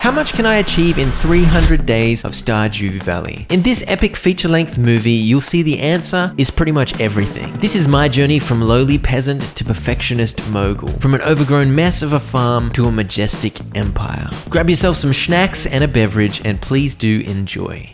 How much can I achieve in 300 days of Stardew Valley? In this epic feature-length movie, you'll see the answer is pretty much everything. This is my journey from lowly peasant to perfectionist mogul, from an overgrown mess of a farm to a majestic empire. Grab yourself some snacks and a beverage, and please do enjoy.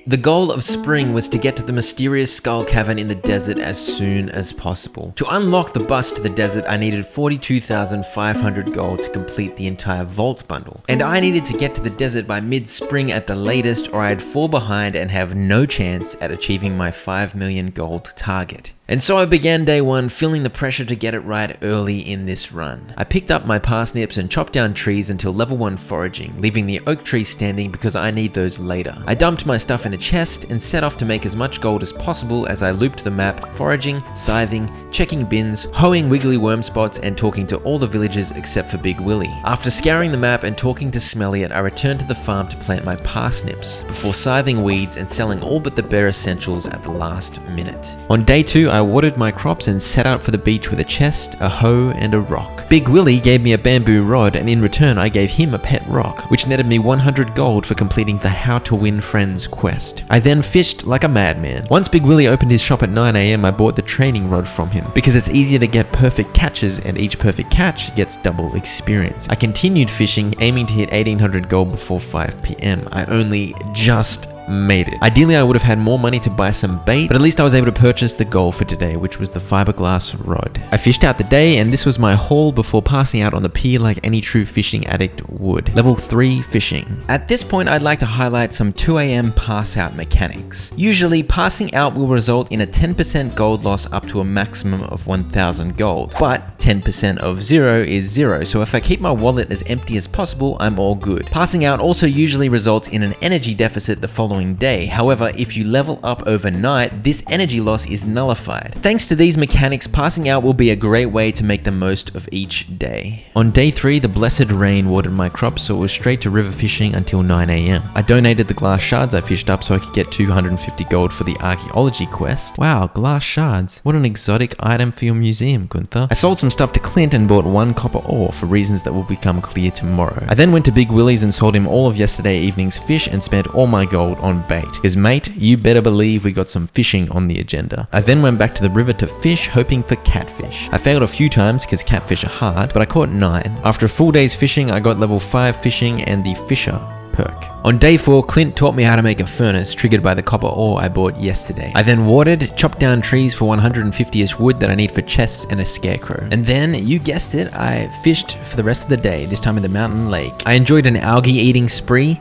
The goal of spring was to get to the mysterious skull cavern in the desert as soon as possible. To unlock the bus to the desert, I needed 42,500 gold to complete the entire vault bundle. And I needed to get to the desert by mid-spring at the latest, or I'd fall behind and have no chance at achieving my 5 million gold target. And so I began day one feeling the pressure to get it right early in this run. I picked up my parsnips and chopped down trees until level 1 foraging, leaving the oak trees standing because I need those later. I dumped my stuff in a chest and set off to make as much gold as possible as I looped the map, foraging, scything, checking bins, hoeing wiggly worm spots, and talking to all the villagers except for Big Willie. After scouring the map and talking to Smelliot, I returned to the farm to plant my parsnips, before scything weeds and selling all but the bare essentials at the last minute. On day 2, I watered my crops and set out for the beach with a chest, a hoe, and a rock. Big Willie gave me a bamboo rod, and in return I gave him a pet rock, which netted me 100 gold for completing the How to Win Friends quest. I then fished like a madman. Once Big Willie opened his shop at 9 AM, I bought the training rod from him, because it's easier to get perfect catches, and each perfect catch gets double experience. I continued fishing, aiming to hit 1800 gold before 5 PM. I only just made it. Ideally, I would have had more money to buy some bait, but at least I was able to purchase the goal for today, which was the fiberglass rod. I fished out the day, and this was my haul before passing out on the pier like any true fishing addict would. Level 3 fishing. At this point, I'd like to highlight some 2 AM pass out mechanics. Usually, passing out will result in a 10% gold loss up to a maximum of 1000 gold, but 10% of 0 is 0, so if I keep my wallet as empty as possible, I'm all good. Passing out also usually results in an energy deficit the following day. However, if you level up overnight, this energy loss is nullified. Thanks to these mechanics, passing out will be a great way to make the most of each day. On day 3, the blessed rain watered my crops, so it was straight to river fishing until 9 AM. I donated the glass shards I fished up so I could get 250 gold for the archaeology quest. Wow, glass shards. What an exotic item for your museum, Gunther. I sold some stuff to Clint and bought 1 copper ore for reasons that will become clear tomorrow. I then went to Big Willie's and sold him all of yesterday evening's fish and spent all my gold on bait. Because mate, you better believe we got some fishing on the agenda. I then went back to the river to fish, hoping for catfish. I failed a few times because catfish are hard, but I caught 9. After a full day's fishing, I got level 5 fishing and the fisher perk. On day 4, Clint taught me how to make a furnace triggered by the copper ore I bought yesterday. I then watered, chopped down trees for 150-ish wood that I need for chests and a scarecrow. And then, you guessed it, I fished for the rest of the day, this time in the mountain lake. I enjoyed an algae eating spree,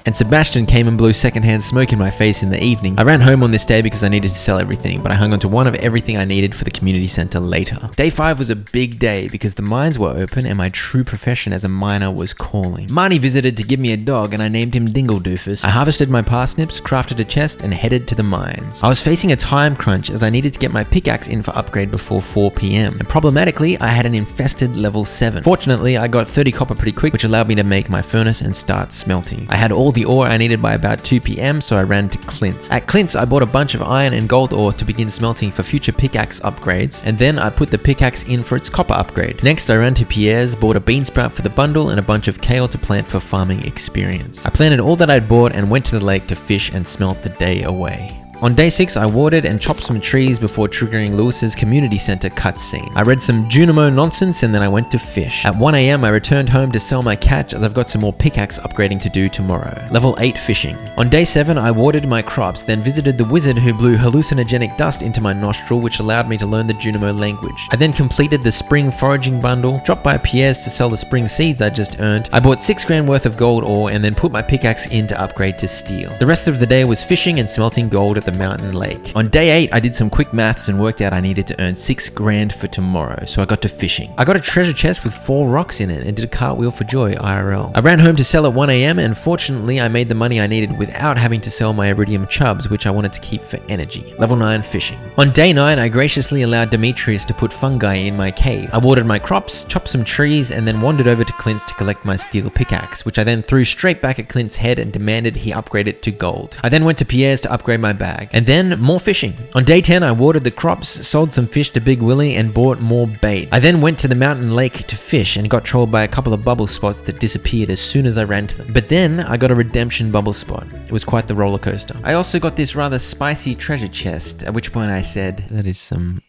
and Sebastian came and blew secondhand smoke in my face in the evening. I ran home on this day because I needed to sell everything, but I hung on to one of everything I needed for the community center later. Day 5 was a big day because the mines were open and my true profession as a miner was calling. Marnie visited to give me a dog and I named him Dingle Doofus. I harvested my parsnips, crafted a chest, and headed to the mines. I was facing a time crunch as I needed to get my pickaxe in for upgrade before 4 PM. And problematically, I had an infested level 7. Fortunately, I got 30 copper pretty quick, which allowed me to make my furnace and start smelting. I had all the ore I needed by about 2 PM, so I ran to Clint's. At Clint's, I bought a bunch of iron and gold ore to begin smelting for future pickaxe upgrades, and then I put the pickaxe in for its copper upgrade. Next, I ran to Pierre's, bought a bean sprout for the bundle and a bunch of kale to plant for farming experience. I planted all that I'd bought and went to the lake to fish and smelt the day away. On day 6, I watered and chopped some trees before triggering Lewis's community center cutscene. I read some Junimo nonsense and then I went to fish. At 1 AM, I returned home to sell my catch as I've got some more pickaxe upgrading to do tomorrow. Level 8 fishing. On day 7, I watered my crops, then visited the wizard who blew hallucinogenic dust into my nostril, which allowed me to learn the Junimo language. I then completed the spring foraging bundle, dropped by Pierre's to sell the spring seeds I just earned. I bought 6 grand worth of gold ore and then put my pickaxe in to upgrade to steel. The rest of the day was fishing and smelting gold at the mountain lake. On day 8, I did some quick maths and worked out I needed to earn 6 grand for tomorrow, so I got to fishing. I got a treasure chest with 4 rocks in it and did a cartwheel for joy IRL. I ran home to sell at 1 AM and fortunately I made the money I needed without having to sell my iridium chubs, which I wanted to keep for energy. Level 9 fishing. On day 9, I graciously allowed Demetrius to put fungi in my cave. I watered my crops, chopped some trees, and then wandered over to Clint's to collect my steel pickaxe, which I then threw straight back at Clint's head and demanded he upgrade it to gold. I then went to Pierre's to upgrade my bag. bag. And then more fishing. On day 10, I watered the crops, sold some fish to Big Willie, and bought more bait. I then went to the mountain lake to fish and got trolled by a couple of bubble spots that disappeared as soon as I ran to them. But then I got a redemption bubble spot. It was quite the roller coaster. I also got this rather spicy treasure chest, at which point I said, that is some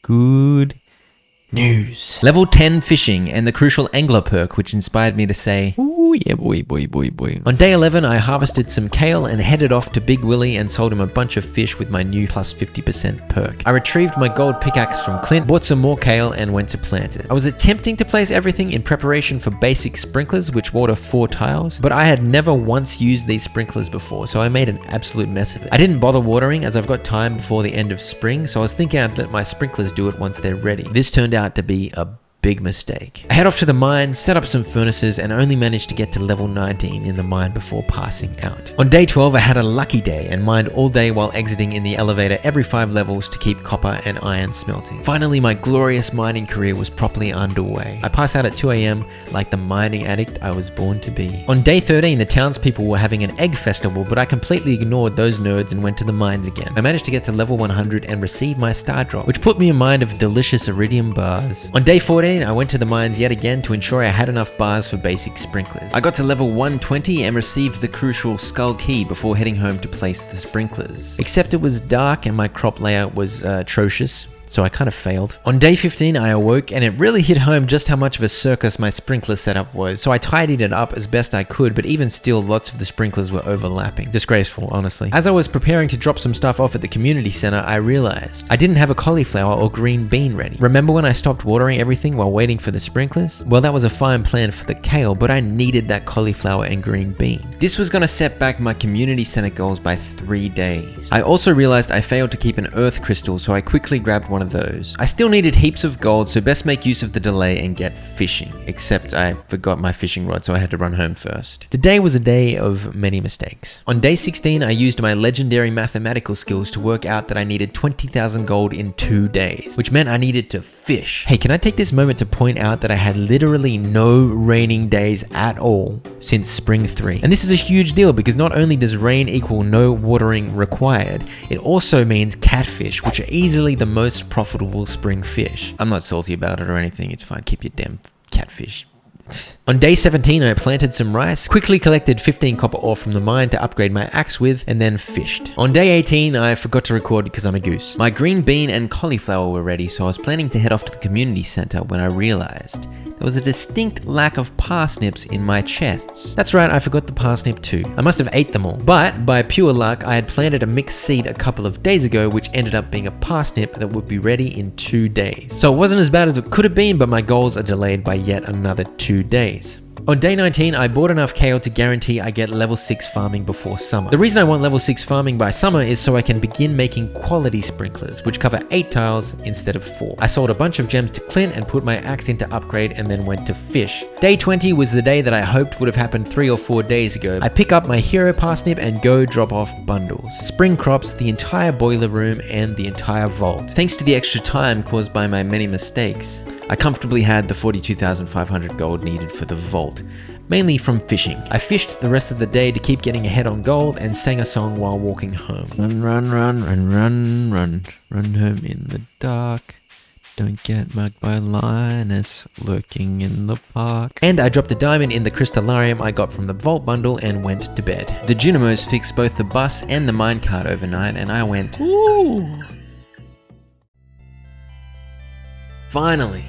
good news. Level 10 fishing and the crucial angler perk, which inspired me to say, ooh yeah boy. On day 11, I harvested some kale and headed off to Big Willie and sold him a bunch of fish with my new plus 50% perk. I retrieved my gold pickaxe from Clint, bought some more kale and went to plant it. I was attempting to place everything in preparation for basic sprinklers which water 4 tiles, but I had never once used these sprinklers before, so I made an absolute mess of it. I didn't bother watering as I've got time before the end of spring, so I was thinking I'd let my sprinklers do it once they're ready. This turned out to be a big mistake. I head off to the mine, set up some furnaces, and only managed to get to level 19 in the mine before passing out. On day 12, I had a lucky day and mined all day while exiting in the elevator every 5 levels to keep copper and iron smelting. Finally, my glorious mining career was properly underway. I passed out at 2 AM like the mining addict I was born to be. On day 13, the townspeople were having an egg festival, but I completely ignored those nerds and went to the mines again. I managed to get to level 100 and receive my star drop, which put me in mind of delicious iridium bars. On day 14, I went to the mines yet again to ensure I had enough bars for basic sprinklers. I got to level 120 and received the crucial skull key before heading home to place the sprinklers. Except it was dark and my crop layout was atrocious, so I kind of failed. On day 15, I awoke and it really hit home just how much of a circus my sprinkler setup was, so I tidied it up as best I could, but even still, lots of the sprinklers were overlapping. Disgraceful, honestly. As I was preparing to drop some stuff off at the community center, I realized I didn't have a cauliflower or green bean ready. Remember when I stopped watering everything while waiting for the sprinklers? Well, that was a fine plan for the kale, but I needed that cauliflower and green bean. This was gonna set back my community center goals by 3 days. I also realized I failed to keep an earth crystal, so I quickly grabbed one of those. I still needed heaps of gold, so best make use of the delay and get fishing. Except I forgot my fishing rod, so I had to run home first. Today was a day of many mistakes. On day 16, I used my legendary mathematical skills to work out that I needed 20,000 gold in 2 days, which meant I needed to fish. Hey, can I take this moment to point out that I had literally no raining days at all since spring 3. And this is a huge deal because not only does rain equal no watering required, it also means catfish, which are easily the most profitable spring fish. I'm not salty about it or anything, it's fine, keep your damn catfish. On day 17, I planted some rice, quickly collected 15 copper ore from the mine to upgrade my axe with, and then fished. On day 18, I forgot to record because I'm a goose. My green bean and cauliflower were ready, so I was planning to head off to the community center when I realized there was a distinct lack of parsnips in my chests. That's right, I forgot the parsnip too. I must have ate them all. But by pure luck, I had planted a mixed seed a couple of days ago, which ended up being a parsnip that would be ready in 2 days. So it wasn't as bad as it could have been, but my goals are delayed by yet another 2 days. On day 19, I bought enough kale to guarantee I get level 6 farming before summer. The reason I want level 6 farming by summer is so I can begin making quality sprinklers, which cover 8 tiles instead of 4. I sold a bunch of gems to Clint and put my axe into upgrade and then went to fish. Day 20 was the day that I hoped would have happened 3 or 4 days ago. I pick up my hero parsnip and go drop off bundles. Spring crops, the entire boiler room, and the entire vault. Thanks to the extra time caused by my many mistakes, I comfortably had the 42,500 gold needed for the vault, mainly from fishing. I fished the rest of the day to keep getting ahead on gold and sang a song while walking home. Run, run, run, run, run, run, run home in the dark. Don't get mugged by lioness lurking in the park. And I dropped a diamond in the crystallarium I got from the vault bundle and went to bed. The Junimos fixed both the bus and the minecart overnight and I went, ooh. Finally,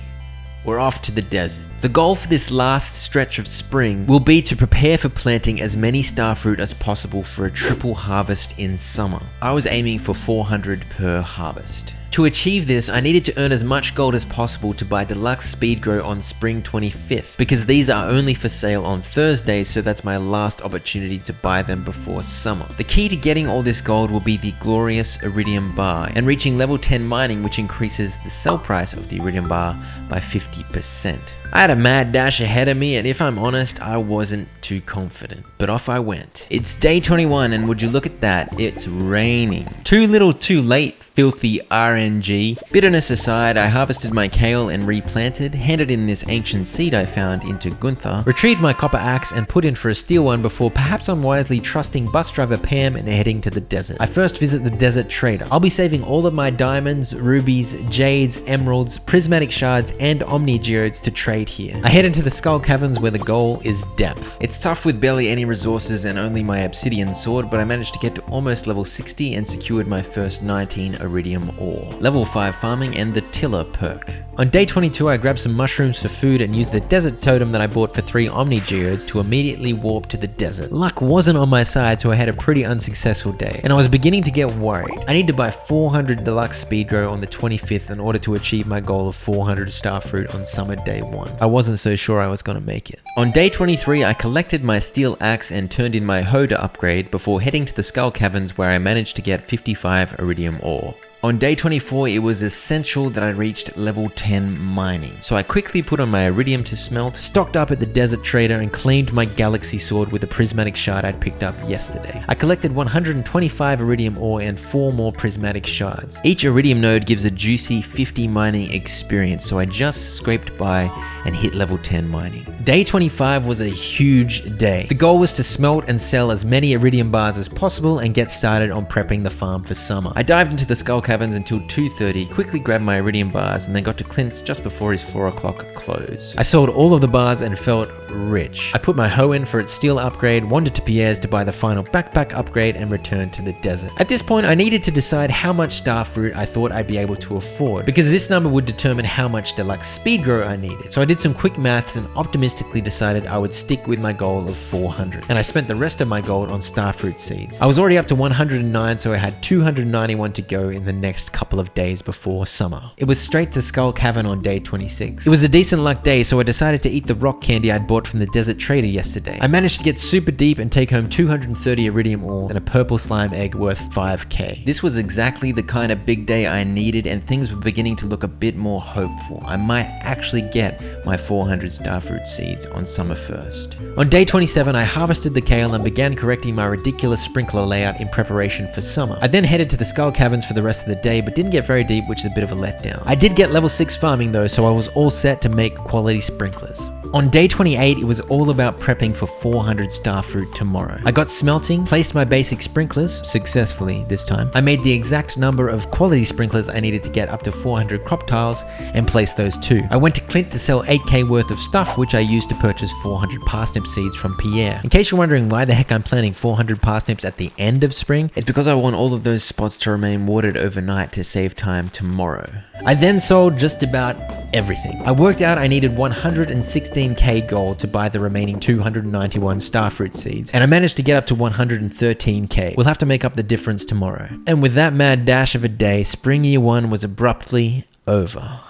we're off to the desert. The goal for this last stretch of spring will be to prepare for planting as many starfruit as possible for a triple harvest in summer. I was aiming for 400 per harvest. To achieve this, I needed to earn as much gold as possible to buy deluxe speed grow on spring 25th, because these are only for sale on Thursdays, so that's my last opportunity to buy them before summer. The key to getting all this gold will be the glorious iridium bar, and reaching level 10 mining, which increases the sell price of the iridium bar by 50%. I had a mad dash ahead of me, and if I'm honest, I wasn't too confident, but off I went. It's day 21, and would you look at that, it's raining. Too little too late, filthy RNG. Bitterness aside, I harvested my kale and replanted, handed in this ancient seed I found into Gunther, retrieved my copper axe and put in for a steel one before perhaps unwisely trusting bus driver Pam and heading to the desert. I first visit the desert trader. I'll be saving all of my diamonds, rubies, jades, emeralds, prismatic shards, and omni geodes to trade here. I head into the skull caverns where the goal is depth. It's tough with barely any resources and only my obsidian sword, but I managed to get to almost level 60 and secured my first 19 iridium ore. Level 5 farming and the tiller perk. On day 22, I grabbed some mushrooms for food and used the desert totem that I bought for 3 omni geodes to immediately warp to the desert. Luck wasn't on my side, so I had a pretty unsuccessful day, and I was beginning to get worried. I need to buy 400 deluxe speed grow on the 25th in order to achieve my goal of 400 star fruit on summer day 1. I wasn't so sure I was gonna make it. On day 23, I collected my steel axe and turned in my hoe to upgrade before heading to the skull caverns where I managed to get 55 iridium ore. On day 24, it was essential that I reached level 10 mining, so I quickly put on my iridium to smelt, stocked up at the desert trader, and claimed my galaxy sword with a prismatic shard I'd picked up yesterday. I collected 125 iridium ore and 4 more prismatic shards. Each iridium node gives a juicy 50 mining experience, so I just scraped by and hit level 10 mining. Day 25 was a huge day. The goal was to smelt and sell as many iridium bars as possible and get started on prepping the farm for summer. I dived into the skull caverns until 2:30, quickly grabbed my iridium bars, and then got to Clint's just before his 4 o'clock close. I sold all of the bars and felt rich. I put my hoe in for its steel upgrade, wandered to Pierre's to buy the final backpack upgrade, and returned to the desert. At this point, I needed to decide how much star fruit I thought I'd be able to afford, because this number would determine how much deluxe speed grow I needed. So I did some quick maths and optimistically decided I would stick with my goal of 400, and I spent the rest of my gold on star fruit seeds. I was already up to 109, so I had 291 to go in the next couple of days before summer. It was straight to Skull Cavern on day 26. It was a decent luck day, so I decided to eat the rock candy I'd bought from the desert trader yesterday. I managed to get super deep and take home 230 iridium ore and a purple slime egg worth 5k. This was exactly the kind of big day I needed, and things were beginning to look a bit more hopeful. I might actually get my 400 starfruit seeds on summer 1st. On day 27, I harvested the kale and began correcting my ridiculous sprinkler layout in preparation for summer. I then headed to the skull caverns for the rest of the day, but didn't get very deep, which is a bit of a letdown. I did get level 6 farming though, so I was all set to make quality sprinklers. On day 28, it was all about prepping for 400 starfruit tomorrow. I got smelting, placed my basic sprinklers, successfully this time. I made the exact number of quality sprinklers I needed to get up to 400 crop tiles and placed those too. I went to Clint to sell 8k worth of stuff, which I used to purchase 400 parsnip seeds from Pierre. In case you're wondering why the heck I'm planting 400 parsnips at the end of spring, it's because I want all of those spots to remain watered overnight to save time tomorrow. I then sold just about everything. I worked out I needed 116k gold to buy the remaining 291 starfruit seeds, and I managed to get up to 113k. We'll have to make up the difference tomorrow. And with that mad dash of a day, spring year 1 was abruptly over.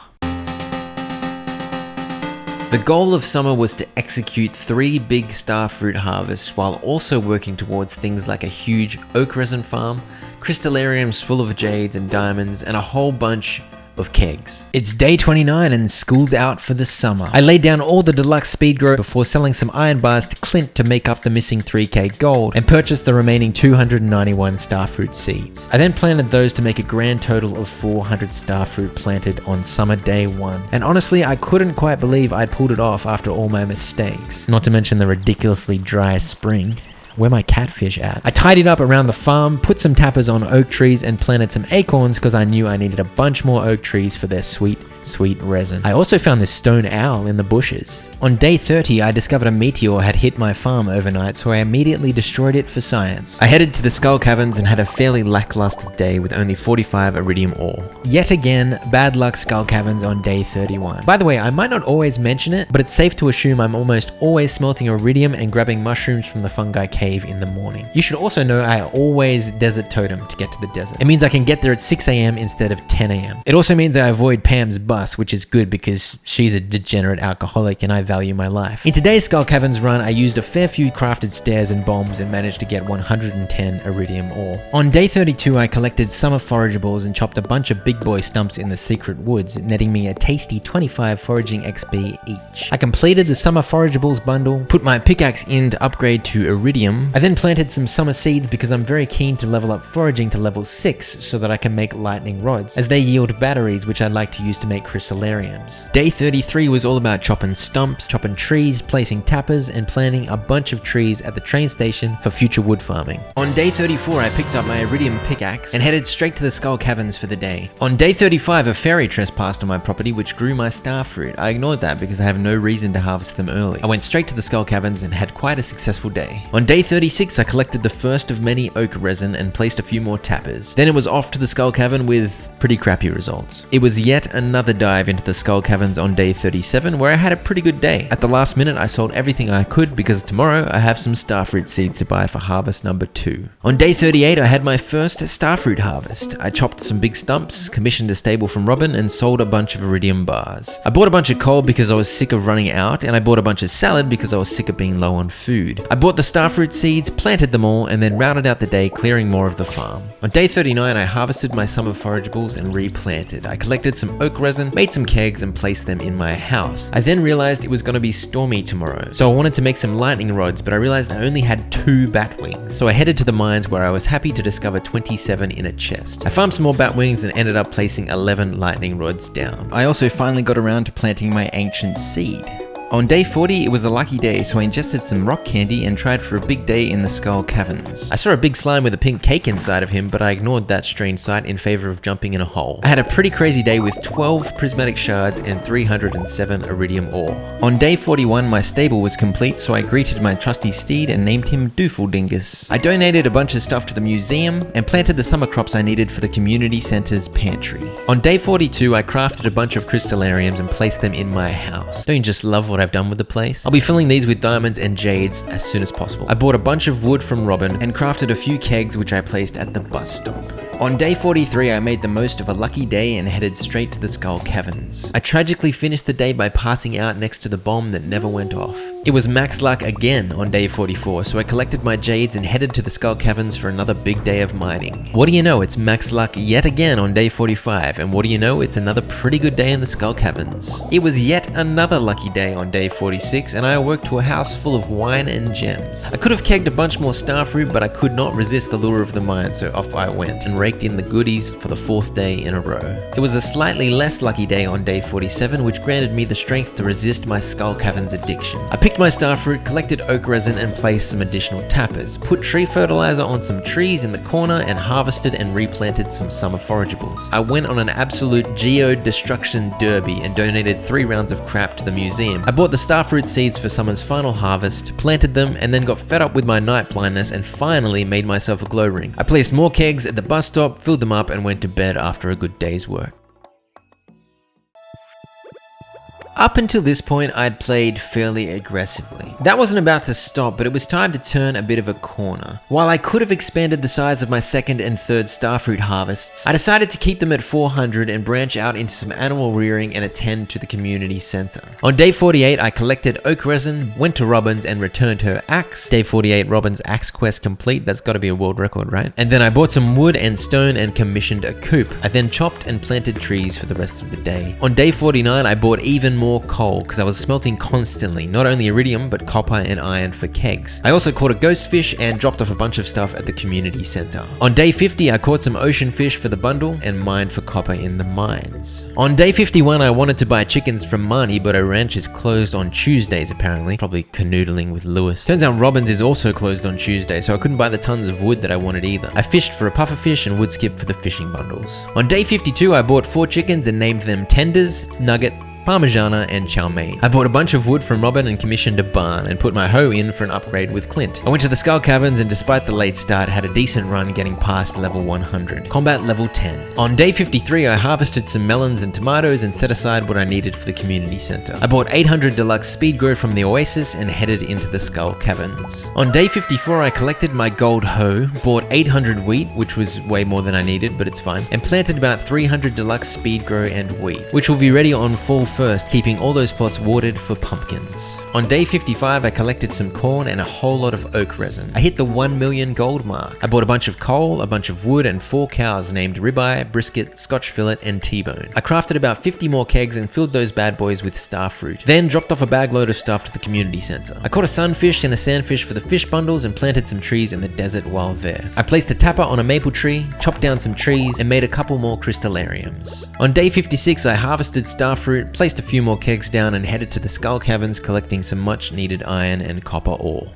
The goal of summer was to execute 3 big starfruit harvests while also working towards things like a huge oak resin farm, crystallariums full of jades and diamonds, and a whole bunch of kegs. It's day 29 and school's out for the summer. I laid down all the deluxe speed grow before selling some iron bars to Clint to make up the missing 3k gold and purchased the remaining 291 starfruit seeds. I then planted those to make a grand total of 400 starfruit planted on summer day 1. And honestly, I couldn't quite believe I'd pulled it off after all my mistakes. Not to mention the ridiculously dry spring. Where my catfish at? I tidied up around the farm, put some tappers on oak trees, and planted some acorns because I knew I needed a bunch more oak trees for their sweet resin. I also found this stone owl in the bushes. On day 30, I discovered a meteor had hit my farm overnight, so I immediately destroyed it for science. I headed to the skull caverns and had a fairly lackluster day with only 45 iridium ore. Yet again, bad luck skull caverns on day 31. By the way, I might not always mention it, but it's safe to assume I'm almost always smelting iridium and grabbing mushrooms from the fungi cave in the morning. You should also know I always desert totem to get to the desert. It means I can get there at 6 AM instead of 10 AM. It also means I avoid Pam's bus bus, which is good because she's a degenerate alcoholic and I value my life. In today's Skull Caverns run, I used a fair few crafted stairs and bombs and managed to get 110 iridium ore. On day 32, I collected summer forageables and chopped a bunch of big boy stumps in the secret woods, netting me a tasty 25 foraging XP each. I completed the summer forageables bundle, put my pickaxe in to upgrade to iridium. I then planted some summer seeds because I'm very keen to level up foraging to level 6 so that I can make lightning rods, as they yield batteries which I'd like to use to make crystallariums. Day 33 was all about chopping stumps, chopping trees, placing tappers, and planting a bunch of trees at the train station for future wood farming. On day 34, I picked up my iridium pickaxe and headed straight to the Skull Caverns for the day. On day 35, a fairy trespassed on my property which grew my star fruit. I ignored that because I have no reason to harvest them early. I went straight to the Skull Caverns and had quite a successful day. On day 36, I collected the first of many oak resin and placed a few more tappers. Then it was off to the Skull Cavern with pretty crappy results. It was yet another dive into the Skull Caverns on day 37 where I had a pretty good day. At the last minute, I sold everything I could because tomorrow I have some starfruit seeds to buy for harvest number 2. On day 38, I had my first starfruit harvest. I chopped some big stumps, commissioned a stable from Robin, and sold a bunch of iridium bars. I bought a bunch of coal because I was sick of running out, and I bought a bunch of salad because I was sick of being low on food. I bought the starfruit seeds, planted them all, and then rounded out the day clearing more of the farm. On day 39, I harvested my summer forageables and replanted. I collected some oak resin, made some kegs, and placed them in my house. I then realized it was going to be stormy tomorrow, so I wanted to make some lightning rods, but I realized I only had 2 bat wings. So I headed to the mines where I was happy to discover 27 in a chest. I farmed some more bat wings and ended up placing 11 lightning rods down. I also finally got around to planting my ancient seed. On day 40, it was a lucky day, so I ingested some rock candy and tried for a big day in the Skull Caverns. I saw a big slime with a pink cake inside of him, but I ignored that strange sight in favor of jumping in a hole. I had a pretty crazy day with 12 prismatic shards and 307 iridium ore. On day 41, my stable was complete, so I greeted my trusty steed and named him Doofledingus. I donated a bunch of stuff to the museum and planted the summer crops I needed for the community center's pantry. On day 42, I crafted a bunch of crystallariums and placed them in my house. Don't you just love what I've done with the place? I'll be filling these with diamonds and jades as soon as possible. I bought a bunch of wood from Robin and crafted a few kegs which I placed at the bus stop. On day 43, I made the most of a lucky day and headed straight to the Skull Caverns. I tragically finished the day by passing out next to the bomb that never went off. It was max luck again on day 44, so I collected my jades and headed to the Skull Caverns for another big day of mining. What do you know, it's max luck yet again on day 45, and what do you know, it's another pretty good day in the Skull Caverns. It was yet another lucky day on day 46, and I awoke to a house full of wine and gems. I could have kegged a bunch more starfruit, but I could not resist the lure of the mine, so off I went and raked in the goodies for the 4th day in a row. It was a slightly less lucky day on day 47, which granted me the strength to resist my Skull Caverns addiction. I picked my starfruit, collected oak resin, and placed some additional tappers, put tree fertilizer on some trees in the corner, and harvested and replanted some summer forageables. I went on an absolute geo-destruction derby and donated 3 rounds of crap to the museum. I bought the starfruit seeds for summer's final harvest, planted them, and then got fed up with my night blindness and finally made myself a glow ring. I placed more kegs at the bus stop, filled them up, and went to bed after a good day's work. Up until this point, I'd played fairly aggressively. That wasn't about to stop, but it was time to turn a bit of a corner. While I could have expanded the size of my 2nd and 3rd starfruit harvests, I decided to keep them at 400 and branch out into some animal rearing and attend to the community center. On day 48, I collected oak resin, went to Robin's and returned her axe. Day 48, Robin's axe quest complete. That's got to be a world record, right? And then I bought some wood and stone and commissioned a coop. I then chopped and planted trees for the rest of the day. On day 49, I bought even more coal because I was smelting constantly, not only iridium but copper and iron for kegs. I also caught a ghost fish and dropped off a bunch of stuff at the community center. On day 50, I caught some ocean fish for the bundle and mined for copper in the mines. On day 51, I wanted to buy chickens from Marnie, but her ranch is closed on Tuesdays apparently, probably canoodling with Lewis. Turns out Robin's is also closed on Tuesday, so I couldn't buy the tons of wood that I wanted either. I fished for a pufferfish and wood skip for the fishing bundles. On day 52, I bought 4 chickens and named them Tenders, Nugget, parmigiana, and chow mein. I bought a bunch of wood from Robin and commissioned a barn and put my hoe in for an upgrade with Clint. I went to the Skull Caverns and despite the late start had a decent run getting past level 100. Combat level 10. On day 53 I harvested some melons and tomatoes and set aside what I needed for the community center. I bought 800 deluxe speed grow from the Oasis and headed into the Skull Caverns. On day 54 I collected my gold hoe, bought 800 wheat, which was way more than I needed, but it's fine, and planted about 300 deluxe speed grow and wheat, which will be ready on fall 1st, keeping all those plots watered for pumpkins. On day 55 I collected some corn and a whole lot of oak resin. I hit the 1 million gold mark. I bought a bunch of coal, a bunch of wood, and 4 cows named ribeye, brisket, scotch fillet, and T-bone. I crafted about 50 more kegs and filled those bad boys with starfruit, then dropped off a bag load of stuff to the community center. I caught a sunfish and a sandfish for the fish bundles and planted some trees in the desert while there. I placed a tapper on a maple tree, chopped down some trees, and made a couple more crystallariums. On day 56 I harvested starfruit, placed a few more kegs down, and headed to the Skull Caverns collecting some much needed iron and copper ore.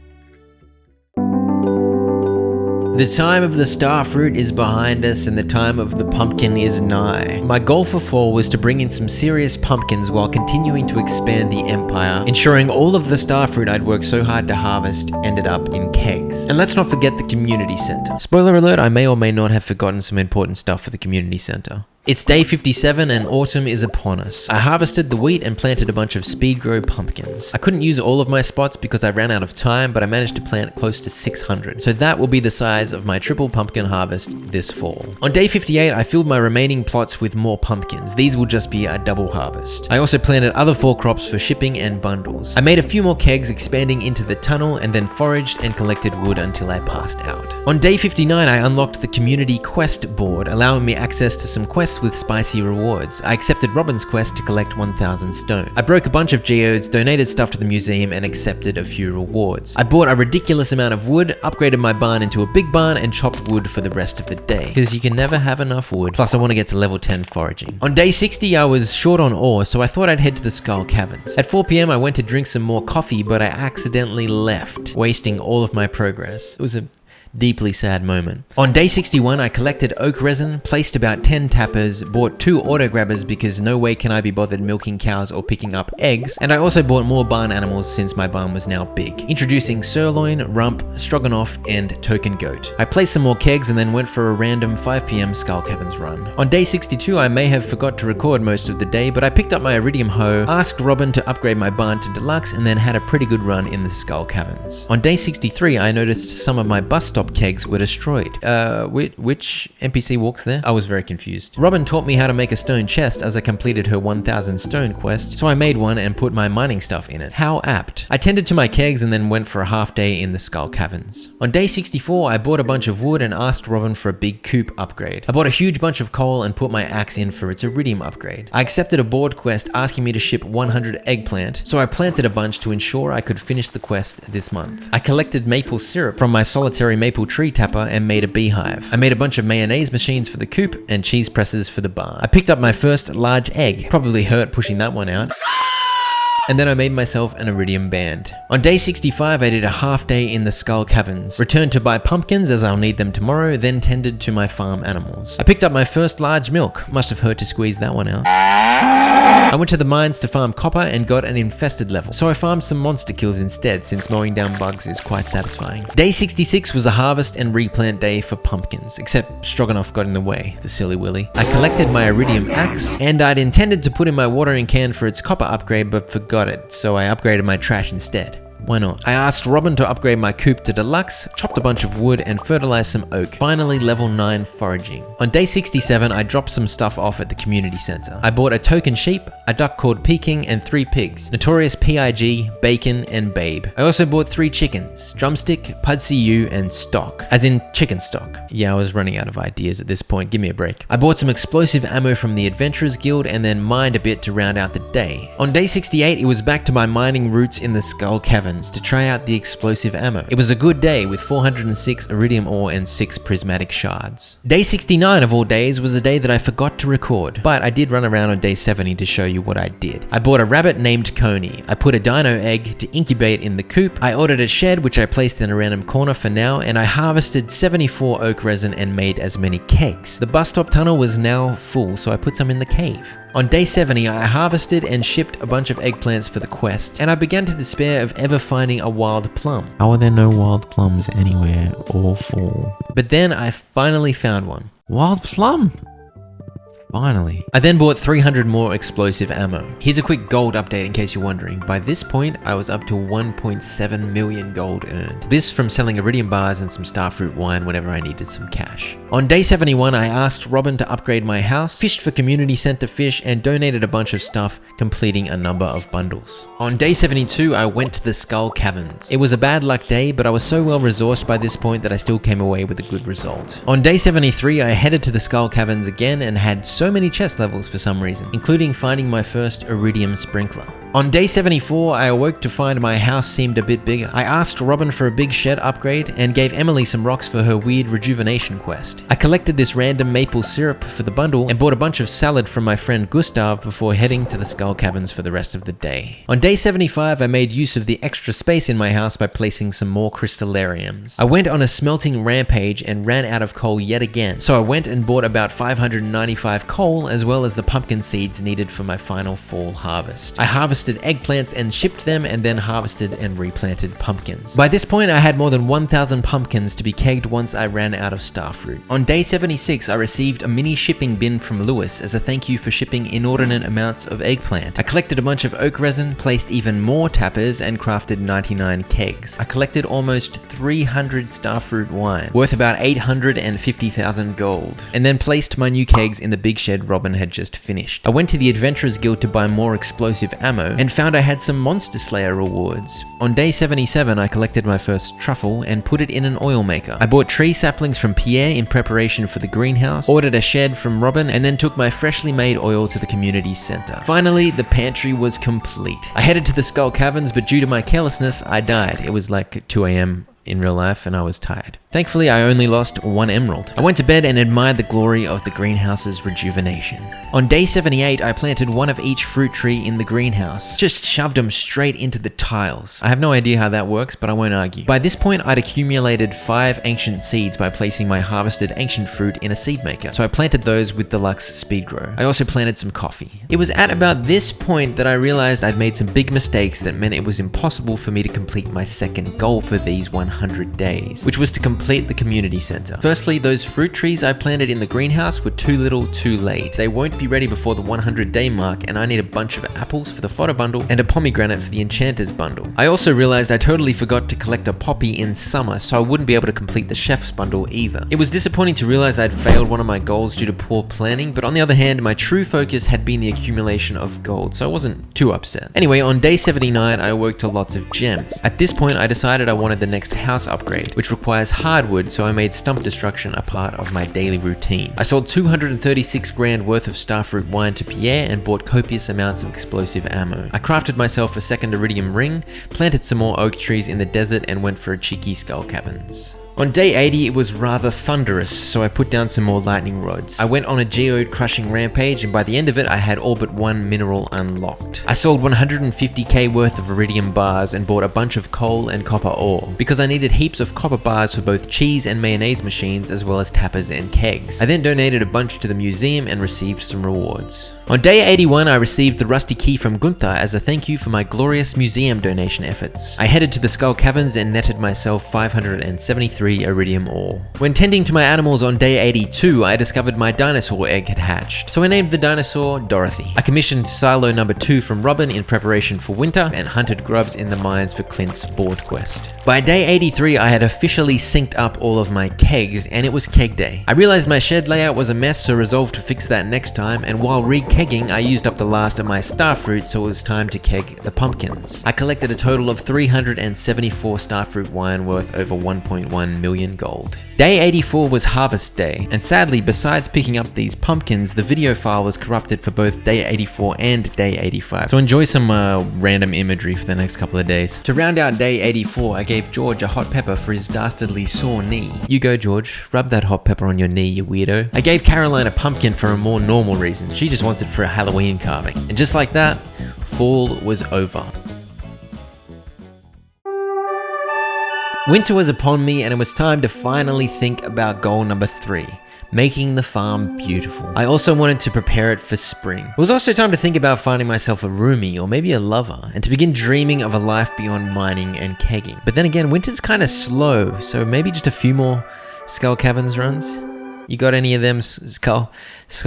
The time of the starfruit is behind us and the time of the pumpkin is nigh. My goal for fall was to bring in some serious pumpkins while continuing to expand the empire, ensuring all of the starfruit I'd worked so hard to harvest ended up in kegs. And let's not forget the community center. Spoiler alert, I may or may not have forgotten some important stuff for the community center. It's day 57 and autumn is upon us. I harvested the wheat and planted a bunch of speed grow pumpkins. I couldn't use all of my spots because I ran out of time, but I managed to plant close to 600. So that will be the size of my triple pumpkin harvest this fall. On day 58, I filled my remaining plots with more pumpkins. These will just be a double harvest. I also planted other fall crops for shipping and bundles. I made a few more kegs expanding into the tunnel and then foraged and collected wood until I passed out. On day 59, I unlocked the community quest board, allowing me access to some quests with spicy rewards. I accepted Robin's quest to collect 1000 stone. I broke a bunch of geodes, donated stuff to the museum, and accepted a few rewards. I bought a ridiculous amount of wood, upgraded my barn into a big barn, and chopped wood for the rest of the day. Because you can never have enough wood. Plus I want to get to level 10 foraging. On day 60 I was short on ore, so I thought I'd head to the Skull Caverns. At 4 PM I went to drink some more coffee, but I accidentally left, wasting all of my progress. It was a deeply sad moment. On day 61, I collected oak resin, placed about 10 tappers, bought 2 auto grabbers because no way can I be bothered milking cows or picking up eggs, and I also bought more barn animals since my barn was now big, introducing sirloin, rump, stroganoff, and token goat. I placed some more kegs and then went for a random 5 PM Skull Caverns run. On day 62, I may have forgot to record most of the day, but I picked up my iridium hoe, asked Robin to upgrade my barn to deluxe, and then had a pretty good run in the Skull Caverns. On day 63, I noticed some of my bus stop kegs were destroyed. Which NPC walks there? I was very confused. Robin taught me how to make a stone chest as I completed her 1000 stone quest, so I made one and put my mining stuff in it. How apt. I tended to my kegs and then went for a half day in the Skull Caverns. On day 64, I bought a bunch of wood and asked Robin for a big coop upgrade. I bought a huge bunch of coal and put my axe in for its iridium upgrade. I accepted a board quest asking me to ship 100 eggplant, so I planted a bunch to ensure I could finish the quest this month. I collected maple syrup from my solitary maple tree tapper and made a beehive. I made a bunch of mayonnaise machines for the coop and cheese presses for the barn. I picked up my first large egg. Probably hurt pushing that one out. And then I made myself an iridium band. On day 65, I did a half day in the Skull Caverns, returned to buy pumpkins as I'll need them tomorrow, then tended to my farm animals. I picked up my first large milk. Must have hurt to squeeze that one out. I went to the mines to farm copper and got an infested level, so I farmed some monster kills instead since mowing down bugs is quite satisfying. Day 66 was a harvest and replant day for pumpkins, except Stroganoff got in the way, the silly willy. I collected my iridium axe, and I'd intended to put in my watering can for its copper upgrade but forgot it, so I upgraded my trash instead. Why not? I asked Robin to upgrade my coop to deluxe, chopped a bunch of wood, and fertilized some oak. Finally, level 9 foraging. On day 67, I dropped some stuff off at the community center. I bought a token sheep, a duck called Peking, and 3 pigs, Notorious Pig, Bacon, and Babe. I also bought 3 chickens, Drumstick, Pudsey U, and Stock, as in chicken stock. Yeah, I was running out of ideas at this point, give me a break. I bought some explosive ammo from the Adventurers Guild and then mined a bit to round out the day. On day 68, it was back to my mining roots in the Skull Caverns to try out the explosive ammo. It was a good day with 406 iridium ore and 6 prismatic shards. Day 69 of all days was a day that I forgot to record, but I did run around on day 70 to show you what I did. I bought a rabbit named Coney. I put a dino egg to incubate in the coop. I ordered a shed which I placed in a random corner for now, and I harvested 74 oak resin and made as many kegs. The bus stop tunnel was now full, so I put some in the cave. On day 70, I harvested and shipped a bunch of eggplants for the quest, and I began to despair of ever finding a wild plum. How are there no wild plums anywhere? Awful. But then I finally found one. Wild plum? Finally. I then bought 300 more explosive ammo. Here's a quick gold update in case you're wondering. By this point, I was up to 1.7 million gold earned. This from selling iridium bars and some starfruit wine whenever I needed some cash. On day 71, I asked Robin to upgrade my house, fished for community center fish, and donated a bunch of stuff, completing a number of bundles. On day 72, I went to the Skull Caverns. It was a bad luck day, but I was so well resourced by this point that I still came away with a good result. On day 73, I headed to the Skull Caverns again and had so many chest levels for some reason, including finding my first iridium sprinkler. On day 74, I awoke to find my house seemed a bit bigger. I asked Robin for a big shed upgrade and gave Emily some rocks for her weird rejuvenation quest. I collected this random maple syrup for the bundle and bought a bunch of salad from my friend Gustav before heading to the Skull Caverns for the rest of the day. On day 75, I made use of the extra space in my house by placing some more crystallariums. I went on a smelting rampage and ran out of coal yet again, so I went and bought about 595 coal as well as the pumpkin seeds needed for my final fall harvest. I harvested eggplants and shipped them, and then harvested and replanted pumpkins. By this point, I had more than 1,000 pumpkins to be kegged once I ran out of starfruit. On day 76, I received a mini shipping bin from Lewis as a thank you for shipping inordinate amounts of eggplant. I collected a bunch of oak resin, placed even more tappers, and crafted 99 kegs. I collected almost 300 starfruit wine, worth about 850,000 gold, and then placed my new kegs in the big shed Robin had just finished. I went to the Adventurers Guild to buy more explosive ammo, and found I had some Monster Slayer rewards. On day 77, I collected my first truffle and put it in an oil maker. I bought tree saplings from Pierre in preparation for the greenhouse, ordered a shed from Robin, and then took my freshly made oil to the community center. Finally, the pantry was complete. I headed to the Skull Caverns, but due to my carelessness, I died. It was like 2 a.m. in real life and I was tired. Thankfully, I only lost 1 emerald. I went to bed and admired the glory of the greenhouse's rejuvenation. On day 78, I planted one of each fruit tree in the greenhouse. Just shoved them straight into the tiles. I have no idea how that works, but I won't argue. By this point, I'd accumulated 5 ancient seeds by placing my harvested ancient fruit in a seed maker, so I planted those with Deluxe Speed Grow. I also planted some coffee. It was at about this point that I realized I'd made some big mistakes that meant it was impossible for me to complete my second goal for these 100 days, which was to complete the community center. Firstly, those fruit trees I planted in the greenhouse were too little too late. They won't be ready before the 100-day mark, and I need a bunch of apples for the fodder bundle and a pomegranate for the enchanter's bundle. I also realized I totally forgot to collect a poppy in summer, so I wouldn't be able to complete the chef's bundle either. It was disappointing to realize I'd failed one of my goals due to poor planning, but on the other hand, my true focus had been the accumulation of gold, so I wasn't too upset. Anyway, on day 79, I awoke to lots of gems. At this point, I decided I wanted the next house upgrade, which requires hardwood, so I made stump destruction a part of my daily routine. I sold 236 grand worth of starfruit wine to Pierre and bought copious amounts of explosive ammo. I crafted myself a second iridium ring, planted some more oak trees in the desert, and went for a cheeky Skull Caverns. On day 80, it was rather thunderous, so I put down some more lightning rods. I went on a geode crushing rampage, and by the end of it, I had all but one mineral unlocked. I sold 150k worth of iridium bars and bought a bunch of coal and copper ore, because I needed heaps of copper bars for both cheese and mayonnaise machines, as well as tappers and kegs. I then donated a bunch to the museum and received some rewards. On day 81, I received the rusty key from Gunther as a thank you for my glorious museum donation efforts. I headed to the Skull Caverns and netted myself 573 iridium ore. When tending to my animals on day 82, I discovered my dinosaur egg had hatched, so I named the dinosaur Dorothy. I commissioned silo number 2 from Robin in preparation for winter and hunted grubs in the mines for Clint's board quest. By day 83, I had officially synced up all of my kegs, and it was keg day. I realized my shed layout was a mess, so resolved to fix that next time, and while re-kegging, I used up the last of my starfruit, so it was time to keg the pumpkins. I collected a total of 374 starfruit wine worth over 1.1 million gold. Day 84 was harvest day, and sadly, besides picking up these pumpkins, the video file was corrupted for both day 84 and day 85. So enjoy some random imagery for the next couple of days. To round out day 84, I gave George a hot pepper for his dastardly sore knee. You go, George, rub that hot pepper on your knee, you weirdo. I gave Caroline a pumpkin for a more normal reason. She just wants it for a Halloween carving. And just like that, fall was over. Winter was upon me and it was time to finally think about goal number 3. Making the farm beautiful. I also wanted to prepare it for spring. It was also time to think about finding myself a roomie or maybe a lover and to begin dreaming of a life beyond mining and kegging. But then again, winter's kind of slow, so maybe just a few more Skull Caverns runs? You got any of them Skull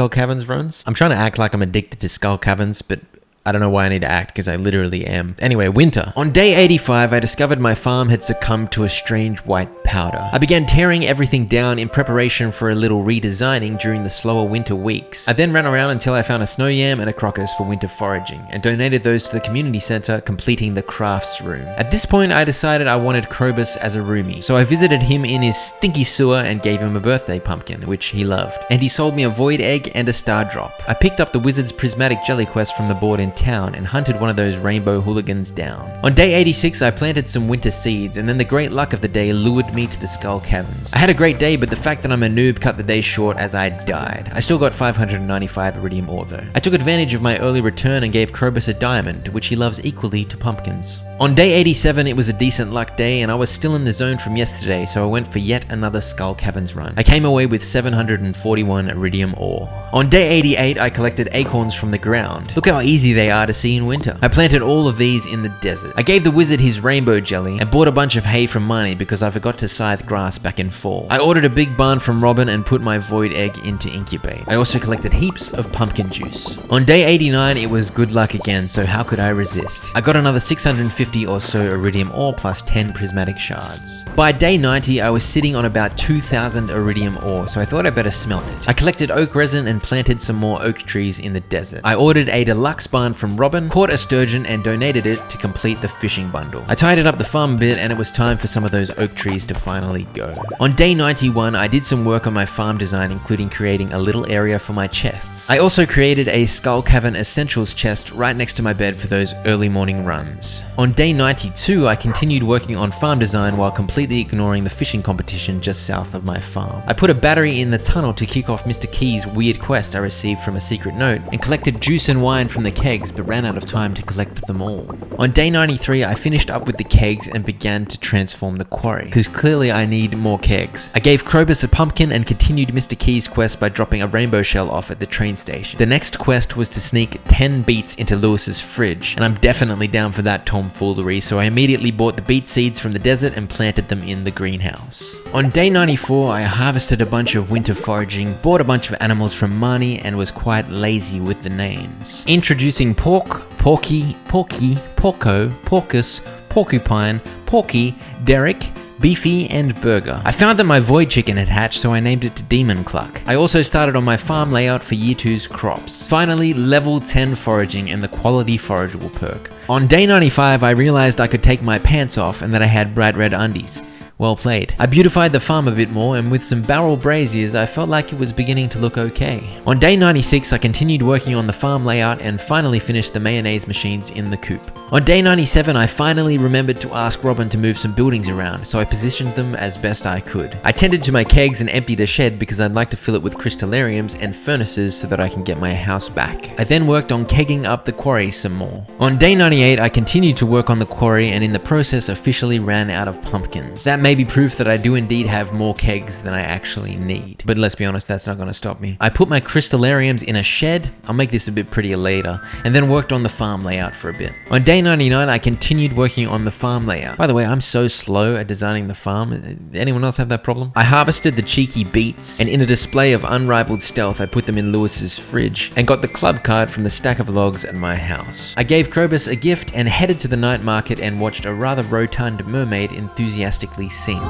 Caverns runs? I'm trying to act like I'm addicted to Skull Caverns, but I don't know why I need to act because I literally am. Anyway, winter. On day 85, I discovered my farm had succumbed to a strange white powder. I began tearing everything down in preparation for a little redesigning during the slower winter weeks. I then ran around until I found a snow yam and a crocus for winter foraging and donated those to the community center, completing the crafts room. At this point, I decided I wanted Krobus as a roomie, so I visited him in his stinky sewer and gave him a birthday pumpkin, which he loved. And he sold me a void egg and a star drop. I picked up the wizard's prismatic jelly quest from the board in town and hunted one of those rainbow hooligans down. On day 86, I planted some winter seeds, and then the great luck of the day lured me to the Skull Caverns. I had a great day, but the fact that I'm a noob cut the day short as I died. I still got 595 iridium ore though. I took advantage of my early return and gave Krobus a diamond, which he loves equally to pumpkins. On day 87, it was a decent luck day and I was still in the zone from yesterday, so I went for yet another Skull Caverns run. I came away with 741 iridium ore. On day 88, I collected acorns from the ground. Look how easy they are to see in winter. I planted all of these in the desert. I gave the wizard his rainbow jelly and bought a bunch of hay from Marnie because I forgot to scythe grass back in fall. I ordered a big barn from Robin and put my void egg into incubate. I also collected heaps of pumpkin juice. On day 89, it was good luck again, so how could I resist? I got another 650 or so iridium ore plus 10 prismatic shards. By day 90, I was sitting on about 2,000 iridium ore, so I thought I'd better smelt it. I collected oak resin and planted some more oak trees in the desert. I ordered a deluxe barn from Robin, caught a sturgeon and donated it to complete the fishing bundle. I tidied up the farm a bit and it was time for some of those oak trees to finally go. On day 91, I did some work on my farm design, including creating a little area for my chests. I also created a Skull Cavern Essentials chest right next to my bed for those early morning runs. On day 92, I continued working on farm design while completely ignoring the fishing competition just south of my farm. I put a battery in the tunnel to kick off Mr. Key's weird quest I received from a secret note and collected juice and wine from the kegs but ran out of time to collect them all. On day 93, I finished up with the kegs and began to transform the quarry, because clearly I need more kegs. I gave Krobus a pumpkin and continued Mr. Key's quest by dropping a rainbow shell off at the train station. The next quest was to sneak 10 beets into Lewis's fridge, and I'm definitely down for that tomfoolery, so I immediately bought the beet seeds from the desert and planted them in the greenhouse. On day 94, I harvested a bunch of winter foraging, bought a bunch of animals from Marnie, and was quite lazy with the names. Introducing Pork, Porky, Porky, Porco, Porcus, Porcupine, Porky, Derek, Beefy, and Burger. I found that my void chicken had hatched, so I named it Demon Cluck. I also started on my farm layout for year 2's crops. Finally, level 10 foraging and the quality forageable perk. On day 95, I realized I could take my pants off and that I had bright red undies. Well played. I beautified the farm a bit more, and with some barrel braziers, I felt like it was beginning to look okay. On day 96, I continued working on the farm layout and finally finished the mayonnaise machines in the coop. On day 97, I finally remembered to ask Robin to move some buildings around, so I positioned them as best I could. I tended to my kegs and emptied a shed because I'd like to fill it with crystallariums and furnaces so that I can get my house back. I then worked on kegging up the quarry some more. On day 98, I continued to work on the quarry and in the process officially ran out of pumpkins. That may be proof that I do indeed have more kegs than I actually need. But let's be honest, that's not going to stop me. I put my crystallariums in a shed, I'll make this a bit prettier later, and then worked on the farm layout for a bit. On day 99, I continued working on the farm layout. By the way, I'm so slow at designing the farm. Anyone else have that problem? I harvested the cheeky beets, and in a display of unrivaled stealth, I put them in Lewis's fridge, and got the club card from the stack of logs at my house. I gave Krobus a gift and headed to the night market and watched a rather rotund mermaid enthusiastically sing.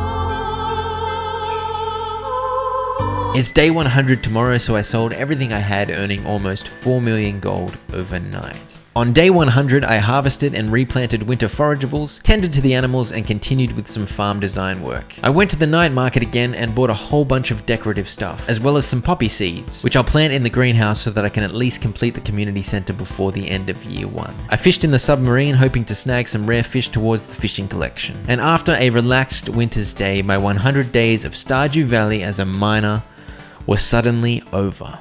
It's day 100 tomorrow, so I sold everything I had, earning almost 4 million gold overnight. On day 100, I harvested and replanted winter forageables, tended to the animals, and continued with some farm design work. I went to the night market again and bought a whole bunch of decorative stuff, as well as some poppy seeds, which I'll plant in the greenhouse so that I can at least complete the community center before the end of year 1. I fished in the submarine, hoping to snag some rare fish towards the fishing collection. And after a relaxed winter's day, my 100 days of Stardew Valley as a miner were suddenly over.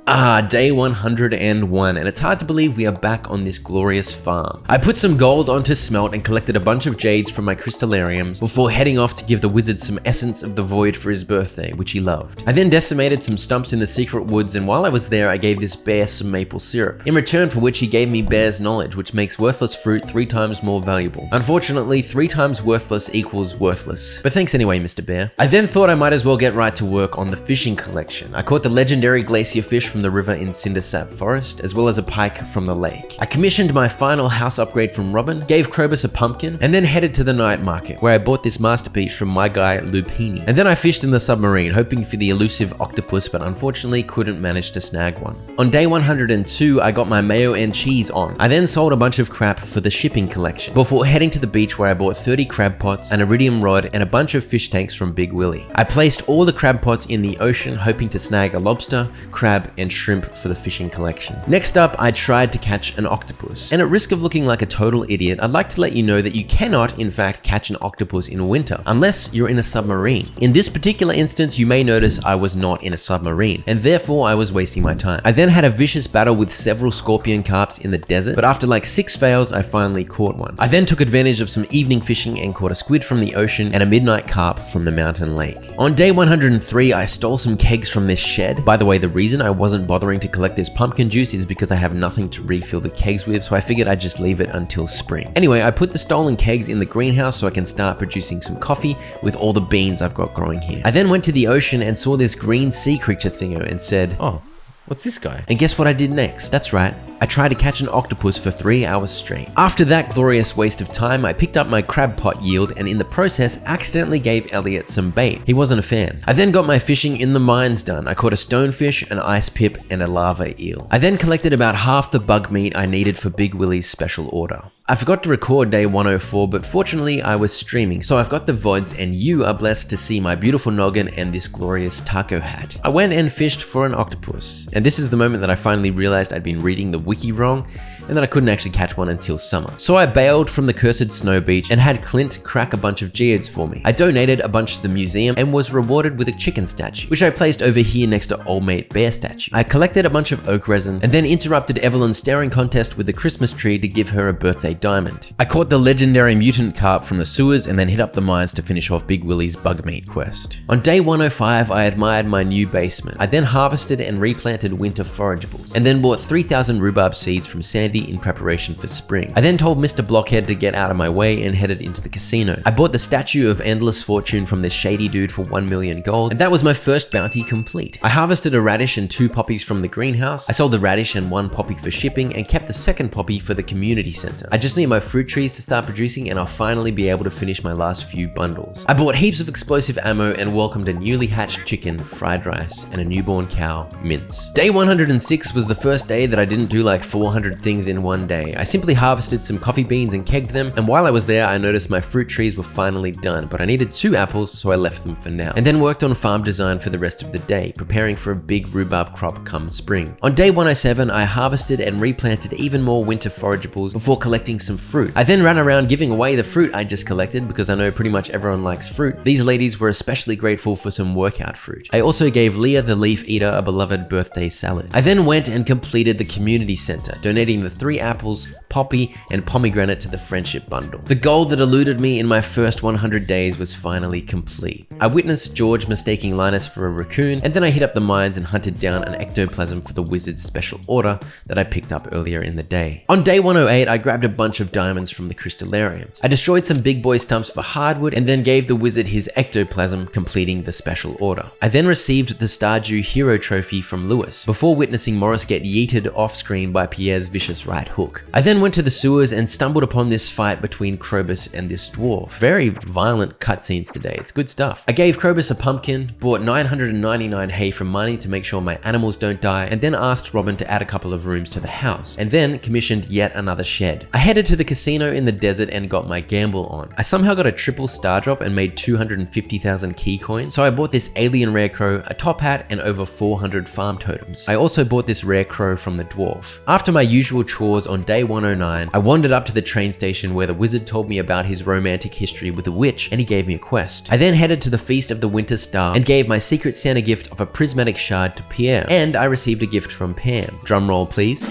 Day 101, and it's hard to believe we are back on this glorious farm. I put some gold onto smelt and collected a bunch of jades from my crystallariums before heading off to give the wizard some essence of the void for his birthday, which he loved. I then decimated some stumps in the secret woods, and while I was there, I gave this bear some maple syrup, in return for which he gave me bear's knowledge, which makes worthless fruit 3 times more valuable. Unfortunately, 3 times worthless equals worthless. But thanks anyway, Mr. Bear. I then thought I might as well get right to work on the fishing collection. I caught the legendary glacier fish from the river in Cindersap Forest, as well as a pike from the lake. I commissioned my final house upgrade from Robin, gave Krobus a pumpkin, and then headed to the night market, where I bought this masterpiece from my guy Lupini. And then I fished in the submarine, hoping for the elusive octopus, but unfortunately couldn't manage to snag one. On day 102, I got my mayo and cheese on. I then sold a bunch of crap for the shipping collection, before heading to the beach where I bought 30 crab pots, an iridium rod, and a bunch of fish tanks from Big Willie. I placed all the crab pots in the ocean, hoping to snag a lobster, crab, and shrimp for the fishing collection. Next up, I tried to catch an octopus. And at risk of looking like a total idiot, I'd like to let you know that you cannot, in fact, catch an octopus in winter, unless you're in a submarine. In this particular instance, you may notice I was not in a submarine, and therefore I was wasting my time. I then had a vicious battle with several scorpion carps in the desert, but after like 6 fails, I finally caught one. I then took advantage of some evening fishing and caught a squid from the ocean and a midnight carp from the mountain lake. On day 103, I stole some kegs from this shed. By the way, the reason I wasn't bothering to collect this pumpkin juice is because I have nothing to refill the kegs with, so I figured I'd just leave it until spring. Anyway, I put the stolen kegs in the greenhouse so I can start producing some coffee with all the beans I've got growing here. I then went to the ocean and saw this green sea creature thingo and said, "Oh, what's this guy?" And guess what I did next? That's right. I tried to catch an octopus for 3 hours straight. After that glorious waste of time, I picked up my crab pot yield and in the process accidentally gave Elliot some bait. He wasn't a fan. I then got my fishing in the mines done. I caught a stonefish, an ice pip, and a lava eel. I then collected about half the bug meat I needed for Big Willie's special order. I forgot to record day 104, but fortunately I was streaming, so I've got the VODs and you are blessed to see my beautiful noggin and this glorious taco hat. I went and fished for an octopus, and this is the moment that I finally realized I'd been reading the wiki wrong, and that I couldn't actually catch one until summer. So I bailed from the cursed snow beach and had Clint crack a bunch of geodes for me. I donated a bunch to the museum and was rewarded with a chicken statue, which I placed over here next to old mate bear statue. I collected a bunch of oak resin and then interrupted Evelyn's staring contest with a Christmas tree to give her a birthday diamond. I caught the legendary mutant carp from the sewers and then hit up the mines to finish off Big Willie's bug meat quest. On day 105, I admired my new basement. I then harvested and replanted winter forageables and then bought 3,000 rhubarb seeds from Sandy in preparation for spring. I then told Mr. Blockhead to get out of my way and headed into the casino. I bought the statue of endless fortune from this shady dude for 1 million gold, and that was my first bounty complete. I harvested a radish and 2 poppies from the greenhouse. I sold the radish and 1 poppy for shipping and kept the second poppy for the community center. I just need my fruit trees to start producing and I'll finally be able to finish my last few bundles. I bought heaps of explosive ammo and welcomed a newly hatched chicken, fried rice, and a newborn cow, Mince. Day 106 was the first day that I didn't do like 400 things in one day. I simply harvested some coffee beans and kegged them, and while I was there, I noticed my fruit trees were finally done, but I needed 2 apples, so I left them for now. And then worked on farm design for the rest of the day, preparing for a big rhubarb crop come spring. On day 107, I harvested and replanted even more winter forageables before collecting some fruit. I then ran around giving away the fruit I just collected because I know pretty much everyone likes fruit. These ladies were especially grateful for some workout fruit. I also gave Leah the leaf eater a beloved birthday salad. I then went and completed the community center, donating the 3 apples, poppy, and pomegranate to the friendship bundle. The goal that eluded me in my first 100 days was finally complete. I witnessed George mistaking Linus for a raccoon, and then I hit up the mines and hunted down an ectoplasm for the wizard's special order that I picked up earlier in the day. On day 108, I grabbed a bunch of diamonds from the crystallariums. I destroyed some big boy stumps for hardwood and then gave the wizard his ectoplasm, completing the special order. I then received the Stardew Hero Trophy from Lewis, before witnessing Morris get yeeted off screen by Pierre's vicious right hook. I then went to the sewers and stumbled upon this fight between Krobus and this dwarf. Very violent cutscenes today, it's good stuff. I gave Krobus a pumpkin, bought 999 hay from money to make sure my animals don't die, and then asked Robin to add a couple of rooms to the house, and then commissioned yet another shed. I headed to the casino in the desert and got my gamble on. I somehow got a triple star drop and made 250,000 key coins, so I bought this alien rare crow, a top hat, and over 400 farm totems. I also bought this rare crow from the dwarf. After my usual chores on day 109, I wandered up to the train station where the wizard told me about his romantic history with a witch and he gave me a quest. I then headed to the Feast of the Winter Star and gave my Secret Santa gift of a prismatic shard to Pierre, and I received a gift from Pam. Drumroll please.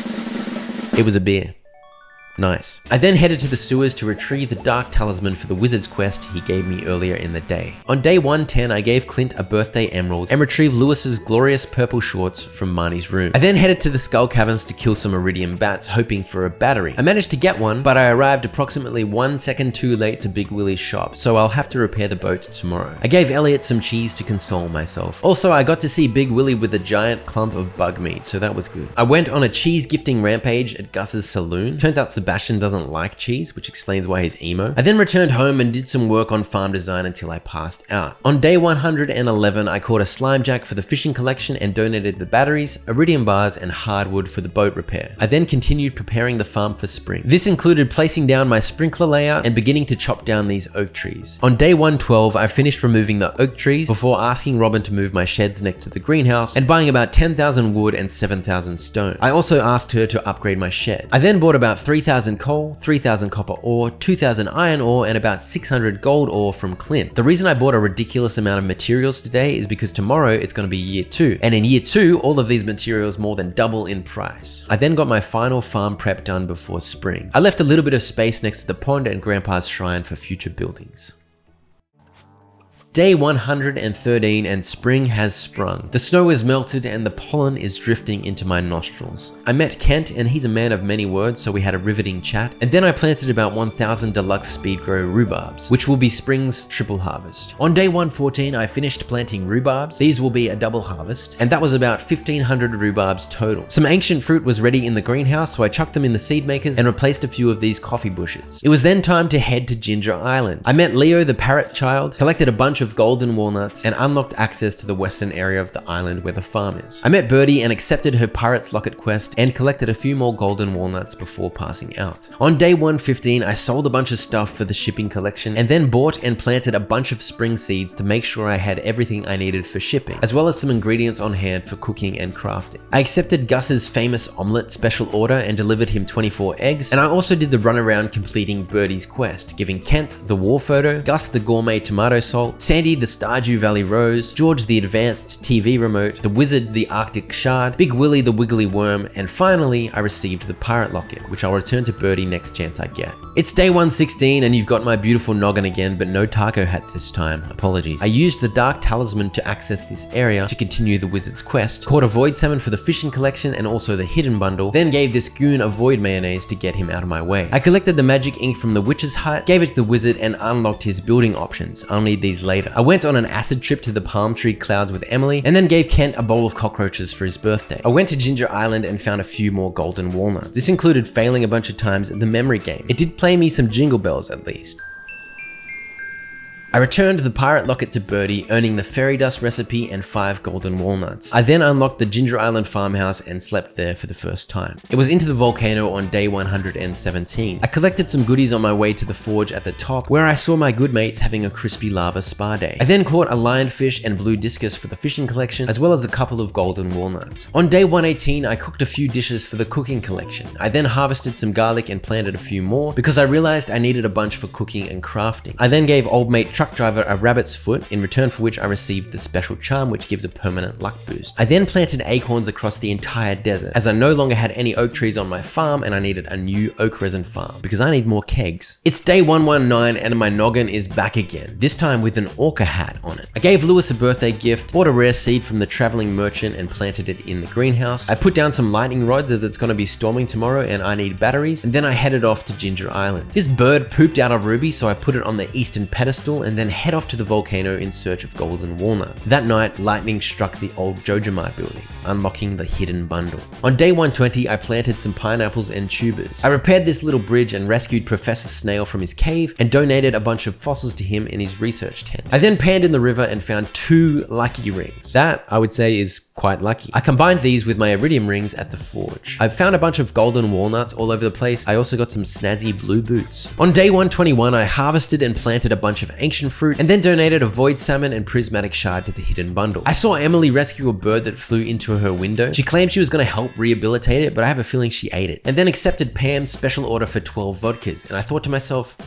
It was a beer. Nice. I then headed to the sewers to retrieve the dark talisman for the wizard's quest he gave me earlier in the day. On day 110, I gave Clint a birthday emerald and retrieved Lewis's glorious purple shorts from Marnie's room. I then headed to the skull caverns to kill some iridium bats, hoping for a battery. I managed to get one, but I arrived approximately 1 second too late to Big Willie's shop, so I'll have to repair the boat tomorrow. I gave Elliot some cheese to console myself. Also, I got to see Big Willie with a giant clump of bug meat, so that was good. I went on a cheese gifting rampage at Gus's saloon. Turns out Sebastian doesn't like cheese, which explains why he's emo. I then returned home and did some work on farm design until I passed out. On day 111, I caught a slime jack for the fishing collection and donated the batteries, iridium bars, and hardwood for the boat repair. I then continued preparing the farm for spring. This included placing down my sprinkler layout and beginning to chop down these oak trees. On day 112, I finished removing the oak trees before asking Robin to move my sheds next to the greenhouse and buying about 10,000 wood and 7,000 stone. I also asked her to upgrade my shed. I then bought about 3,000 coal, 3,000 copper ore, 2,000 iron ore, and about 600 gold ore from Clint. The reason I bought a ridiculous amount of materials today is because tomorrow it's going to be year 2. And in year 2, all of these materials more than double in price. I then got my final farm prep done before spring. I left a little bit of space next to the pond and Grandpa's shrine for future buildings. Day 113 and spring has sprung. The snow is melted and the pollen is drifting into my nostrils. I met Kent and he's a man of many words, so we had a riveting chat, and then I planted about 1,000 deluxe speed grow rhubarbs, which will be spring's triple harvest. On day 114, I finished planting rhubarbs. These will be a double harvest, and that was about 1,500 rhubarbs total. Some ancient fruit was ready in the greenhouse, so I chucked them in the seed makers and replaced a few of these coffee bushes. It was then time to head to Ginger Island. I met Leo the parrot child, collected a bunch of golden walnuts, and unlocked access to the western area of the island where the farm is. I met Birdie and accepted her Pirate's Locket quest and collected a few more golden walnuts before passing out. On day 115, I sold a bunch of stuff for the shipping collection and then bought and planted a bunch of spring seeds to make sure I had everything I needed for shipping, as well as some ingredients on hand for cooking and crafting. I accepted Gus's famous omelette special order and delivered him 24 eggs, and I also did the runaround completing Birdie's quest, giving Kent the war photo, Gus the gourmet tomato salt, Sandy the Stardew Valley rose, George the advanced TV remote, the wizard the Arctic shard, Big Willie the wiggly worm, and finally I received the pirate locket, which I'll return to Birdie next chance I get. It's day 116 and you've got my beautiful noggin again, but no taco hat this time. Apologies. I used the dark talisman to access this area to continue the wizard's quest, caught a void salmon for the fishing collection and also the hidden bundle, then gave this goon a void mayonnaise to get him out of my way. I collected the magic ink from the witch's hut, gave it to the wizard, and unlocked his building options. I'll need these later. I went on an acid trip to the palm tree clouds with Emily, and then gave Kent a bowl of cockroaches for his birthday. I went to Ginger Island and found a few more golden walnuts. This included failing a bunch of times at the memory game. It did play me some jingle bells at least. I returned the pirate locket to Birdie, earning the fairy dust recipe and 5 golden walnuts. I then unlocked the Ginger Island farmhouse and slept there for the first time. It was into the volcano on day 117. I collected some goodies on my way to the forge at the top, where I saw my good mates having a crispy lava spa day. I then caught a lionfish and blue discus for the fishing collection, as well as a couple of golden walnuts. On day 118, I cooked a few dishes for the cooking collection. I then harvested some garlic and planted a few more, because I realized I needed a bunch for cooking and crafting. I then gave old mate Truck Driver a rabbit's foot, in return for which I received the special charm which gives a permanent luck boost. I then planted acorns across the entire desert, as I no longer had any oak trees on my farm and I needed a new oak resin farm, because I need more kegs. It's day 119 and my noggin is back again, this time with an orca hat on it. I gave Lewis a birthday gift, bought a rare seed from the traveling merchant and planted it in the greenhouse. I put down some lightning rods as it's going to be storming tomorrow and I need batteries, and then I headed off to Ginger Island. This bird pooped out a ruby, so I put it on the eastern pedestal and then head off to the volcano in search of golden walnuts. That night, lightning struck the old Jojamai building, unlocking the hidden bundle. On day 120, I planted some pineapples and tubers. I repaired this little bridge and rescued Professor Snail from his cave and donated a bunch of fossils to him in his research tent. I then panned in the river and found 2 lucky rings. That, I would say, is quite lucky. I combined these with my iridium rings at the forge. I found a bunch of golden walnuts all over the place. I also got some snazzy blue boots. On day 121, I harvested and planted a bunch of ancient ancient fruit, and then donated a void salmon and prismatic shard to the hidden bundle. I saw Emily rescue a bird that flew into her window. She claimed she was going to help rehabilitate it, but I have a feeling she ate it. And then accepted Pam's special order for 12 vodkas, and I thought to myself,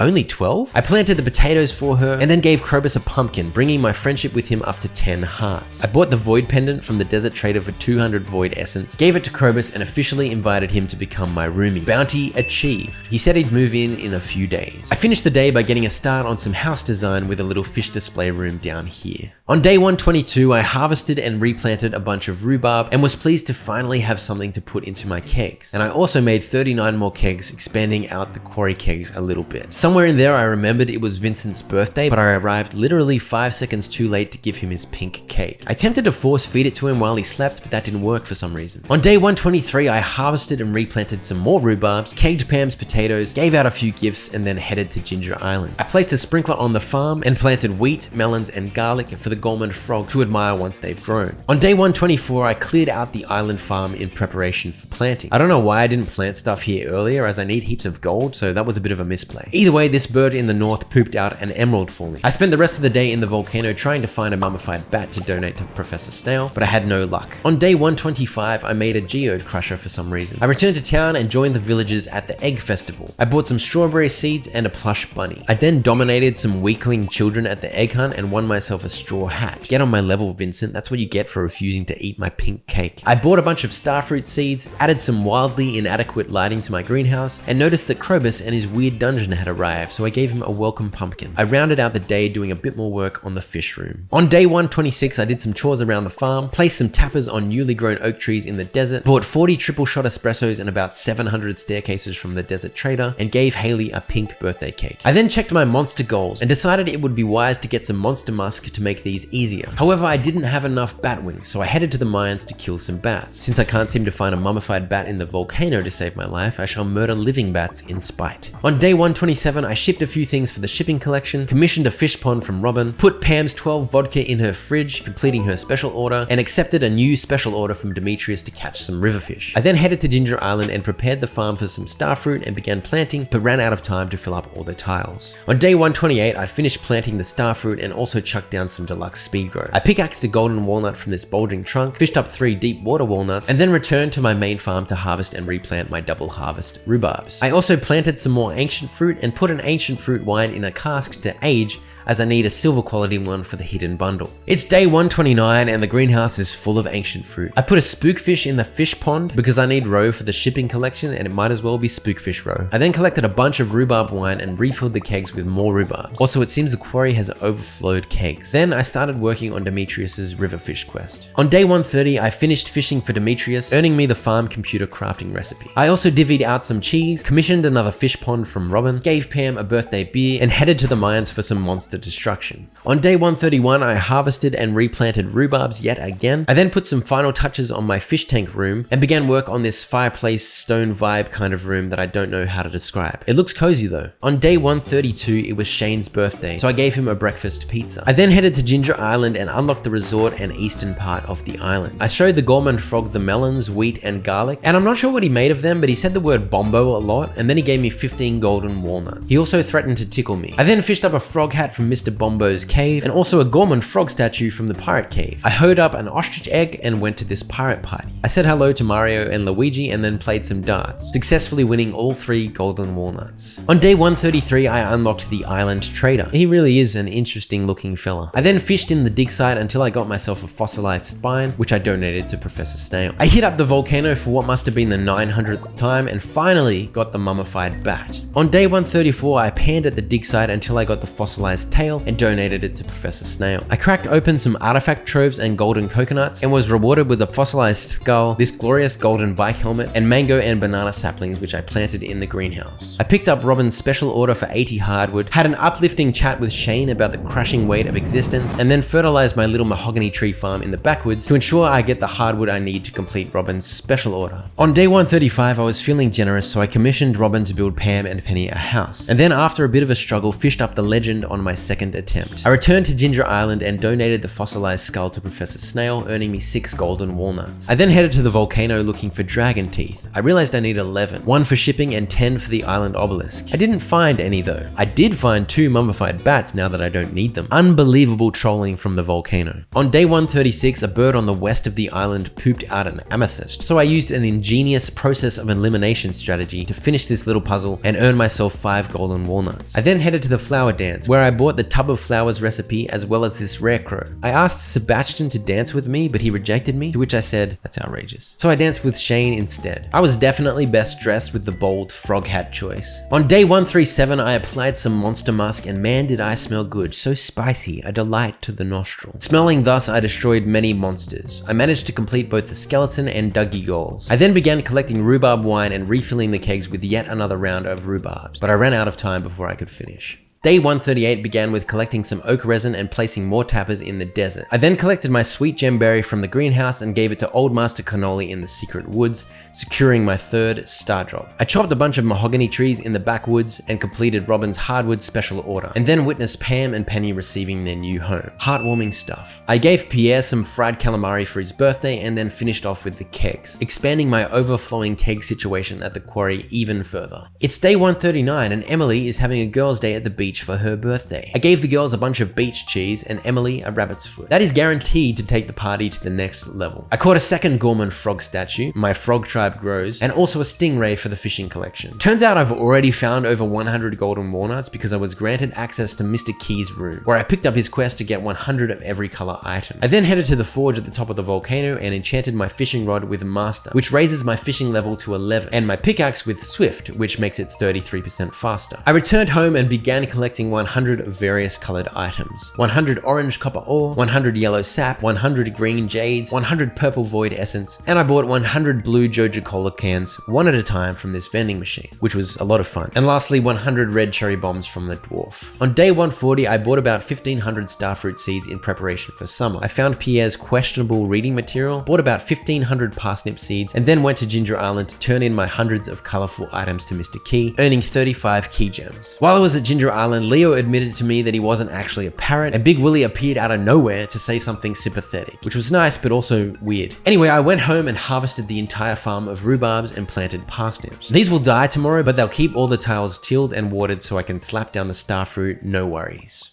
only 12? I planted the potatoes for her and then gave Krobus a pumpkin, bringing my friendship with him up to 10 hearts. I bought the void pendant from the desert trader for 200 void essence, gave it to Krobus and officially invited him to become my roomie. Bounty achieved. He said he'd move in a few days. I finished the day by getting a start on some house design with a little fish display room down here. On day 122, I harvested and replanted a bunch of rhubarb and was pleased to finally have something to put into my kegs. And I also made 39 more kegs, expanding out the quarry kegs a little bit. Somewhere in there I remembered it was Vincent's birthday, but I arrived literally 5 seconds too late to give him his pink cake. I attempted to force feed it to him while he slept, but that didn't work for some reason. On day 123, I harvested and replanted some more rhubarbs, kegged Pam's potatoes, gave out a few gifts, and then headed to Ginger Island. I placed a sprinkler on the farm and planted wheat, melons, and garlic for the gourmand frog to admire once they've grown. On day 124, I cleared out the island farm in preparation for planting. I don't know why I didn't plant stuff here earlier, as I need heaps of gold, so that was a bit of a misplay. Either way, this bird in the north pooped out an emerald for me. I spent the rest of the day in the volcano trying to find a mummified bat to donate to Professor Snail, but I had no luck. On day 125, I made a geode crusher for some reason. I returned to town and joined the villagers at the egg festival. I bought some strawberry seeds and a plush bunny. I then dominated some weakling children at the egg hunt and won myself a straw hat. Get on my level, Vincent. That's what you get for refusing to eat my pink cake. I bought a bunch of starfruit seeds, added some wildly inadequate lighting to my greenhouse, and noticed that Krobus and his weird dungeon had arrived, so I gave him a welcome pumpkin. I rounded out the day doing a bit more work on the fish room. On day 126, I did some chores around the farm, placed some tappers on newly grown oak trees in the desert, bought 40 triple shot espressos and about 700 staircases from the desert trader, and gave Haley a pink birthday cake. I then checked my monster goals and decided it would be wise to get some monster musk to make these easier. However, I didn't have enough bat wings, so I headed to the mines to kill some bats. Since I can't seem to find a mummified bat in the volcano to save my life, I shall murder living bats in spite. On day 127, I shipped a few things for the shipping collection, commissioned a fish pond from Robin, put Pam's 12 vodka in her fridge, completing her special order, and accepted a new special order from Demetrius to catch some riverfish. I then headed to Ginger Island and prepared the farm for some starfruit and began planting, but ran out of time to fill up all the tiles. On day 128, I finished planting the starfruit and also chucked down some deluxe speed grow. I pickaxed a golden walnut from this bulging trunk, fished up 3 deep water walnuts, and then returned to my main farm to harvest and replant my double harvest rhubarbs. I also planted some more ancient fruit and put an ancient fruit wine in a cask to age, as I need a silver quality one for the hidden bundle. It's day 129 and the greenhouse is full of ancient fruit. I put a spookfish in the fish pond because I need roe for the shipping collection and it might as well be spookfish roe. I then collected a bunch of rhubarb wine and refilled the kegs with more rhubarbs. Also, it seems the quarry has overflowed kegs. Then I started working on Demetrius's riverfish quest. On day 130, I finished fishing for Demetrius, earning me the farm computer crafting recipe. I also divvied out some cheese, commissioned another fish pond from Robin, gave Pam a birthday beer, and headed to the mines for some monster destruction. On day 131, I harvested and replanted rhubarbs yet again. I then put some final touches on my fish tank room and began work on this fireplace stone vibe kind of room that I don't know how to describe. It looks cozy though. On day 132, it was Shane's birthday, so I gave him a breakfast pizza. I then headed to Ginger Island and unlocked the resort and eastern part of the island. I showed the gourmand frog the melons, wheat, and garlic, and I'm not sure what he made of them, but he said the word bombo a lot, and then he gave me 15 golden walnuts. He also threatened to tickle me. I then fished up a frog hat from Mr. Bombo's cave, and also a gourmand frog statue from the pirate cave. I hoed up an ostrich egg and went to this pirate party. I said hello to Mario and Luigi and then played some darts, successfully winning all 3 golden walnuts. On day 133, I unlocked the island trader. He really is an interesting looking fella. I then fished in the dig site until I got myself a fossilized spine, which I donated to Professor Snail. I hit up the volcano for what must have been the 900th time and finally got the mummified bat. On day 134, I panned at the dig site until I got the fossilized tail and donated it to Professor Snail. I cracked open some artifact troves and golden coconuts and was rewarded with a fossilized skull, this glorious golden bike helmet, and mango and banana saplings which I planted in the greenhouse. I picked up Robin's special order for 80 hardwood, had an uplifting chat with Shane about the crushing weight of existence, and then fertilized my little mahogany tree farm in the backwoods to ensure I get the hardwood I need to complete Robin's special order. On day 135, I was feeling generous, so I commissioned Robin to build Pam and Penny a house. house. And then after a bit of a struggle, fished up the legend on my second attempt. I returned to Ginger Island and donated the fossilized skull to Professor Snail, earning me 6 golden walnuts. I then headed to the volcano looking for dragon teeth. I realized I need 11, 1 for shipping and 10 for the island obelisk. I didn't find any though. I did find 2 mummified bats now that I don't need them. Unbelievable trolling from the volcano. On day 136, a bird on the west of the island pooped out an amethyst, so I used an ingenious process of elimination strategy to finish this little puzzle and earn myself 5 golden walnuts. I then headed to the flower dance, where I bought the tub of flowers recipe as well as this rare crow. I asked Sebastian to dance with me, but he rejected me, to which I said, that's outrageous. So I danced with Shane instead. I was definitely best dressed with the bold frog hat choice. On day 137, I applied some monster musk and man did I smell good, so spicy, a delight to the nostril. Smelling thus, I destroyed many monsters. I managed to complete both the skeleton and Dougie goals. I then began collecting rhubarb wine and refilling the kegs with yet another round of rhubarbs, but I ran out of time before I could finish. Day 138 began with collecting some oak resin and placing more tappers in the desert. I then collected my sweet gemberry from the greenhouse and gave it to Old Master Cannoli in the secret woods, securing my 3rd star drop. I chopped a bunch of mahogany trees in the backwoods and completed Robin's hardwood special order, and then witnessed Pam and Penny receiving their new home. Heartwarming stuff. I gave Pierre some fried calamari for his birthday and then finished off with the kegs, expanding my overflowing keg situation at the quarry even further. It's day 139 and Emily is having a girls' day at the beach for her birthday. I gave the girls a bunch of beach cheese and Emily a rabbit's foot. That is guaranteed to take the party to the next level. I caught a second Gorman frog statue, my frog tribe grows, and also a stingray for the fishing collection. Turns out I've already found over 100 golden walnuts because I was granted access to Mr. Key's room, where I picked up his quest to get 100 of every color item. I then headed to the forge at the top of the volcano and enchanted my fishing rod with Master, which raises my fishing level to 11, and my pickaxe with Swift, which makes it 33% faster. I returned home and began collecting 100 various colored items. 100 orange copper ore, 100 yellow sap, 100 green jades, 100 purple void essence, and I bought 100 blue Joja Cola cans, one at a time from this vending machine, which was a lot of fun. And lastly, 100 red cherry bombs from the dwarf. On day 140, I bought about 1500 starfruit seeds in preparation for summer. I found Pierre's questionable reading material, bought about 1500 parsnip seeds, and then went to Ginger Island to turn in my hundreds of colorful items to Mr. Key, earning 35 key gems. While I was at Ginger Island, Leo admitted to me that he wasn't actually a parrot, and Big Willie appeared out of nowhere to say something sympathetic, which was nice but also weird. Anyway, I went home and harvested the entire farm of rhubarbs and planted parsnips. These will die tomorrow, but they'll keep all the tiles tilled and watered so I can slap down the starfruit, no worries.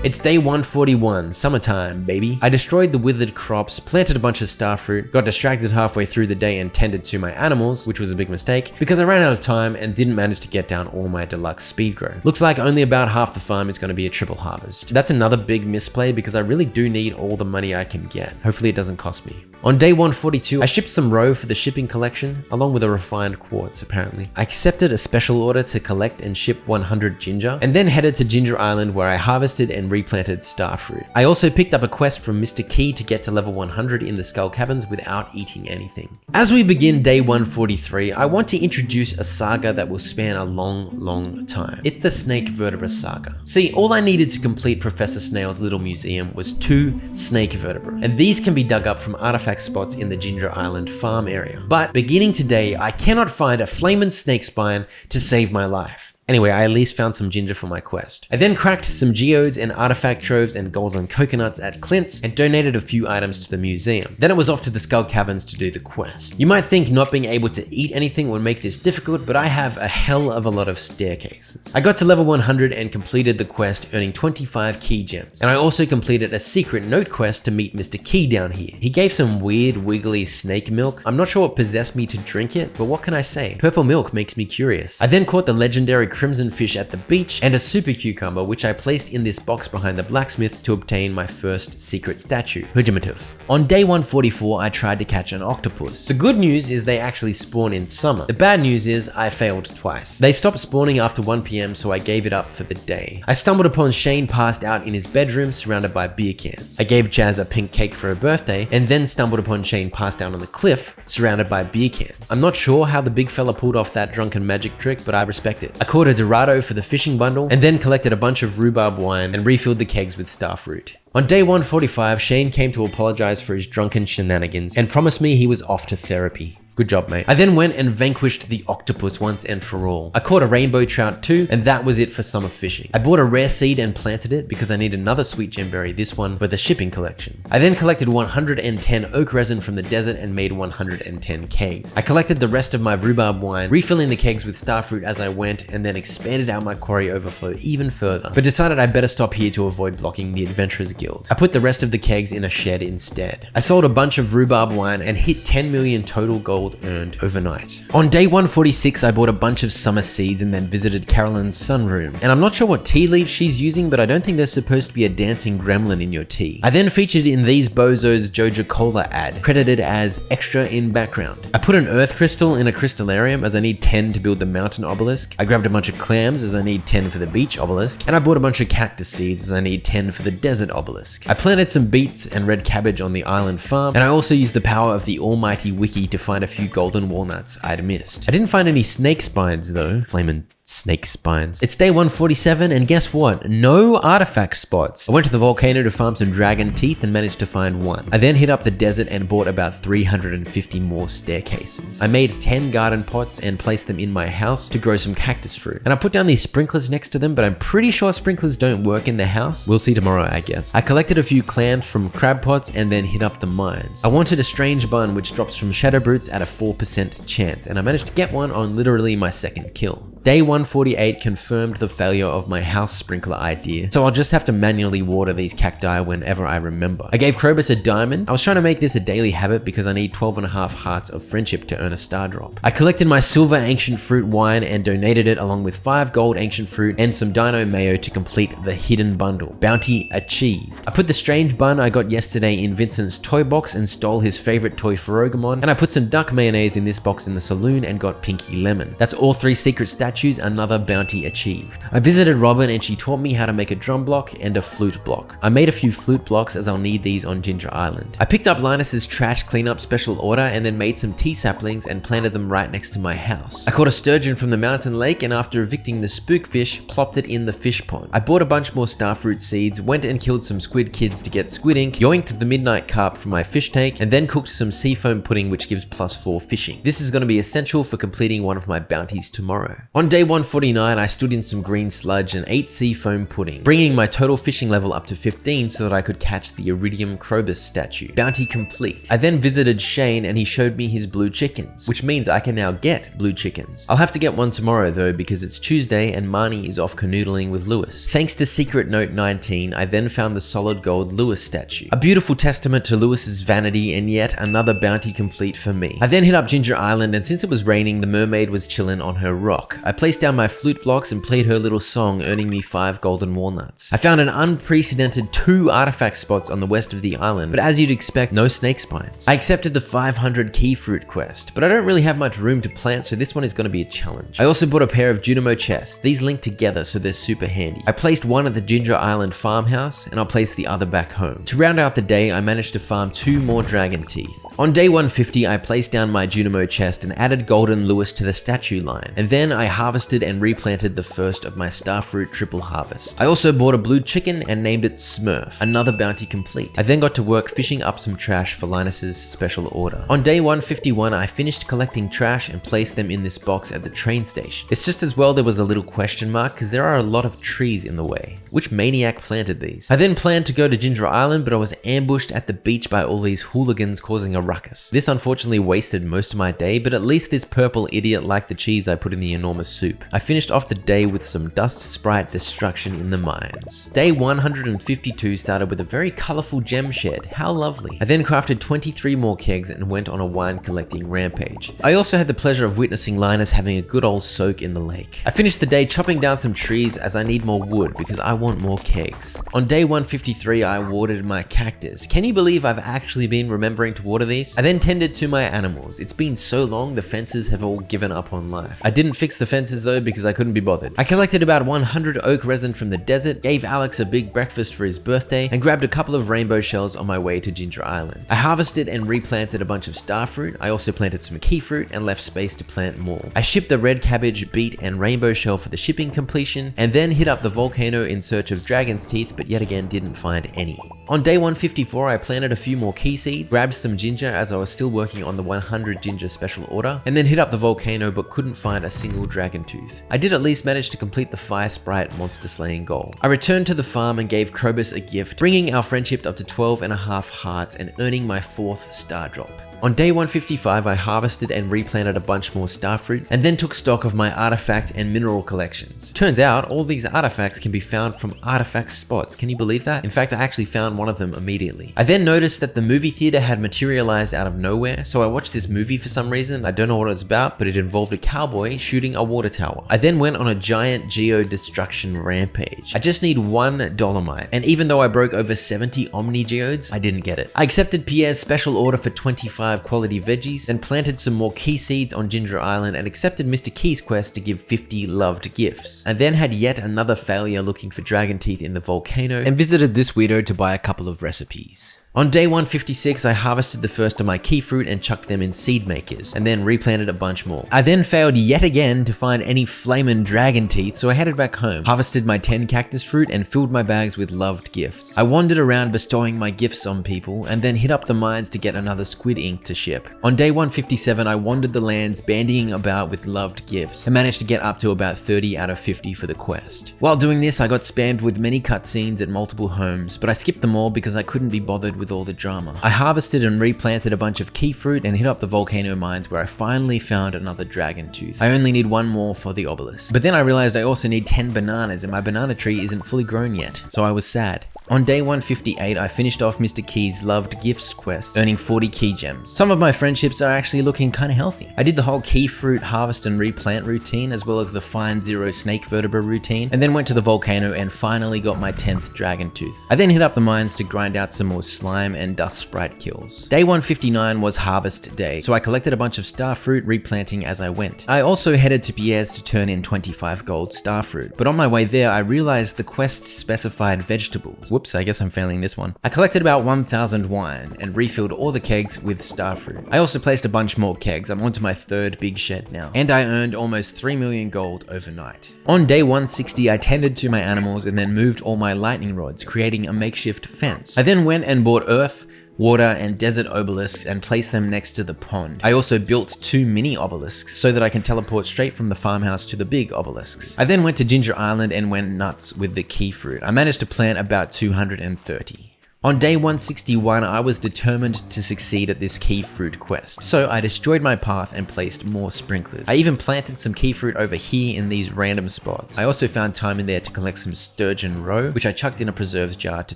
It's day 141, summertime, baby. I destroyed the withered crops, planted a bunch of starfruit, got distracted halfway through the day and tended to my animals, which was a big mistake, because I ran out of time and didn't manage to get down all my deluxe speed growth. Looks like only about half the farm is going to be a triple harvest. That's another big misplay because I really do need all the money I can get. Hopefully it doesn't cost me. On day 142, I shipped some roe for the shipping collection, along with a refined quartz apparently. I accepted a special order to collect and ship 100 ginger, and then headed to Ginger Island where I harvested and replanted starfruit. I also picked up a quest from Mr. Key to get to level 100 in the Skull Caverns without eating anything. As we begin day 143, I want to introduce a saga that will span a long time. It's the Snake Vertebra Saga. See, all I needed to complete Professor Snail's little museum was 2 snake vertebrae, and these can be dug up from artifact spots in the Ginger Island farm area. But beginning today, I cannot find a flamin' snake spine to save my life. Anyway, I at least found some ginger for my quest. I then cracked some geodes and artifact troves and golden coconuts at Clint's and donated a few items to the museum. Then it was off to the Skull Caverns to do the quest. You might think not being able to eat anything would make this difficult, but I have a hell of a lot of staircases. I got to level 100 and completed the quest, earning 25 key gems. And I also completed a secret note quest to meet Mr. Key down here. He gave some weird wiggly snake milk. I'm not sure what possessed me to drink it, but what can I say? Purple milk makes me curious. I then caught the legendary crimson fish at the beach and a super cucumber, which I placed in this box behind the blacksmith to obtain my first secret statue, Hujimatif. On day 144, I tried to catch an octopus. The good news is they actually spawn in summer. The bad news is I failed twice. They stopped spawning after 1 PM, so I gave it up for the day. I stumbled upon Shane passed out in his bedroom surrounded by beer cans. I gave Jazz a pink cake for her birthday and then stumbled upon Shane passed out on the cliff surrounded by beer cans. I'm not sure how the big fella pulled off that drunken magic trick, but I respect it. I caught a Dorado for the fishing bundle and then collected a bunch of rhubarb wine and refilled the kegs with starfruit. On day 145, Shane came to apologize for his drunken shenanigans and promised me he was off to therapy. Good job, mate. I then went and vanquished the octopus once and for all. I caught a rainbow trout too, and that was it for summer fishing. I bought a rare seed and planted it because I need another sweet gemberry, this one for the shipping collection. I then collected 110 oak resin from the desert and made 110 kegs. I collected the rest of my rhubarb wine, refilling the kegs with starfruit as I went, and then expanded out my quarry overflow even further, but decided I better stop here to avoid blocking the Adventurers Guild. I put the rest of the kegs in a shed instead. I sold a bunch of rhubarb wine and hit 10 million total gold earned overnight. On day 146, I bought a bunch of summer seeds and then visited Carolyn's sunroom. And I'm not sure what tea leaves she's using, but I don't think there's supposed to be a dancing gremlin in your tea. I then featured in these bozos Joja Cola ad, credited as extra in background. I put an earth crystal in a crystallarium as I need 10 to build the mountain obelisk. I grabbed a bunch of clams as I need 10 for the beach obelisk. And I bought a bunch of cactus seeds as I need 10 for the desert obelisk. I planted some beets and red cabbage on the island farm, and I also used the power of the almighty wiki to find a few golden walnuts I'd missed. I didn't find any snake spines though. Flamin' snake spines. It's day 147, and guess what? No artifact spots. I went to the volcano to farm some dragon teeth and managed to find one. I then hit up the desert and bought about 350 more staircases. I made 10 garden pots and placed them in my house to grow some cactus fruit. And I put down these sprinklers next to them, but I'm pretty sure sprinklers don't work in the house. We'll see tomorrow, I guess. I collected a few clams from crab pots and then hit up the mines. I wanted a strange bun which drops from shadow brutes at a 4% chance, and I managed to get one on literally my second kill. Day 148 confirmed the failure of my house sprinkler idea, so I'll just have to manually water these cacti whenever I remember. I gave Krobus a diamond. I was trying to make this a daily habit because I need 12.5 hearts of friendship to earn a star drop. I collected my silver ancient fruit wine and donated it along with 5 gold ancient fruit and some dino mayo to complete the hidden bundle. Bounty achieved. I put the strange bun I got yesterday in Vincent's toy box and stole his favorite toy Ferogamon, and I put some duck mayonnaise in this box in the saloon and got Pinky Lemon. That's all 3 secret statues, another bounty achieved. I visited Robin and she taught me how to make a drum block and a flute block. I made a few flute blocks as I'll need these on Ginger Island. I picked up Linus's trash cleanup special order and then made some tea saplings and planted them right next to my house. I caught a sturgeon from the mountain lake, and after evicting the spookfish, plopped it in the fish pond. I bought a bunch more starfruit seeds, went and killed some squid kids to get squid ink, yoinked the midnight carp from my fish tank, and then cooked some seafoam pudding which gives +4 fishing. This is going to be essential for completing one of my bounties tomorrow. On day 149, I stood in some green sludge and ate seafoam pudding, bringing my total fishing level up to 15 so that I could catch the Iridium Krobus statue. Bounty complete. I then visited Shane and he showed me his blue chickens, which means I can now get blue chickens. I'll have to get one tomorrow though because it's Tuesday and Marnie is off canoodling with Lewis. Thanks to Secret Note 19, I then found the solid gold Lewis statue. A beautiful testament to Lewis's vanity and yet another bounty complete for me. I then hit up Ginger Island, and since it was raining, the mermaid was chilling on her rock. I placed down my flute blocks and played her little song, earning me 5 golden walnuts. I found an unprecedented 2 artifact spots on the west of the island, but as you'd expect, no snake spines. I accepted the 500 key fruit quest, but I don't really have much room to plant, so this one is going to be a challenge. I also bought a pair of Junimo chests. These link together, so they're super handy. I placed one at the Ginger Island farmhouse, and I'll place the other back home. To round out the day, I managed to farm 2 more dragon teeth. On day 150, I placed down my Junimo chest and added Golden Lewis to the statue line, and then I harvested and replanted the first of my starfruit triple harvest. I also bought a blue chicken and named it Smurf, another bounty complete. I then got to work fishing up some trash for Linus's special order. On day 151, I finished collecting trash and placed them in this box at the train station. It's just as well there was a little question mark because there are a lot of trees in the way. Which maniac planted these? I then planned to go to Ginger Island, but I was ambushed at the beach by all these hooligans causing a ruckus. This unfortunately wasted most of my day, but at least this purple idiot liked the cheese I put in the enormous soup. I finished off the day with some dust sprite destruction in the mines. Day 152 started with a very colorful gem shed. How lovely. I then crafted 23 more kegs and went on a wine collecting rampage. I also had the pleasure of witnessing Linus having a good old soak in the lake. I finished the day chopping down some trees as I need more wood because I want more kegs. On day 153, I watered my cactus. Can you believe I've actually been remembering to water these? I then tended to my animals. It's been so long, the fences have all given up on life. I didn't fix the fences though because I couldn't be bothered. I collected about 100 oak resin from the desert, gave Alex a big breakfast for his birthday, and grabbed a couple of rainbow shells on my way to Ginger Island. I harvested and replanted a bunch of starfruit. I also planted some key fruit and left space to plant more. I shipped the red cabbage, beet, and rainbow shell for the shipping completion, and then hit up the volcano in search of dragon's teeth, but yet again didn't find any. On day 154, I planted a few more key seeds, grabbed some ginger as I was still working on the 100 ginger special order, and then hit up the volcano but couldn't find a single dragon tooth. I did at least manage to complete the Fire Sprite monster slaying goal. I returned to the farm and gave Krobus a gift, bringing our friendship up to 12.5 hearts and earning my 4th star drop. On day 155, I harvested and replanted a bunch more starfruit, and then took stock of my artifact and mineral collections. Turns out, all these artifacts can be found from artifact spots. Can you believe that? In fact, I actually found one of them immediately. I then noticed that the movie theater had materialized out of nowhere, so I watched this movie for some reason. I don't know what it was about, but it involved a cowboy shooting a water tower. I then went on a giant geo-destruction rampage. I just need 1 dolomite, and even though I broke over 70 Omni Geodes, I didn't get it. I accepted Pierre's special order for 25 quality veggies, then planted some more key seeds on Ginger Island and accepted Mr. Key's quest to give 50 loved gifts. I then had yet another failure looking for dragon teeth in the volcano and visited this weirdo to buy a couple of recipes. On day 156, I harvested the first of my key fruit and chucked them in seed makers, and then replanted a bunch more. I then failed yet again to find any flamin' dragon teeth, so I headed back home, harvested my 10 cactus fruit, and filled my bags with loved gifts. I wandered around bestowing my gifts on people, and then hit up the mines to get another squid ink to ship. On day 157, I wandered the lands bandying about with loved gifts, and managed to get up to about 30 out of 50 for the quest. While doing this, I got spammed with many cutscenes at multiple homes, but I skipped them all because I couldn't be bothered with all the drama. I harvested and replanted a bunch of key fruit and hit up the volcano mines where I finally found another dragon tooth. I only need 1 more for the obelisk. But then I realized I also need 10 bananas and my banana tree isn't fully grown yet, so I was sad. On day 158, I finished off Mr. Key's loved gifts quest, earning 40 key gems. Some of my friendships are actually looking kinda healthy. I did the whole key fruit harvest and replant routine, as well as the find 0 snake vertebra routine, and then went to the volcano and finally got my 10th dragon tooth. I then hit up the mines to grind out some more slime and dust sprite kills. Day 159 was harvest day, so I collected a bunch of starfruit, replanting as I went. I also headed to Pierre's to turn in 25 gold starfruit, but on my way there I realized the quest specified vegetables. Whoops, I guess I'm failing this one. I collected about 1,000 wine and refilled all the kegs with starfruit. I also placed a bunch more kegs. I'm onto my 3rd big shed now, and I earned almost 3 million gold overnight. On day 160, I tended to my animals and then moved all my lightning rods, creating a makeshift fence. I then went and bought earth, water, and desert obelisks and placed them next to the pond. I also built 2 mini obelisks so that I can teleport straight from the farmhouse to the big obelisks. I then went to Ginger Island and went nuts with the key fruit. I managed to plant about 230. On day 161, I was determined to succeed at this key fruit quest, so I destroyed my path and placed more sprinklers. I even planted some key fruit over here in these random spots. I also found time in there to collect some sturgeon roe, which I chucked in a preserves jar to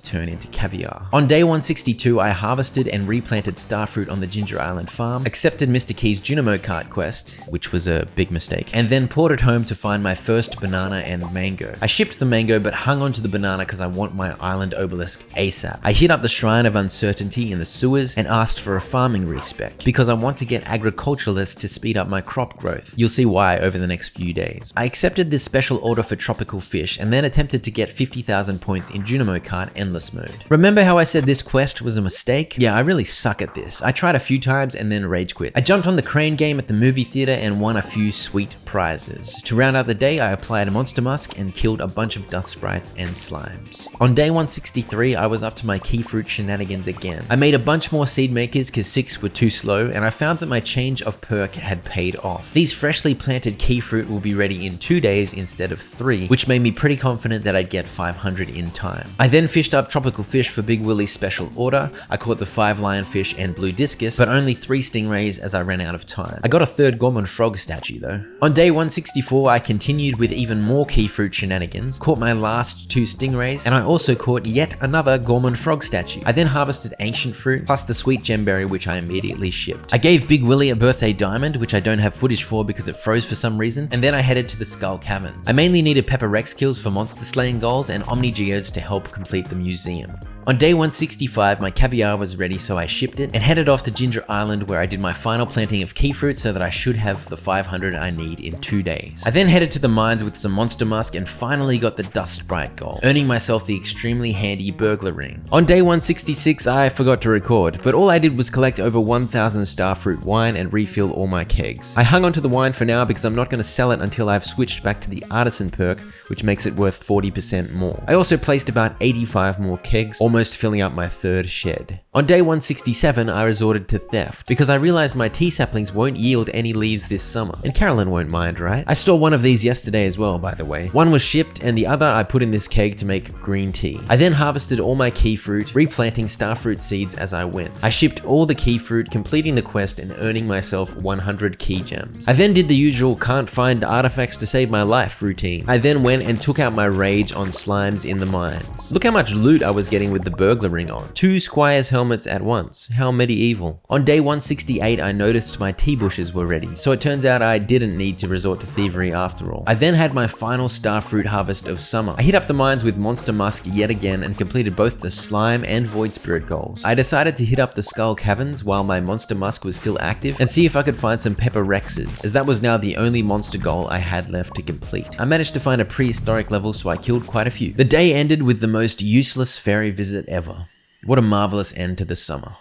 turn into caviar. On day 162, I harvested and replanted starfruit on the Ginger Island farm, accepted Mr. Key's Junimo cart quest, which was a big mistake, and then ported home to find my first banana and mango. I shipped the mango but hung onto the banana because I want my island obelisk ASAP. I hit up the Shrine of Uncertainty in the sewers and asked for a farming respec because I want to get agriculturalists to speed up my crop growth. You'll see why over the next few days. I accepted this special order for tropical fish and then attempted to get 50,000 points in Junimo Kart Endless Mode. Remember how I said this quest was a mistake? Yeah, I really suck at this. I tried a few times and then rage quit. I jumped on the crane game at the movie theater and won a few sweet prizes. To round out the day, I applied a monster musk and killed a bunch of dust sprites and slimes. On day 163, I was up to my key fruit shenanigans again. I made a bunch more seed makers because 6 were too slow, and I found that my change of perk had paid off. These freshly planted key fruit will be ready in 2 days instead of 3, which made me pretty confident that I'd get 500 in time. I then fished up tropical fish for Big Willie's special order. I caught the 5 lionfish and blue discus, but only 3 stingrays as I ran out of time. I got a 3rd Gorman frog statue though. On day 164, I continued with even more key fruit shenanigans, caught my last 2 stingrays, and I also caught yet another Gorman frog statue. I then harvested ancient fruit, plus the sweet gemberry, which I immediately shipped. I gave Big Willie a birthday diamond, which I don't have footage for because it froze for some reason, and then I headed to the Skull Caverns. I mainly needed Pepper Rex kills for monster slaying goals and Omni Geodes to help complete the museum. On day 165, my caviar was ready, so I shipped it and headed off to Ginger Island where I did my final planting of key fruit so that I should have the 500 I need in 2 days. I then headed to the mines with some monster musk and finally got the dust sprite goal, earning myself the extremely handy burglar ring. On day 166, I forgot to record, but all I did was collect over 1,000 starfruit wine and refill all my kegs. I hung onto the wine for now because I'm not going to sell it until I've switched back to the artisan perk, which makes it worth 40% more. I also placed about 85 more kegs, almost filling up my third shed. On day 167, I resorted to theft because I realized my tea saplings won't yield any leaves this summer, and Carolyn won't mind, right? I stole one of these yesterday as well, by the way. One was shipped and the other I put in this keg to make green tea. I then harvested all my key fruit, replanting starfruit seeds as I went. I shipped all the key fruit, completing the quest and earning myself 100 key gems. I then did the usual can't find artifacts to save my life routine. I then went and took out my rage on slimes in the mines. Look how much loot I was getting with the burglar ring on. 2 squire's helmets at once. How medieval. On day 168, I noticed my tea bushes were ready, so it turns out I didn't need to resort to thievery after all. I then had my final starfruit harvest of summer. I hit up the mines with monster musk yet again and completed both the slime and void spirit goals. I decided to hit up the skull caverns while my monster musk was still active and see if I could find some pepper rexes, as that was now the only monster goal I had left to complete. I managed to find a prehistoric level, so I killed quite a few. The day ended with the most useless fairy visit ever. What a marvelous end to the summer.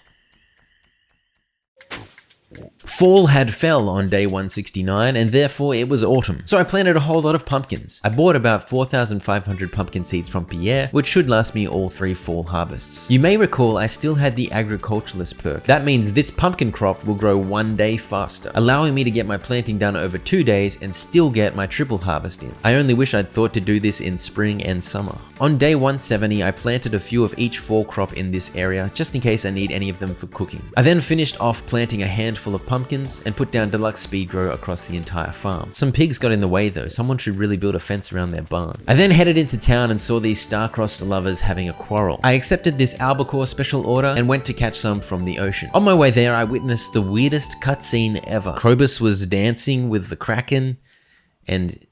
Fall had fell on day 169 and therefore it was autumn, so I planted a whole lot of pumpkins. I bought about 4,500 pumpkin seeds from Pierre, which should last me all 3 fall harvests. You may recall I still had the agriculturalist perk. That means this pumpkin crop will grow 1 day faster, allowing me to get my planting done over 2 days and still get my triple harvest in. I only wish I'd thought to do this in spring and summer. On day 170, I planted a few of each fall crop in this area, just in case I need any of them for cooking. I then finished off planting a handful of pumpkins and put down deluxe speed grow across the entire farm. Some pigs got in the way though. Someone should really build a fence around their barn. I then headed into town and saw these star-crossed lovers having a quarrel. I accepted this albacore special order and went to catch some from the ocean. On my way there, I witnessed the weirdest cutscene ever. Krobus was dancing with the kraken and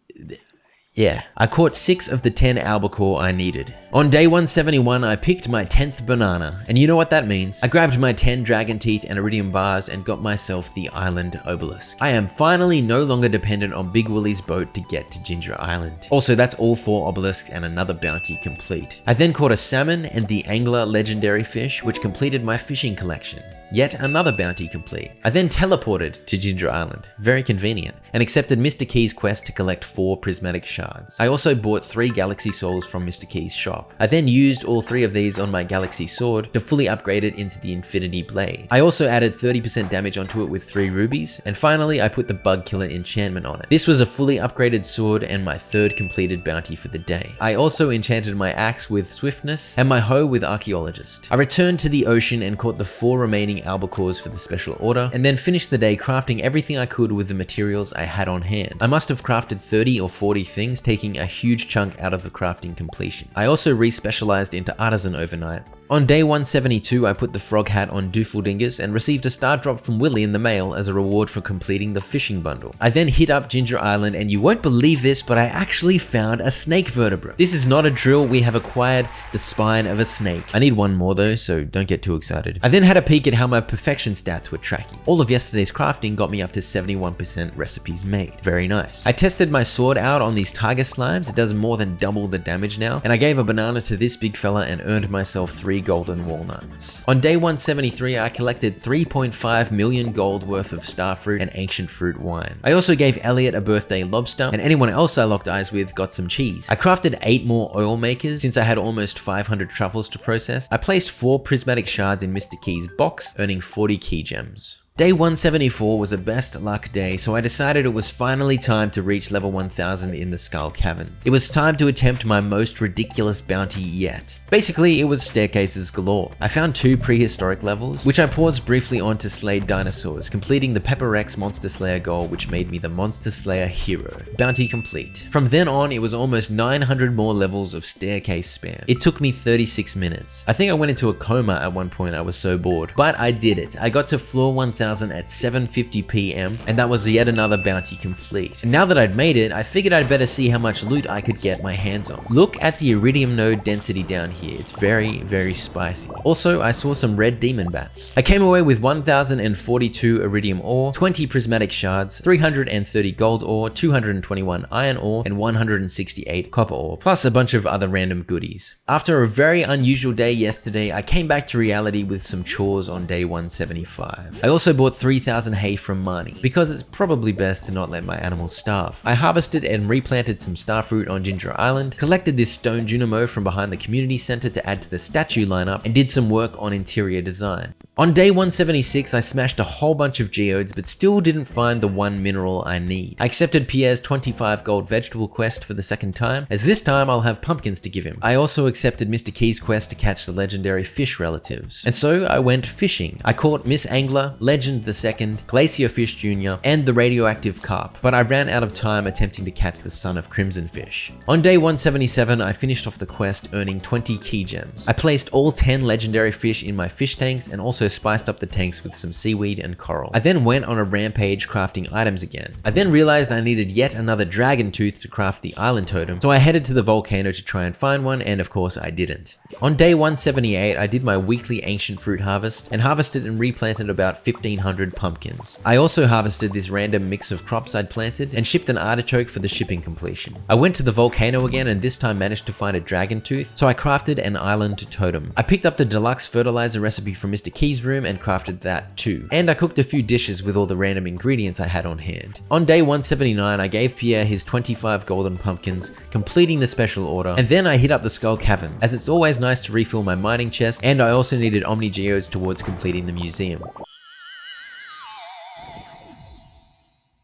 yeah, I caught 6 of the 10 albacore I needed. On day 171, I picked my 10th banana, and you know what that means. I grabbed my 10 dragon teeth and iridium bars and got myself the island obelisk. I am finally no longer dependent on Big Willie's boat to get to Ginger Island. Also, that's all 4 obelisks and another bounty complete. I then caught a salmon and the angler legendary fish, which completed my fishing collection. Yet another bounty complete. I then teleported to Ginger Island, very convenient, and accepted Mr. Key's quest to collect 4 prismatic shards. I also bought 3 galaxy souls from Mr. Key's shop. I then used all 3 of these on my galaxy sword to fully upgrade it into the infinity blade. I also added 30% damage onto it with 3 rubies, and finally I put the bug killer enchantment on it. This was a fully upgraded sword and my 3rd completed bounty for the day. I also enchanted my axe with swiftness and my hoe with archaeologist. I returned to the ocean and caught the 4 remaining albacores for the special order, and then finished the day crafting everything I could with the materials I had on hand. I must have crafted 30 or 40 things, taking a huge chunk out of the crafting completion. I also re-specialized into artisan overnight. On day 172, I put the frog hat on Doofledingus and received a star drop from Willie in the mail as a reward for completing the fishing bundle. I then hit up Ginger Island, and you won't believe this, but I actually found a snake vertebra. This is not a drill, we have acquired the spine of a snake. I need one more though, so don't get too excited. I then had a peek at how my perfection stats were tracking. All of yesterday's crafting got me up to 71% recipes made. Very nice. I tested my sword out on these tiger slimes. It does more than double the damage now, and I gave a banana to this big fella and earned myself 3 golden walnuts. On day 173, I collected 3.5 million gold worth of starfruit and ancient fruit wine. I also gave Elliot a birthday lobster, and anyone else I locked eyes with got some cheese. I crafted 8 more oil makers since I had almost 500 truffles to process. I placed 4 prismatic shards in Mr. Key's box, earning 40 key gems. Day 174 was a best luck day, so I decided it was finally time to reach level 1000 in the Skull Caverns. It was time to attempt my most ridiculous bounty yet. Basically, it was staircases galore. I found 2 prehistoric levels, which I paused briefly on to slay dinosaurs, completing the Pepper Rex Monster Slayer goal, which made me the Monster Slayer hero. Bounty complete. From then on, it was almost 900 more levels of staircase spam. It took me 36 minutes. I think I went into a coma at one point, I was so bored. But I did it. I got to floor 1000 at 7:50 PM, and that was yet another bounty complete. And now that I'd made it, I figured I'd better see how much loot I could get my hands on. Look at the iridium node density down here. It's very, very spicy. Also, I saw some red demon bats. I came away with 1042 iridium ore, 20 prismatic shards, 330 gold ore, 221 iron ore, and 168 copper ore, plus a bunch of other random goodies. After a very unusual day yesterday, I came back to reality with some chores on day 175. I also bought 3,000 hay from Marnie, because it's probably best to not let my animals starve. I harvested and replanted some starfruit on Ginger Island, collected this stone Junimo from behind the community center to add to the statue lineup, and did some work on interior design. On day 176, I smashed a whole bunch of geodes, but still didn't find the one mineral I need. I accepted Pierre's 25 gold vegetable quest for the second time, as this time I'll have pumpkins to give him. I also accepted Mr. Key's quest to catch the legendary fish relatives. And so I went fishing. I caught Miss Angler, Legend the Second, Glacier Fish Jr., and the radioactive carp, but I ran out of time attempting to catch the son of Crimson Fish. On day 177, I finished off the quest, earning 20 key gems. I placed all 10 legendary fish in my fish tanks and also spiced up the tanks with some seaweed and coral. I then went on a rampage crafting items again. I then realized I needed yet another dragon tooth to craft the island totem, so I headed to the volcano to try and find one, and of course I didn't. On day 178, I did my weekly ancient fruit harvest and harvested and replanted about 1,500 pumpkins. I also harvested this random mix of crops I'd planted and shipped an artichoke for the shipping completion. I went to the volcano again and this time managed to find a dragon tooth, so I crafted an island totem. I picked up the deluxe fertilizer recipe from Mr. Key's room and crafted that too. And I cooked a few dishes with all the random ingredients I had on hand. On day 179, I gave Pierre his 25 golden pumpkins, completing the special order, and then I hit up the Skull Caverns, as it's always nice to refill my mining chest, and I also needed Omni Geodes towards completing the museum.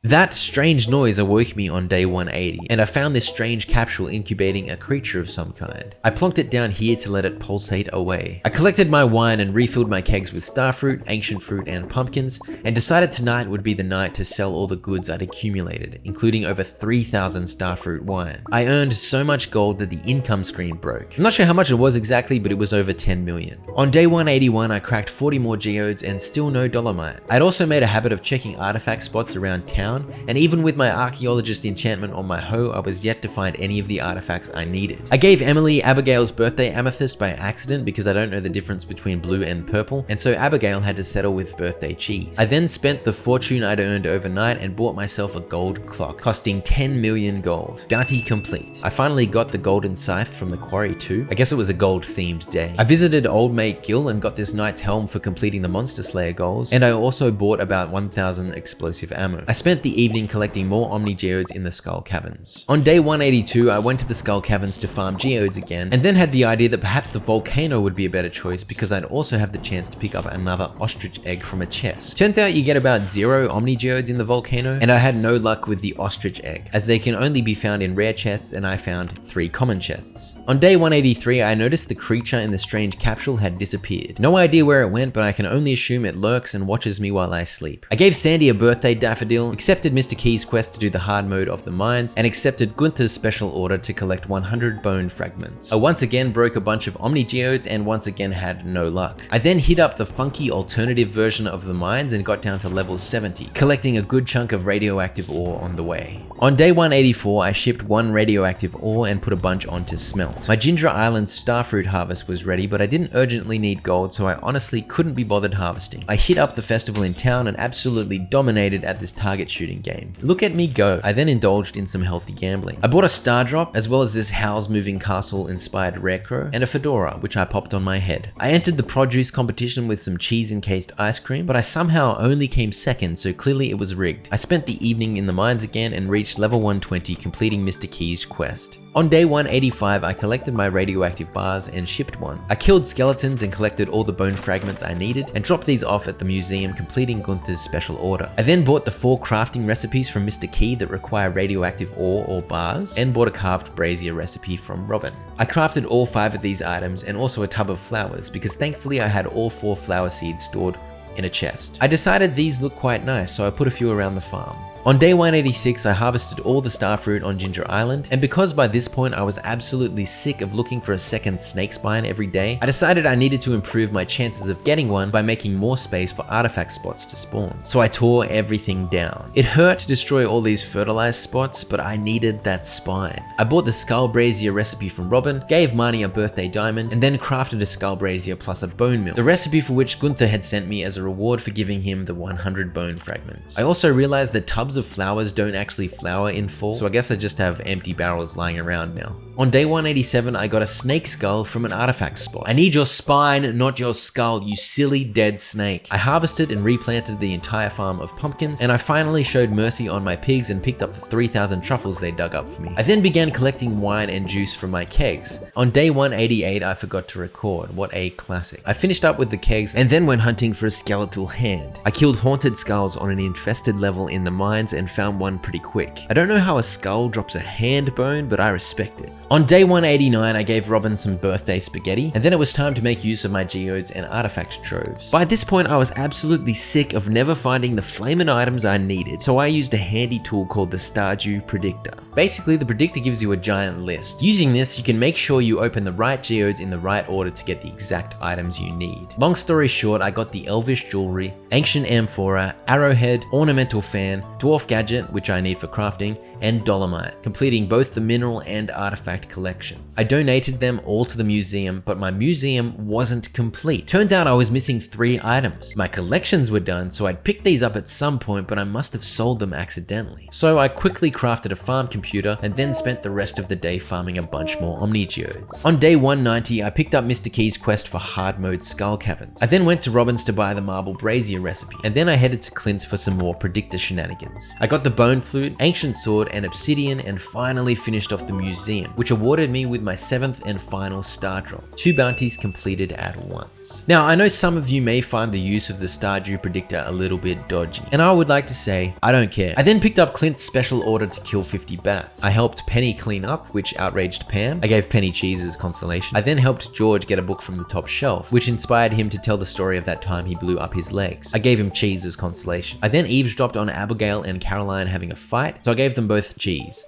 That strange noise awoke me on day 180, and I found this strange capsule incubating a creature of some kind. I plonked it down here to let it pulsate away. I collected my wine and refilled my kegs with starfruit, ancient fruit, and pumpkins, and decided tonight would be the night to sell all the goods I'd accumulated, including over 3,000 starfruit wine. I earned so much gold that the income screen broke. I'm not sure how much it was exactly, but it was over 10 million. On day 181, I cracked 40 more geodes and still no dolomite. I'd also made a habit of checking artifact spots around town, and even with my archaeologist enchantment on my hoe, I was yet to find any of the artifacts I needed. I gave Emily Abigail's birthday amethyst by accident because I don't know the difference between blue and purple, and so Abigail had to settle with birthday cheese. I then spent the fortune I'd earned overnight and bought myself a gold clock, costing 10 million gold. Bounty complete. I finally got the golden scythe from the quarry too. I guess it was a gold themed day. I visited old mate Gil and got this knight's helm for completing the monster slayer goals, and I also bought about 1,000 explosive ammo. I spent the evening collecting more Omni Geodes in the Skull Caverns. On day 182, I went to the Skull Caverns to farm Geodes again, and then had the idea that perhaps the volcano would be a better choice because I'd also have the chance to pick up another ostrich egg from a chest. Turns out you get about 0 Omni Geodes in the volcano, and I had no luck with the ostrich egg, as they can only be found in rare chests, and I found 3 common chests. On day 183, I noticed the creature in the strange capsule had disappeared. No idea where it went, but I can only assume it lurks and watches me while I sleep. I gave Sandy a birthday daffodil, accepted Mr. Key's quest to do the hard mode of the mines, and accepted Gunther's special order to collect 100 bone fragments. I once again broke a bunch of Omni Geodes and once again had no luck. I then hit up the funky alternative version of the mines and got down to level 70, collecting a good chunk of radioactive ore on the way. On day 184, I shipped 1 radioactive ore and put a bunch onto smelt. My Ginger Island starfruit harvest was ready, but I didn't urgently need gold, so I honestly couldn't be bothered harvesting. I hit up the festival in town and absolutely dominated at this target shooting game. Look at me go. I then indulged in some healthy gambling. I bought a star drop, as well as this Howl's Moving Castle inspired rarecrow, and a fedora, which I popped on my head. I entered the produce competition with some cheese encased ice cream, but I somehow only came second, so clearly it was rigged. I spent the evening in the mines again and reached level 120, completing Mr. Key's quest. On day 185, I collected my radioactive bars and shipped one. I killed skeletons and collected all the bone fragments I needed and dropped these off at the museum, completing Gunther's special order. I then bought the 4 crafting recipes from Mr. Key that require radioactive ore or bars, and bought a carved brazier recipe from Robin. I crafted all 5 of these items and also a tub of flowers because thankfully I had all 4 flower seeds stored in a chest. I decided these look quite nice, so I put a few around the farm. On day 186, I harvested all the starfruit on Ginger Island, and because by this point I was absolutely sick of looking for a second snake spine every day, I decided I needed to improve my chances of getting one by making more space for artifact spots to spawn. So I tore everything down. It hurt to destroy all these fertilized spots, but I needed that spine. I bought the skull brazier recipe from Robin, gave Marnie a birthday diamond, and then crafted a skull brazier plus a bone mill, the recipe for which Gunther had sent me as a reward for giving him the 100 bone fragments. I also realized that tubs of flowers don't actually flower in fall, so I guess I just have empty barrels lying around now. On day 187, I got a snake skull from an artifact spot. I need your spine, not your skull, you silly dead snake. I harvested and replanted the entire farm of pumpkins, and I finally showed mercy on my pigs and picked up the 3,000 truffles they dug up for me. I then began collecting wine and juice from my kegs. On day 188, I forgot to record. What a classic. I finished up with the kegs and then went hunting for a skeletal hand. I killed haunted skulls on an infested level in the mines and found one pretty quick. I don't know how a skull drops a hand bone, but I respect it. On day 189, I gave Robin some birthday spaghetti, and then it was time to make use of my geodes and artifact troves. By this point, I was absolutely sick of never finding the flaming items I needed, so I used a handy tool called the Stardew Predictor. Basically, the predictor gives you a giant list. Using this, you can make sure you open the right geodes in the right order to get the exact items you need. Long story short, I got the Elvish Jewelry, Ancient Amphora, Arrowhead, Ornamental Fan, Dwarf Gadget, which I need for crafting, and Dolomite, completing both the mineral and artifact collections. I donated them all to the museum, but my museum wasn't complete. Turns out I was missing 3 items. My collections were done, so I'd picked these up at some point, but I must have sold them accidentally. So I quickly crafted a farm computer and then spent the rest of the day farming a bunch more Omni Geodes. On day 190, I picked up Mr. Key's quest for hard mode skull caverns. I then went to Robin's to buy the marble brazier recipe, and then I headed to Clint's for some more predictor shenanigans. I got the bone flute, ancient sword, and obsidian, and finally finished off the museum, which awarded me with my 7th and final star drop. 2 bounties completed at once. Now, I know some of you may find the use of the Stardew Predictor a little bit dodgy, and I would like to say, I don't care. I then picked up Clint's special order to kill 50 bats. I helped Penny clean up, which outraged Pam. I gave Penny cheese's consolation. I then helped George get a book from the top shelf, which inspired him to tell the story of that time he blew up his legs. I gave him cheese's consolation. I then eavesdropped on Abigail and Caroline having a fight, so I gave them both cheese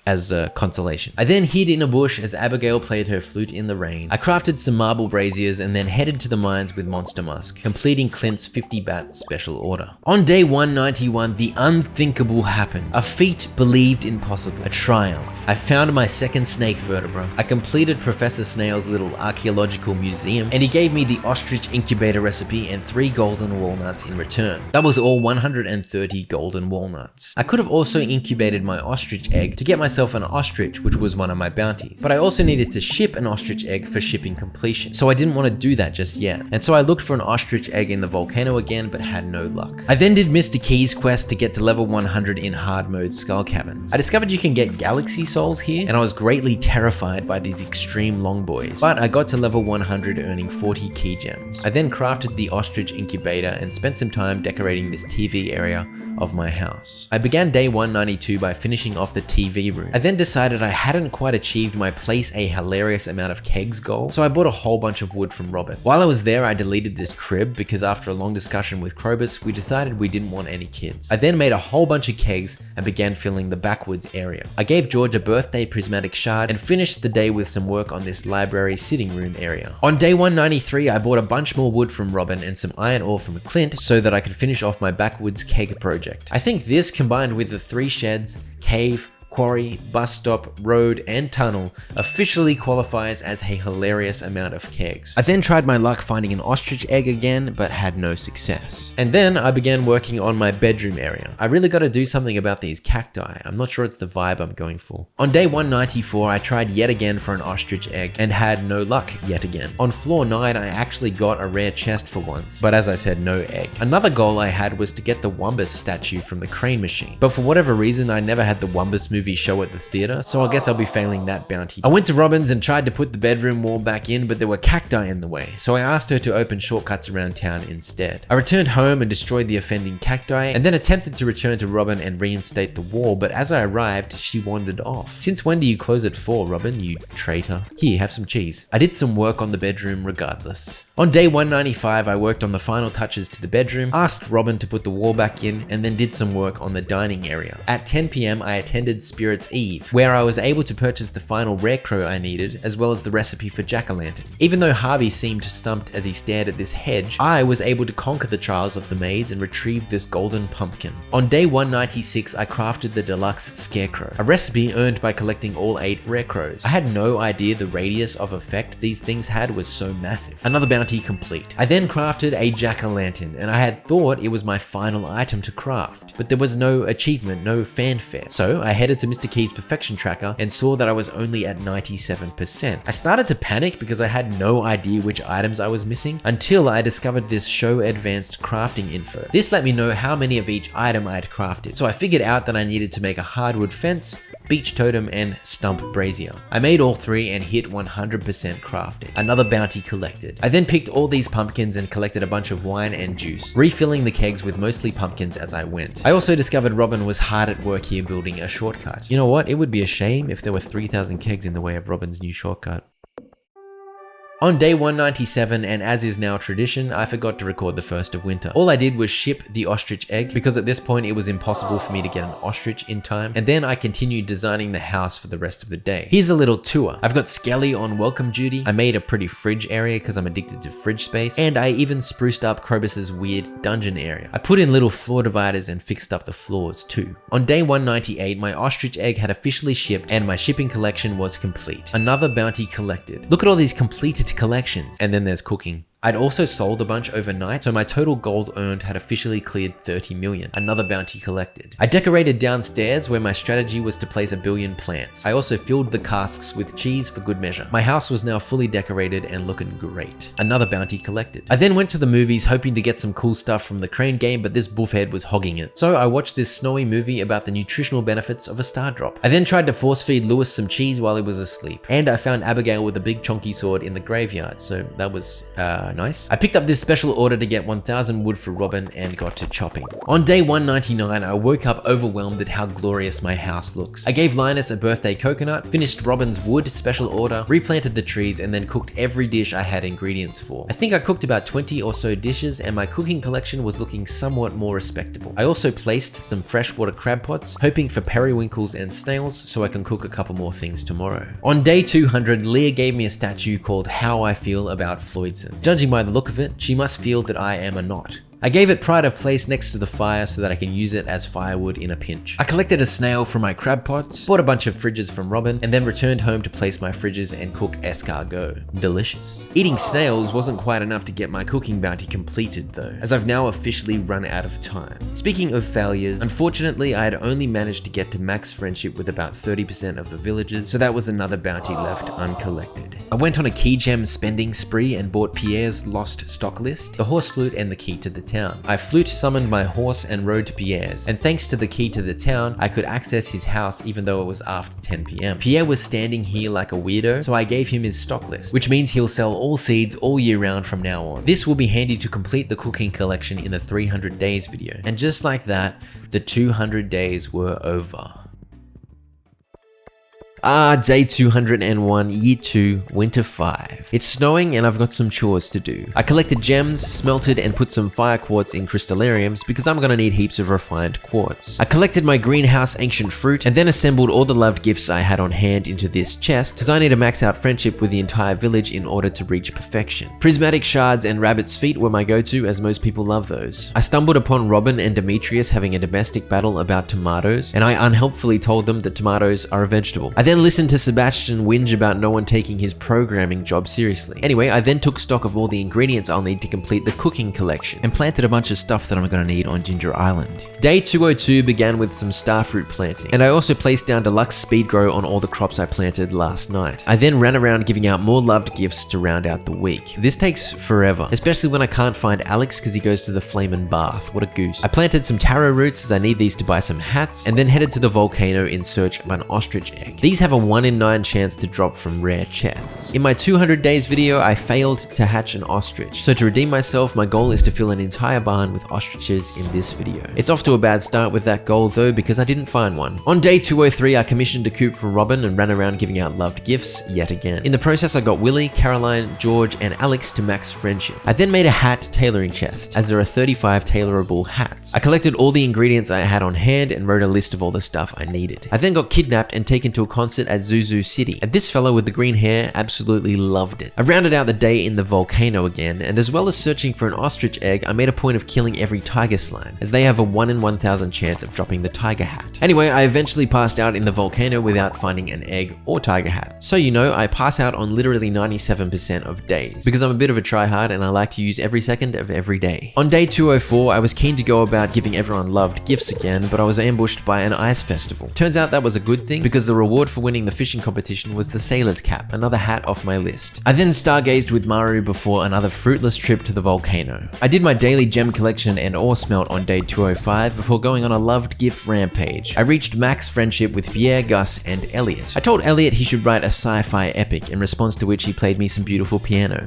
as a consolation. I then hid in a bush as Abigail played her flute in the rain. I crafted some marble braziers and then headed to the mines with Monster Musk, completing Clint's 50 bat special order. On day 191, the unthinkable happened. A feat believed impossible. A triumph. I found my 2nd snake vertebra. I completed Professor Snail's little archaeological museum, and he gave me the ostrich incubator recipe and 3 golden walnuts in return. That was all 130 golden walnuts. I could have also incubated my ostrich egg to get myself an ostrich, which was one of my bounties. But I also needed to ship an ostrich egg for shipping completion, so I didn't want to do that just yet. And so I looked for an ostrich egg in the volcano again, but had no luck. I then did Mr. Key's quest to get to level 100 in hard mode skull caverns. I discovered you can get galaxy souls here, and I was greatly terrified by these extreme long boys. But I got to level 100 earning 40 key gems. I then crafted the ostrich incubator and spent some time decorating this TV area of my house. I began day 192 by finishing off the TV room. I then decided I hadn't quite achieved my place a hilarious amount of kegs goal, so I bought a whole bunch of wood from Robin. While I was there, I deleted this crib because after a long discussion with Krobus, we decided we didn't want any kids. I then made a whole bunch of kegs and began filling the backwoods area. I gave George a birthday prismatic shard and finished the day with some work on this library sitting room area. On day 193, I bought a bunch more wood from Robin and some iron ore from Clint so that I could finish off my backwoods keg project. I think this, combined with the 3 sheds, cave, quarry, bus stop, road, and tunnel, officially qualifies as a hilarious amount of kegs. I then tried my luck finding an ostrich egg again, but had no success. And then I began working on my bedroom area. I really got to do something about these cacti. I'm not sure it's the vibe I'm going for. On day 194, I tried yet again for an ostrich egg and had no luck yet again. On floor 9, I actually got a rare chest for once, but as I said, no egg. Another goal I had was to get the Wumbus statue from the crane machine, but for whatever reason, I never had the Wumbus movie show at the theater, so I guess I'll be failing that bounty. I went to Robin's and tried to put the bedroom wall back in, but there were cacti in the way, so I asked her to open shortcuts around town instead. I returned home and destroyed the offending cacti, and then attempted to return to Robin and reinstate the wall, but as I arrived, she wandered off. Since when do you close at 4, Robin, you traitor? Here, have some cheese. I did some work on the bedroom regardless. On day 195, I worked on the final touches to the bedroom, asked Robin to put the wall back in, and then did some work on the dining area. At 10 PM, I attended Spirit's Eve, where I was able to purchase the final rare crow I needed, as well as the recipe for jack-o'-lanterns. Even though Harvey seemed stumped as he stared at this hedge, I was able to conquer the trials of the maze and retrieve this golden pumpkin. On day 196, I crafted the deluxe scarecrow, a recipe earned by collecting all 8 rare crows. I had no idea the radius of effect these things had was so massive. Another bounty bounty complete. I then crafted a jack-o'-lantern, and I had thought it was my final item to craft, but there was no achievement, no fanfare. So I headed to Mr. Key's perfection tracker and saw that I was only at 97%. I started to panic because I had no idea which items I was missing until I discovered this show advanced crafting info. This let me know how many of each item I had crafted. So I figured out that I needed to make a hardwood fence, beach totem, and stump brazier. I made all three and hit 100% crafting. Another bounty collected. I then picked all these pumpkins and collected a bunch of wine and juice, refilling the kegs with mostly pumpkins as I went. I also discovered Robin was hard at work here building a shortcut. You know what? It would be a shame if there were 3,000 kegs in the way of Robin's new shortcut. On day 197, and as is now tradition, I forgot to record the first of winter. All I did was ship the ostrich egg, because at this point it was impossible for me to get an ostrich in time, and then I continued designing the house for the rest of the day. Here's a little tour. I've got Skelly on welcome duty, I made a pretty fridge area because I'm addicted to fridge space, and I even spruced up Krobus's weird dungeon area. I put in little floor dividers and fixed up the floors too. On day 198, my ostrich egg had officially shipped and my shipping collection was complete. Another bounty collected. Look at all these completed collections, and then there's cooking. I'd also sold a bunch overnight, so my total gold earned had officially cleared 30 million. Another bounty collected. I decorated downstairs where my strategy was to place 1 billion plants. I also filled the casks with cheese for good measure. My house was now fully decorated and looking great. Another bounty collected. I then went to the movies hoping to get some cool stuff from the crane game, but this buffhead was hogging it. So I watched this snowy movie about the nutritional benefits of a star drop. I then tried to force feed Lewis some cheese while he was asleep. And I found Abigail with a big chonky sword in the graveyard, so that was nice. I picked up this special order to get 1,000 wood for Robin and got to chopping. On day 199, I woke up overwhelmed at how glorious my house looks. I gave Linus a birthday coconut, finished Robin's wood special order, replanted the trees, and then cooked every dish I had ingredients for. I think I cooked about 20 or so dishes, and my cooking collection was looking somewhat more respectable. I also placed some freshwater crab pots, hoping for periwinkles and snails so I can cook a couple more things tomorrow. On day 200, Leah gave me a statue called How I Feel About Floydson. Judging by the look of it, she must feel that I am a knot. I gave it pride of place next to the fire so that I can use it as firewood in a pinch. I collected a snail from my crab pots, bought a bunch of fridges from Robin, and then returned home to place my fridges and cook escargot. Delicious. Eating snails wasn't quite enough to get my cooking bounty completed though, as I've now officially run out of time. Speaking of failures, unfortunately I had only managed to get to max friendship with about 30% of the villagers, so that was another bounty left uncollected. I went on a key gem spending spree and bought Pierre's lost stock list, the horse flute, and the key to the town. I flute summoned my horse and rode to Pierre's, and thanks to the key to the town, I could access his house even though it was after 10 PM. Pierre was standing here like a weirdo, so I gave him his stock list, which means he'll sell all seeds all year round from now on. This will be handy to complete the cooking collection in the 300 days video. And just like that, the 200 days were over. Day 201, year 2, winter 5. It's snowing and I've got some chores to do. I collected gems, smelted, and put some fire quartz in crystallariums because I'm gonna need heaps of refined quartz. I collected my greenhouse ancient fruit and then assembled all the loved gifts I had on hand into this chest because I need to max out friendship with the entire village in order to reach perfection. Prismatic shards and rabbit's feet were my go-to, as most people love those. I stumbled upon Robin and Demetrius having a domestic battle about tomatoes, and I unhelpfully told them that tomatoes are a vegetable. I then listened to Sebastian whinge about no one taking his programming job seriously. Anyway, I then took stock of all the ingredients I'll need to complete the cooking collection and planted a bunch of stuff that I'm gonna need on Ginger Island. Day 202 began with some starfruit planting, and I also placed down deluxe speed grow on all the crops I planted last night. I then ran around giving out more loved gifts to round out the week. This takes forever, especially when I can't find Alex because he goes to the Flamin' Bath. What a goose. I planted some taro roots as I need these to buy some hats, and then headed to the volcano in search of an ostrich egg. These have a 1 in 9 chance to drop from rare chests. In my 200 days video, I failed to hatch an ostrich, so to redeem myself, my goal is to fill an entire barn with ostriches in this video. It's off to a bad start with that goal though, because I didn't find one. On day 203, I commissioned a coop from Robin and ran around giving out loved gifts yet again. In the process, I got Willie, Caroline, George, and Alex to max friendship. I then made a hat tailoring chest, as there are 35 tailorable hats. I collected all the ingredients I had on hand and wrote a list of all the stuff I needed. I then got kidnapped and taken to a concert concert at Zuzu City, and this fellow with the green hair absolutely loved it. I rounded out the day in the volcano again, and as well as searching for an ostrich egg, I made a point of killing every tiger slime, as they have a 1 in 1,000 chance of dropping the tiger hat. Anyway, I eventually passed out in the volcano without finding an egg or tiger hat. So you know, I pass out on literally 97% of days, because I'm a bit of a tryhard and I like to use every second of every day. On day 204, I was keen to go about giving everyone loved gifts again, but I was ambushed by an ice festival. Turns out that was a good thing, because the reward for winning the fishing competition was the sailor's cap, another hat off my list. I then stargazed with Maru before another fruitless trip to the volcano. I did my daily gem collection and ore smelt on day 205 before going on a loved gift rampage. I reached max friendship with Pierre, Gus, and Elliot. I told Elliot he should write a sci-fi epic, in response to which he played me some beautiful piano.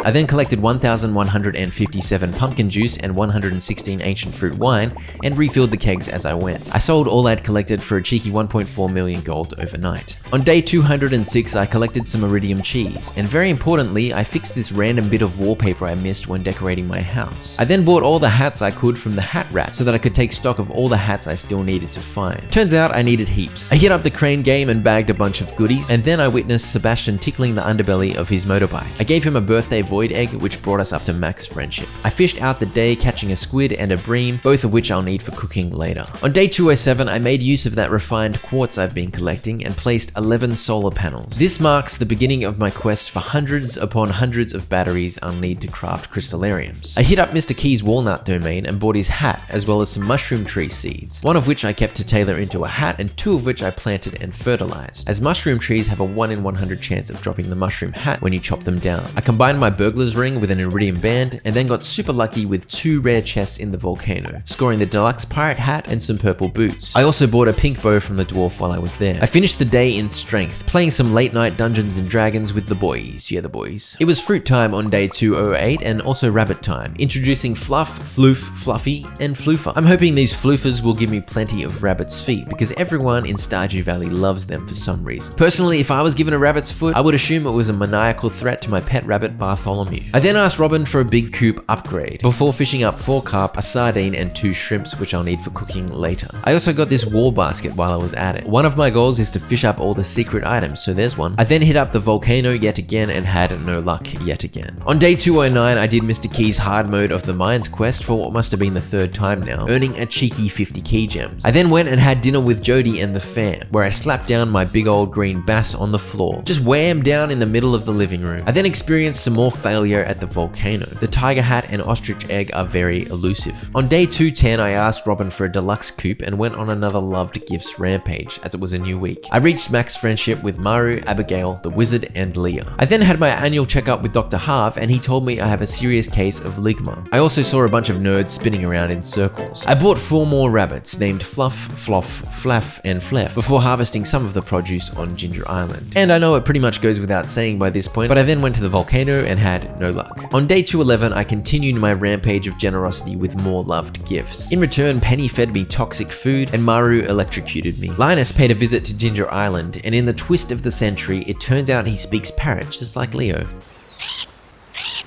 I then collected 1,157 pumpkin juice and 116 ancient fruit wine and refilled the kegs as I went. I sold all I'd collected for a cheeky 1.4 million gold overnight. On day 206, I collected some iridium cheese, and very importantly, I fixed this random bit of wallpaper I missed when decorating my house. I then bought all the hats I could from the hat rack so that I could take stock of all the hats I still needed to find. Turns out I needed heaps. I hit up the crane game and bagged a bunch of goodies, and then I witnessed Sebastian tickling the underbelly of his motorbike. I gave him a birthday void egg, which brought us up to max friendship. I fished out the day catching a squid and a bream, both of which I'll need for cooking later. On day 207, I made use of that refined quartz I've been collecting and placed 11 solar panels. This marks the beginning of my quest for hundreds upon hundreds of batteries I'll need to craft crystallariums. I hit up Mr. Key's walnut domain and bought his hat, as well as some mushroom tree seeds, one of which I kept to tailor into a hat and 2 of which I planted and fertilized, as mushroom trees have a 1 in 100 chance of dropping the mushroom hat when you chop them down. I combined my burglar's ring with an iridium band, and then got super lucky with 2 rare chests in the volcano, scoring the deluxe pirate hat and some purple boots. I also bought a pink bow from the dwarf while I was there. I finished the day in strength, playing some late night Dungeons and Dragons with the boys. Yeah, the boys. It was fruit time on day 208 and also rabbit time, introducing Fluff, Floof, Fluffy, and Floofer. I'm hoping these floofers will give me plenty of rabbit's feet, because everyone in Stardew Valley loves them for some reason. Personally, if I was given a rabbit's foot, I would assume it was a maniacal threat to my pet rabbit Bartholomew. I then asked Robin for a big coop upgrade, before fishing up 4 carp, a sardine, and 2 shrimps, which I'll need for cooking later. I also got this war basket while I was at it. One of my goals is to fish up all the secret items, so there's one. I then hit up the volcano yet again and had no luck yet again. On day 209, I did Mr. Key's hard mode of the mines quest for what must have been the 3rd time now, earning a cheeky 50 key gems. I then went and had dinner with Jody and the fam, where I slapped down my big old green bass on the floor, just wham down in the middle of the living room. I then experienced some more failure at the volcano. The tiger hat and ostrich egg are very elusive. On day 210, I asked Robin for a deluxe coupe and went on another loved gifts rampage, as it was a new week. I reached max friendship with Maru, Abigail, the wizard, and Leah. I then had my annual checkup with Dr. Harv, and he told me I have a serious case of ligma. I also saw a bunch of nerds spinning around in circles. I bought 4 more rabbits named Fluff, Floff, Flaff, and Fleff before harvesting some of the produce on Ginger Island. And I know it pretty much goes without saying by this point, but I then went to the volcano and had no luck. On day 211, I continued my rampage of generosity with more loved gifts. In return, Penny fed me toxic food and Maru electrocuted me. Linus paid a visit to Ginger Island, and in the twist of the century, it turns out he speaks parrot just like Leo.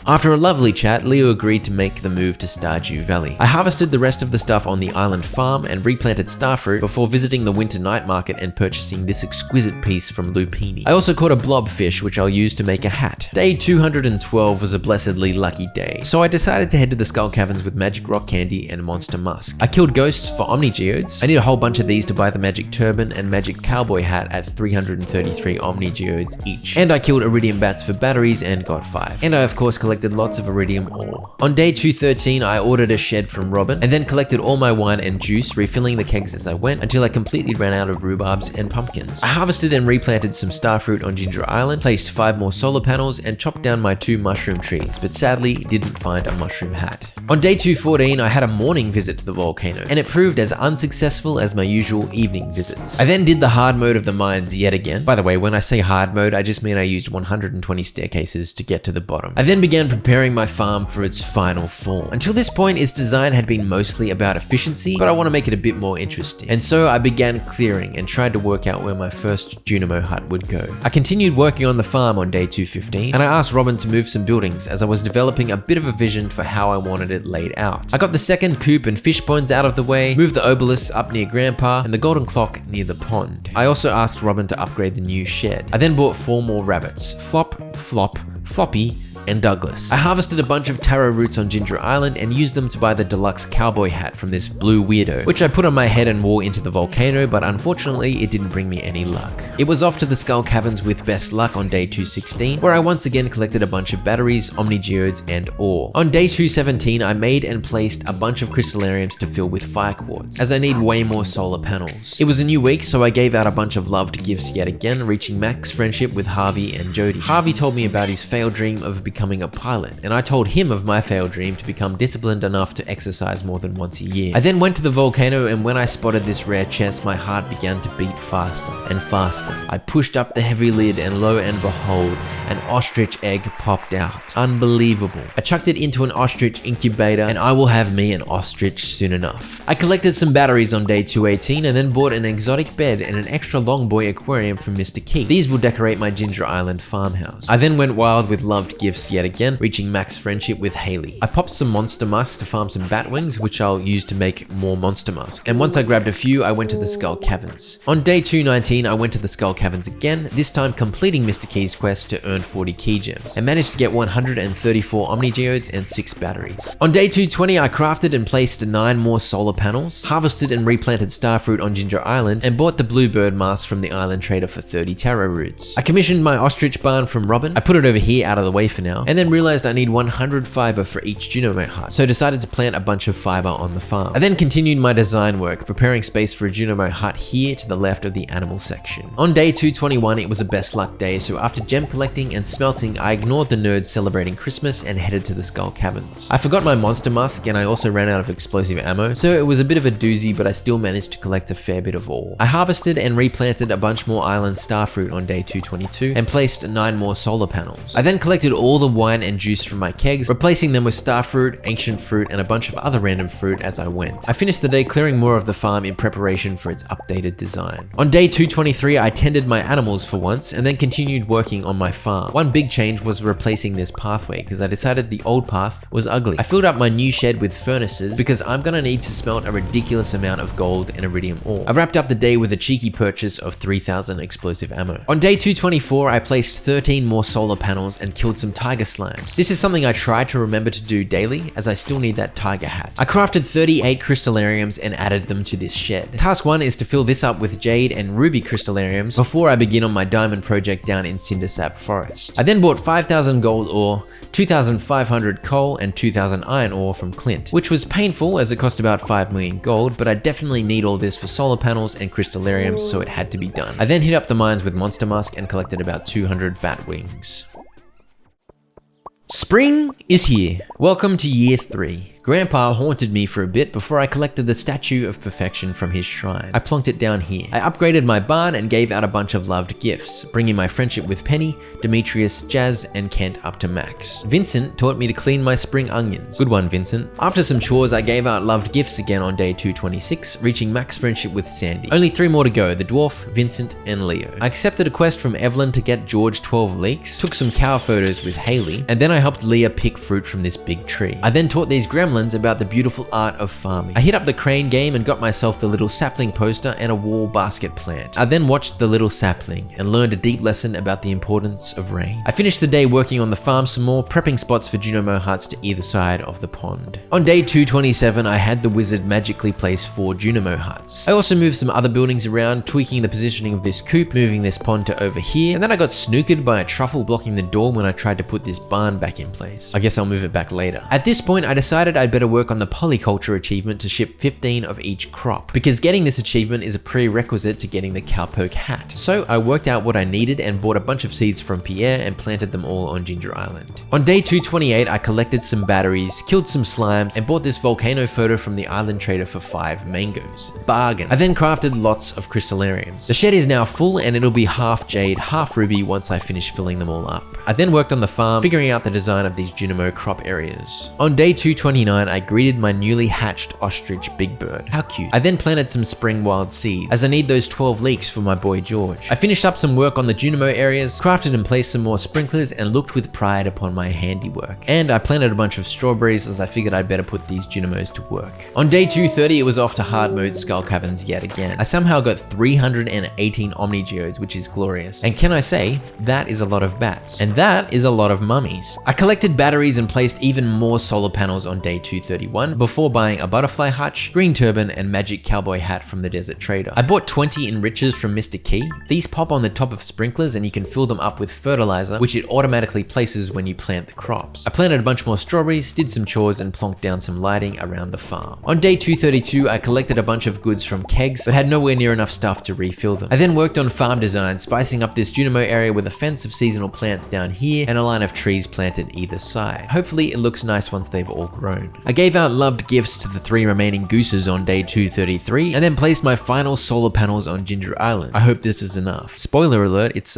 After a lovely chat, Leo agreed to make the move to Stardew Valley. I harvested the rest of the stuff on the island farm and replanted starfruit before visiting the winter night market and purchasing this exquisite piece from Lupini. I also caught a blobfish, which I'll use to make a hat. Day 212 was a blessedly lucky day, so I decided to head to the Skull Caverns with magic rock candy and monster musk. I killed ghosts for omni geodes. I need a whole bunch of these to buy the magic turban and magic cowboy hat at 333 omni geodes each. And I killed iridium bats for batteries and got 5. And I of course collected lots of iridium ore. On day 213, I ordered a shed from Robin and then collected all my wine and juice, refilling the kegs as I went until I completely ran out of rhubarbs and pumpkins. I harvested and replanted some starfruit on Ginger Island, placed 5 more solar panels, and chopped down my 2 mushroom trees, but sadly didn't find a mushroom hat. On day 214, I had a morning visit to the volcano, and it proved as unsuccessful as my usual evening visits. I then did the hard mode of the mines yet again. By the way, when I say hard mode, I just mean I used 120 staircases to get to the bottom. I then began began preparing my farm for its final form. Until this point, its design had been mostly about efficiency, but I want to make it a bit more interesting. And so I began clearing and tried to work out where my first Junimo hut would go. I continued working on the farm on day 215, and I asked Robin to move some buildings as I was developing a bit of a vision for how I wanted it laid out. I got the second coop and fish ponds out of the way, moved the obelisks up near Grandpa, and the golden clock near the pond. I also asked Robin to upgrade the new shed. I then bought 4 more rabbits, Flop, Flop, Floppy, and Douglas. I harvested a bunch of taro roots on Ginger Island and used them to buy the deluxe cowboy hat from this blue weirdo, which I put on my head and wore into the volcano, but unfortunately it didn't bring me any luck. It was off to the Skull Caverns with best luck on day 216, where I once again collected a bunch of batteries, omnigeodes, and ore. On day 217, I made and placed a bunch of crystallariums to fill with fire quartz, as I need way more solar panels. It was a new week, so I gave out a bunch of loved gifts yet again, reaching max friendship with Harvey and Jody. Harvey told me about his failed dream of becoming a pilot, and I told him of my failed dream to become disciplined enough to exercise more than once a year. I then went to the volcano, and when I spotted this rare chest, my heart began to beat faster and faster. I pushed up the heavy lid, and lo and behold, an ostrich egg popped out. Unbelievable. I chucked it into an ostrich incubator, and I will have me an ostrich soon enough. I collected some batteries on day 218 and then bought an exotic bed and an extra long boy aquarium from Mr. Keith. These will decorate my Ginger Island farmhouse. I then went wild with loved gifts yet again, reaching max friendship with Haley. I popped some monster musks to farm some bat wings, which I'll use to make more monster musks. And once I grabbed a few, I went to the Skull Caverns. On day 219, I went to the Skull Caverns again, this time completing Mr. Key's quest to earn 40 key gems, and managed to get 134 omnigeodes and 6 batteries. On day 220, I crafted and placed 9 more solar panels, harvested and replanted starfruit on Ginger Island, and bought the bluebird mask from the island trader for 30 taro roots. I commissioned my ostrich barn from Robin. I put it over here out of the way for now, and then realized I need 100 fiber for each Junimo hut, so decided to plant a bunch of fiber on the farm. I then continued my design work, preparing space for a Junimo hut here to the left of the animal section. On day 221, it was a best luck day, so after gem collecting and smelting, I ignored the nerds celebrating Christmas and headed to the Skull Caverns. I forgot my monster musk, and I also ran out of explosive ammo, so it was a bit of a doozy, but I still managed to collect a fair bit of ore. I harvested and replanted a bunch more island starfruit on day 222 and placed 9 more solar panels. I then collected all the wine and juice from my kegs, replacing them with starfruit, ancient fruit, and a bunch of other random fruit as I went. I finished the day clearing more of the farm in preparation for its updated design. On day 223, I tended my animals for once and then continued working on my farm. One big change was replacing this pathway because I decided the old path was ugly. I filled up my new shed with furnaces because I'm gonna need to smelt a ridiculous amount of gold and iridium ore. I wrapped up the day with a cheeky purchase of 3,000 explosive ammo. On day 224, I placed 13 more solar panels and killed some tiger slimes. This is something I try to remember to do daily, as I still need that tiger hat. I crafted 38 crystallariums and added them to this shed. Task 1 is to fill this up with jade and ruby crystallariums before I begin on my diamond project down in Cindersap Forest. I then bought 5,000 gold ore, 2,500 coal, and 2,000 iron ore from Clint, which was painful as it cost about 5 million gold, but I definitely need all this for solar panels and crystallariums, so it had to be done. I then hit up the mines with monster musk and collected about 200 bat wings. Spring is here. Welcome to year 3. Grandpa haunted me for a bit before I collected the statue of perfection from his shrine. I plonked it down here. I upgraded my barn and gave out a bunch of loved gifts, bringing my friendship with Penny, Demetrius, Jazz, and Kent up to max. Vincent taught me to clean my spring onions. Good one, Vincent. After some chores, I gave out loved gifts again on day 226, reaching max friendship with Sandy. Only 3 more to go, the dwarf, Vincent, and Leo. I accepted a quest from Evelyn to get George 12 leeks, took some cow photos with Haley, and then I helped Leah pick fruit from this big tree. I then taught these gremlins about the beautiful art of farming. I hit up the crane game and got myself the little sapling poster and a wall basket plant. I then watched the little sapling and learned a deep lesson about the importance of rain. I finished the day working on the farm some more, prepping spots for Junimo huts to either side of the pond. On day 227, I had the wizard magically place 4 Junimo huts. I also moved some other buildings around, tweaking the positioning of this coop, moving this pond to over here, and then I got snookered by a truffle blocking the door when I tried to put this barn back in place. I guess I'll move it back later. At this point, I decided I'd better work on the polyculture achievement to ship 15 of each crop, because getting this achievement is a prerequisite to getting the cowpoke hat. So I worked out what I needed and bought a bunch of seeds from Pierre and planted them all on Ginger Island. On day 228, I collected some batteries, killed some slimes, and bought this volcano photo from the island trader for 5 mangoes. Bargain. I then crafted lots of crystallariums. The shed is now full and it'll be half jade, half ruby once I finish filling them all up. I then worked on the farm, figuring out the design of these Junimo crop areas. On day 229, I greeted my newly hatched ostrich Big Bird. How cute. I then planted some spring wild seeds, as I need those 12 leeks for my boy George. I finished up some work on the Junimo areas, crafted and placed some more sprinklers, and looked with pride upon my handiwork. And I planted a bunch of strawberries as I figured I'd better put these Junimos to work. On day 230, it was off to hard mode skull caverns yet again. I somehow got 318 Omnigeodes, which is glorious. And can I say, that is a lot of bats. And that is a lot of mummies. I collected batteries and placed even more solar panels on day 231 before buying a butterfly hutch, green turban, and magic cowboy hat from the desert trader. I bought 20 enrichers from Mr. Key. These pop on the top of sprinklers and you can fill them up with fertilizer, which it automatically places when you plant the crops. I planted a bunch more strawberries, did some chores, and plonked down some lighting around the farm. On day 232, I collected a bunch of goods from kegs, but had nowhere near enough stuff to refill them. I then worked on farm design, spicing up this Junimo area with a fence of seasonal plants down here and a line of trees planted either side. Hopefully it looks nice once they've all grown. I gave out loved gifts to the 3 remaining gooses on day 233 and then placed my final solar panels on Ginger Island. I hope this is enough. Spoiler alert, it's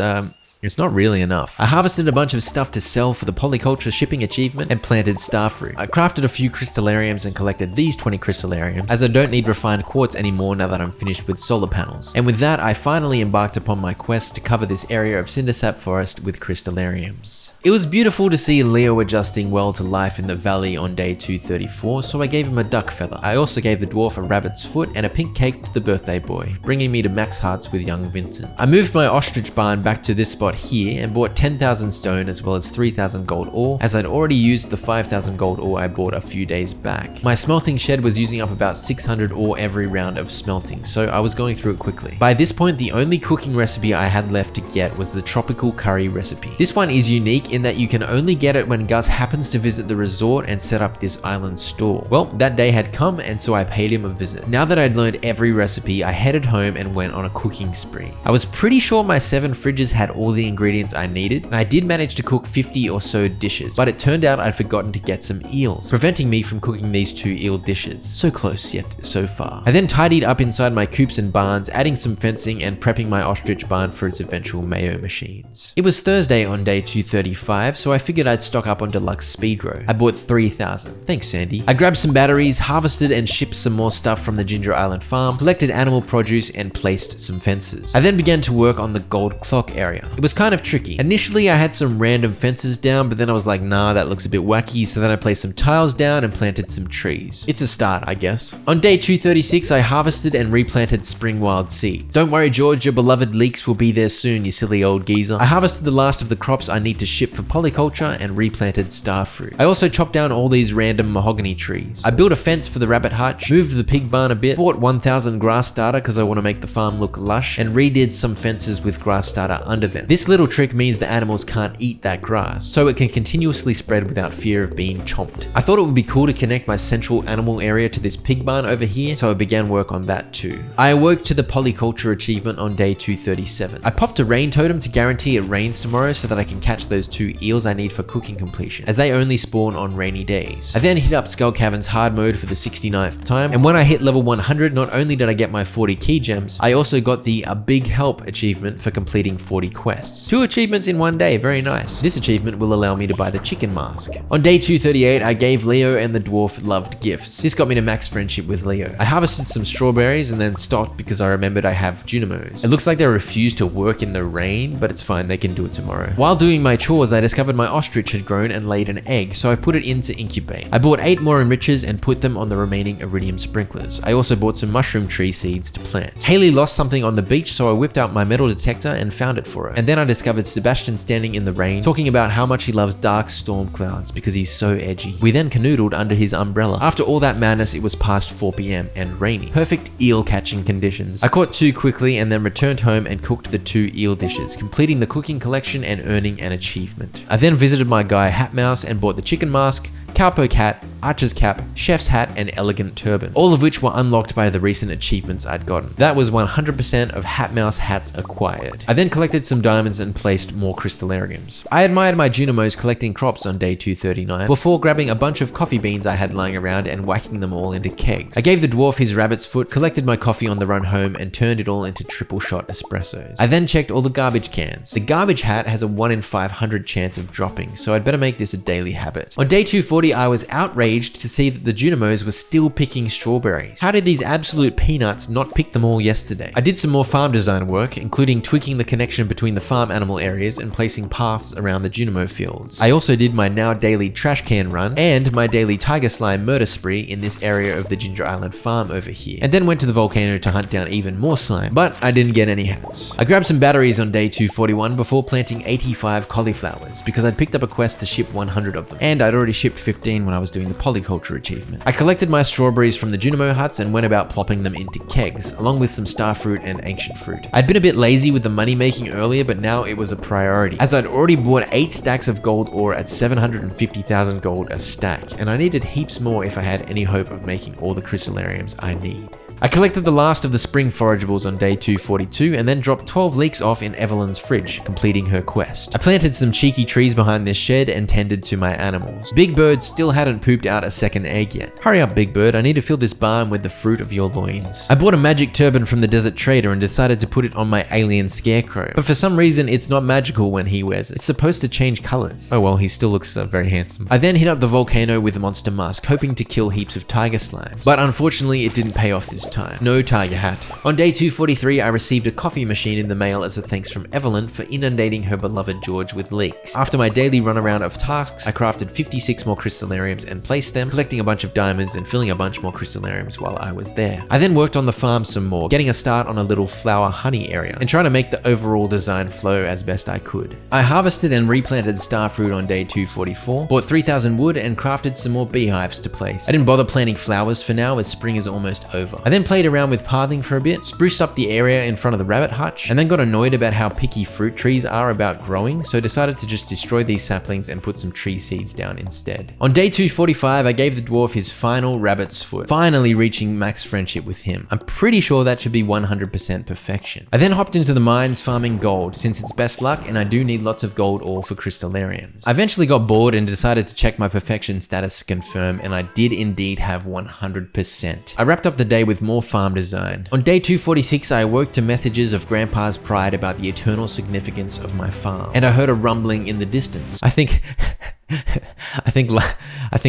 not really enough. I harvested a bunch of stuff to sell for the polyculture shipping achievement and planted starfruit. I crafted a few crystallariums and collected these 20 crystallariums, as I don't need refined quartz anymore now that I'm finished with solar panels. And with that, I finally embarked upon my quest to cover this area of cindersap forest with crystallariums. It was beautiful to see Leo adjusting well to life in the valley on day 234, so I gave him a duck feather. I also gave the dwarf a rabbit's foot and a pink cake to the birthday boy, bringing me to max hearts with young Vincent. I moved my ostrich barn back to this spot here and bought 10,000 stone as well as 3,000 gold ore, as I'd already used the 5,000 gold ore I bought a few days back. My smelting shed was using up about 600 ore every round of smelting, so I was going through it quickly. By this point, the only cooking recipe I had left to get was the tropical curry recipe. This one is unique in that you can only get it when Gus happens to visit the resort and set up this island store. Well, that day had come, and so I paid him a visit. Now that I'd learned every recipe, I headed home and went on a cooking spree. I was pretty sure my 7 fridges had all the ingredients I needed, and I did manage to cook 50 or so dishes, but it turned out I'd forgotten to get some eels, preventing me from cooking these 2 eel dishes. So close, yet so far. I then tidied up inside my coops and barns, adding some fencing and prepping my ostrich barn for its eventual mayo machines. It was Thursday on day 235, so I figured I'd stock up on deluxe speed row. I bought 3,000. Thanks, Sandy. I grabbed some batteries, harvested and shipped some more stuff from the Ginger Island farm, collected animal produce, and placed some fences. I then began to work on the gold clock area. It was kind of tricky. Initially, I had some random fences down, but then I was like, nah, that looks a bit wacky, so then I placed some tiles down and planted some trees. It's a start, I guess. On day 236, I harvested and replanted spring wild seeds. Don't worry, George, your beloved leeks will be there soon, you silly old geezer. I harvested the last of the crops I need to ship for polyculture and replanted starfruit. I also chopped down all these random mahogany trees. I built a fence for the rabbit hutch, moved the pig barn a bit, bought 1,000 grass starter because I want to make the farm look lush, and redid some fences with grass starter under them. This little trick means the animals can't eat that grass, so it can continuously spread without fear of being chomped. I thought it would be cool to connect my central animal area to this pig barn over here, so I began work on that too. I awoke to the polyculture achievement on day 237. I popped a rain totem to guarantee it rains tomorrow so that I can catch those 2 eels I need for cooking completion, as they only spawn on rainy days. I then hit up Skull Cavern's hard mode for the 69th time, and when I hit level 100, not only did I get my 40 key gems, I also got the A Big Help achievement for completing 40 quests. 2 achievements in one day, very nice. This achievement will allow me to buy the chicken mask. On day 238, I gave Leo and the dwarf loved gifts. This got me to max friendship with Leo. I harvested some strawberries and then stopped because I remembered I have Junimos. It looks like they refuse to work in the rain, but it's fine, they can do it tomorrow. While doing my chores, I discovered my ostrich had grown and laid an egg, so I put it in to incubate. I bought 8 more enrichers and put them on the remaining iridium sprinklers. I also bought some mushroom tree seeds to plant. Haley lost something on the beach, so I whipped out my metal detector and found it for her. And then I discovered Sebastian standing in the rain, talking about how much he loves dark storm clouds because he's so edgy. We then canoodled under his umbrella. After all that madness, it was past 4 PM and rainy. Perfect eel catching conditions. I caught 2 quickly and then returned home and cooked the 2 eel dishes, completing the cooking collection and earning an achievement. I then visited my guy Hat Mouse and bought the chicken mask, cowpoke hat, archer's cap, chef's hat, and elegant turban, all of which were unlocked by the recent achievements I'd gotten. That was 100% of Hat Mouse hats acquired. I then collected some diamonds and placed more crystallariums. I admired my Junimos collecting crops on day 239 before grabbing a bunch of coffee beans I had lying around and whacking them all into kegs. I gave the dwarf his rabbit's foot, collected my coffee on the run home, and turned it all into triple shot espressos. I then checked all the garbage cans. The garbage hat has a 1 in 500 chance of dropping, so I'd better make this a daily habit. On day 240, I was outraged to see that the Junimos were still picking strawberries. How did these absolute peanuts not pick them all yesterday? I did some more farm design work, including tweaking the connection between the farm animal areas and placing paths around the Junimo fields. I also did my now daily trash can run and my daily tiger slime murder spree in this area of the Ginger Island farm over here, and then went to the volcano to hunt down even more slime, but I didn't get any hats. I grabbed some batteries on day 241 before planting 85 cauliflowers because I'd picked up a quest to ship 100 of them, and I'd already shipped 15 when I was doing the polyculture achievement. I collected my strawberries from the Junimo huts and went about plopping them into kegs, along with some star fruit and ancient fruit. I'd been a bit lazy with the money making earlier, but now it was a priority, as I'd already bought 8 stacks of gold ore at 750,000 gold a stack, and I needed heaps more if I had any hope of making all the crystallariums I need. I collected the last of the spring forageables on day 242 and then dropped 12 leeks off in Evelyn's fridge, completing her quest. I planted some cheeky trees behind this shed and tended to my animals. Big Bird still hadn't pooped out a second egg yet. Hurry up, Big Bird, I need to fill this barn with the fruit of your loins. I bought a magic turban from the desert trader and decided to put it on my alien scarecrow, but for some reason it's not magical when he wears it. It's supposed to change colors. Oh well, he still looks very handsome. I then hit up the volcano with a monster mask, hoping to kill heaps of tiger slimes, but unfortunately it didn't pay off this time. No tiger hat. On day 243, I received a coffee machine in the mail as a thanks from Evelyn for inundating her beloved George with leeks. After my daily run around of tasks, I crafted 56 more crystallariums and placed them, collecting a bunch of diamonds and filling a bunch more crystallariums while I was there. I then worked on the farm some more, getting a start on a little flower honey area and trying to make the overall design flow as best I could. I harvested and replanted starfruit on day 244, bought 3,000 wood and crafted some more beehives to place. I didn't bother planting flowers for now as spring is almost over. I then played around with pathing for a bit, spruced up the area in front of the rabbit hutch, and then got annoyed about how picky fruit trees are about growing, so decided to just destroy these saplings and put some tree seeds down instead. On day 245, I gave the dwarf his final rabbit's foot, finally reaching max friendship with him. I'm pretty sure that should be 100% perfection. I then hopped into the mines farming gold, since it's best luck and I do need lots of gold ore for crystallariums. I eventually got bored and decided to check my perfection status to confirm, and I did indeed have 100%. I wrapped up the day with more farm design. On day 246, I awoke to messages of Grandpa's pride about the eternal significance of my farm, and I heard a rumbling in the distance. I think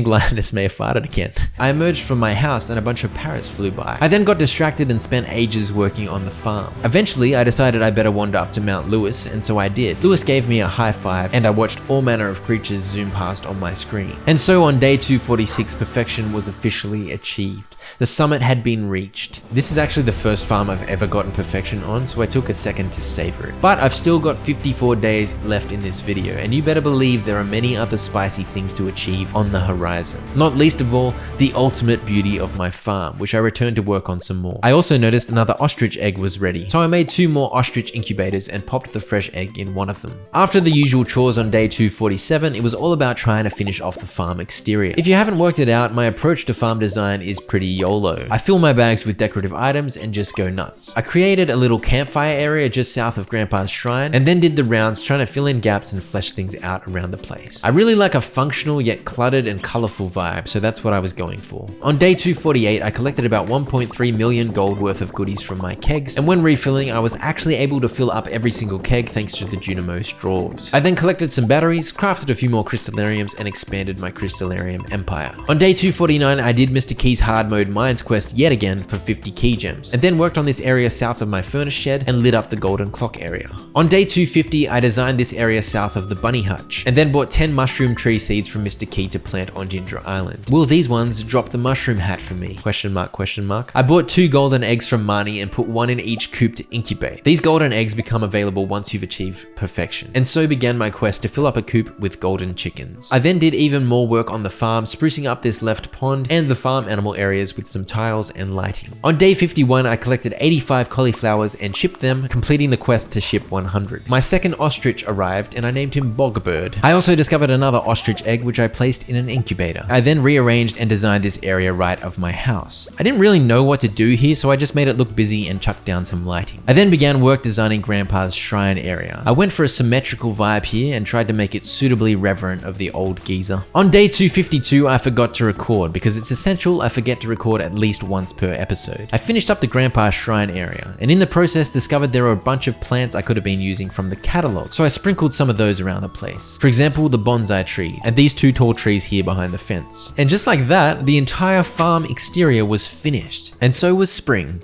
Linus may have farted again. I emerged from my house and a bunch of parrots flew by. I then got distracted and spent ages working on the farm. Eventually, I decided I better wander up to Mount Lewis, and so I did. Lewis gave me a high five, and I watched all manner of creatures zoom past on my screen. And so on day 246, perfection was officially achieved. The summit had been reached. This is actually the first farm I've ever gotten perfection on, so I took a second to savor it. But I've still got 54 days left in this video, and you better believe there are many other spicy things to achieve on the horizon. Not least of all, the ultimate beauty of my farm, which I returned to work on some more. I also noticed another ostrich egg was ready, so I made 2 more ostrich incubators and popped the fresh egg in one of them. After the usual chores on day 247, it was all about trying to finish off the farm exterior. If you haven't worked it out, my approach to farm design is pretty YOLO. I fill my bags with decorative items and just go nuts. I created a little campfire area just south of Grandpa's shrine, and then did the rounds trying to fill in gaps and flesh things out around the place. I really like a functional yet cluttered and colorful vibe, so that's what I was going for. On day 248, I collected about 1.3 million gold worth of goodies from my kegs, and when refilling, I was actually able to fill up every single keg thanks to the Junimo straws. I then collected some batteries, crafted a few more crystallariums, and expanded my crystallarium empire. On day 249, I did Mr. Key's hard mode mines quest yet again for 50 key gems, and then worked on this area south of my furnace shed and lit up the golden clock area. On day 250, I designed this area south of the bunny hutch, and then bought 10 mushroom tree seeds from Mr. Key to plant on Ginger Island. Will these ones drop the mushroom hat for me? Question mark, question mark. I bought 2 golden eggs from Marnie and put 1 in each coop to incubate. These golden eggs become available once you've achieved perfection, and so began my quest to fill up a coop with golden chickens. I then did even more work on the farm, sprucing up this left pond and the farm animal areas with some tiles and lighting. On day 51, I collected 85 cauliflowers and shipped them, completing the quest to ship 100. My second ostrich arrived and I named him Bogbird. I also discovered another another ostrich egg which I placed in an incubator. I then rearranged and designed this area right of my house. I didn't really know what to do here, so I just made it look busy and chucked down some lighting. I then began work designing Grandpa's shrine area. I went for a symmetrical vibe here and tried to make it suitably reverent of the old geezer. On day 252, I forgot to record because it's essential I forget to record at least once per episode. I finished up the Grandpa shrine area, and in the process discovered there were a bunch of plants I could have been using from the catalog, so I sprinkled some of those around the place. For example, the bonsai trees, and these two tall trees here behind the fence. And just like that, the entire farm exterior was finished, and so was spring.